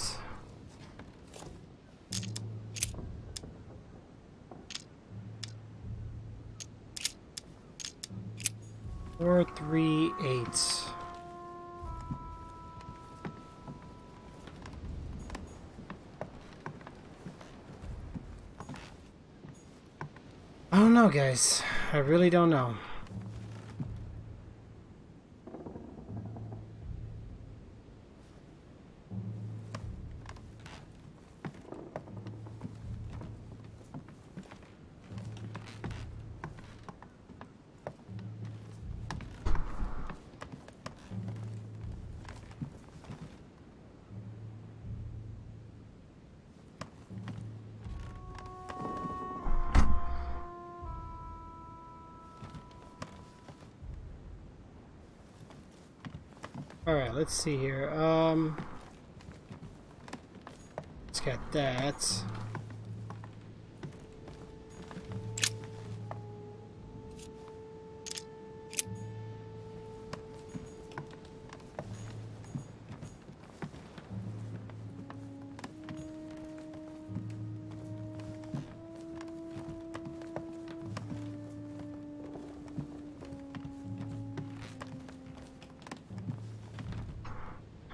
[SPEAKER 1] Four, 3, 8. I don't know, guys. I really don't know. Alright, let's see here. Let's get that.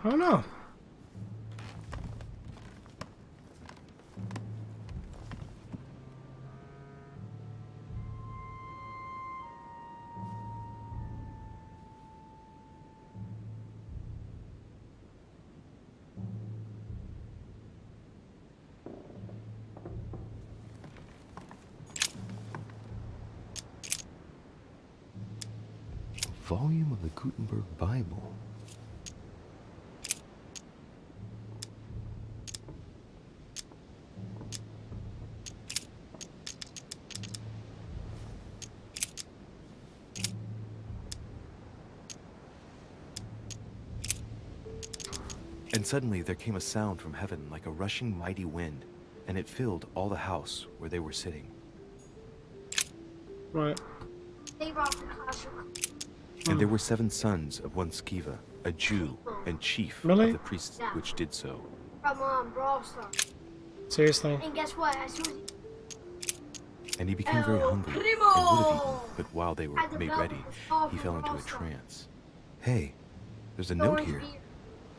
[SPEAKER 1] I don't know.
[SPEAKER 3] A volume of the Gutenberg Bible. And suddenly there came a sound from heaven like a rushing mighty wind, and it filled all the house where they were sitting.
[SPEAKER 1] Right.
[SPEAKER 3] And there were 7 sons of one Sceva, a Jew and chief of the priests which did so.
[SPEAKER 4] From Brawl Stars.
[SPEAKER 1] Seriously?
[SPEAKER 4] And guess what? As soon as
[SPEAKER 3] And he became very hungry and would have eaten, but while they were made ready, he fell into a trance. Hey, there's a note here.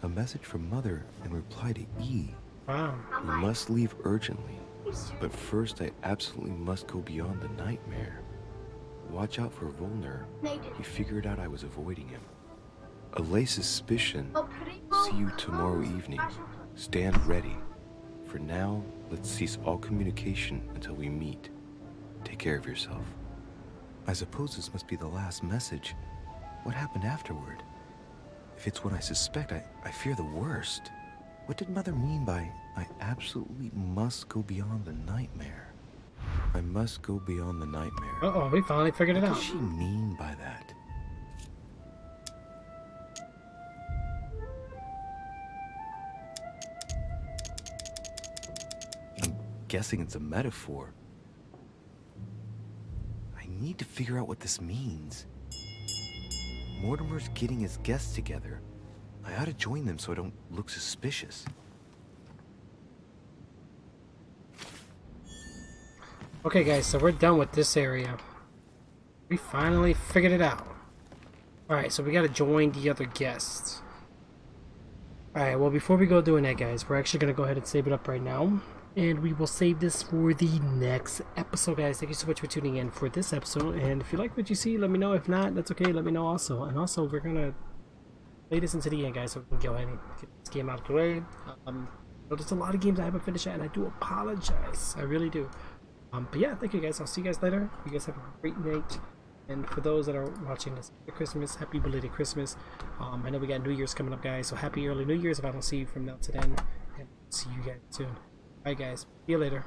[SPEAKER 3] A message from Mother in reply to E.
[SPEAKER 1] Wow.
[SPEAKER 3] We must leave urgently, but first I absolutely must go beyond the nightmare. Watch out for Volner. He figured out I was avoiding him. Allay suspicion. See you tomorrow evening. Stand ready. For now, let's cease all communication until we meet. Take care of yourself. I suppose this must be the last message. What happened afterward? If it's what I suspect, I fear the worst. What did Mother mean by, I absolutely must go beyond the nightmare? I must go beyond the nightmare.
[SPEAKER 1] Uh-oh, we finally figured it out.
[SPEAKER 3] What does she mean by that? I'm guessing it's a metaphor. I need to figure out what this means. Mortimer's getting his guests together. I ought to join them so I don't look suspicious.
[SPEAKER 1] Okay, guys, so we're done with this area. We finally figured it out. Alright, so we gotta join the other guests. Alright, well, before we go doing that, guys, we're actually gonna go ahead and save it up right now. And we will save this for the next episode, guys. Thank you so much for tuning in for this episode. And if you like what you see, let me know. If not, that's okay. Let me know also. And also, we're gonna play this into the end, guys, so we can go ahead and get this game out of the way. There's a lot of games I haven't finished yet, and I do apologize. I really do. But yeah, thank you guys. I'll see you guys later. You guys have a great night. And for those that are watching this Christmas, happy belated Christmas. I know we got New Year's coming up, guys, so happy early New Year's if I don't see you from now to then. And see you guys soon. Alright, guys. See you later.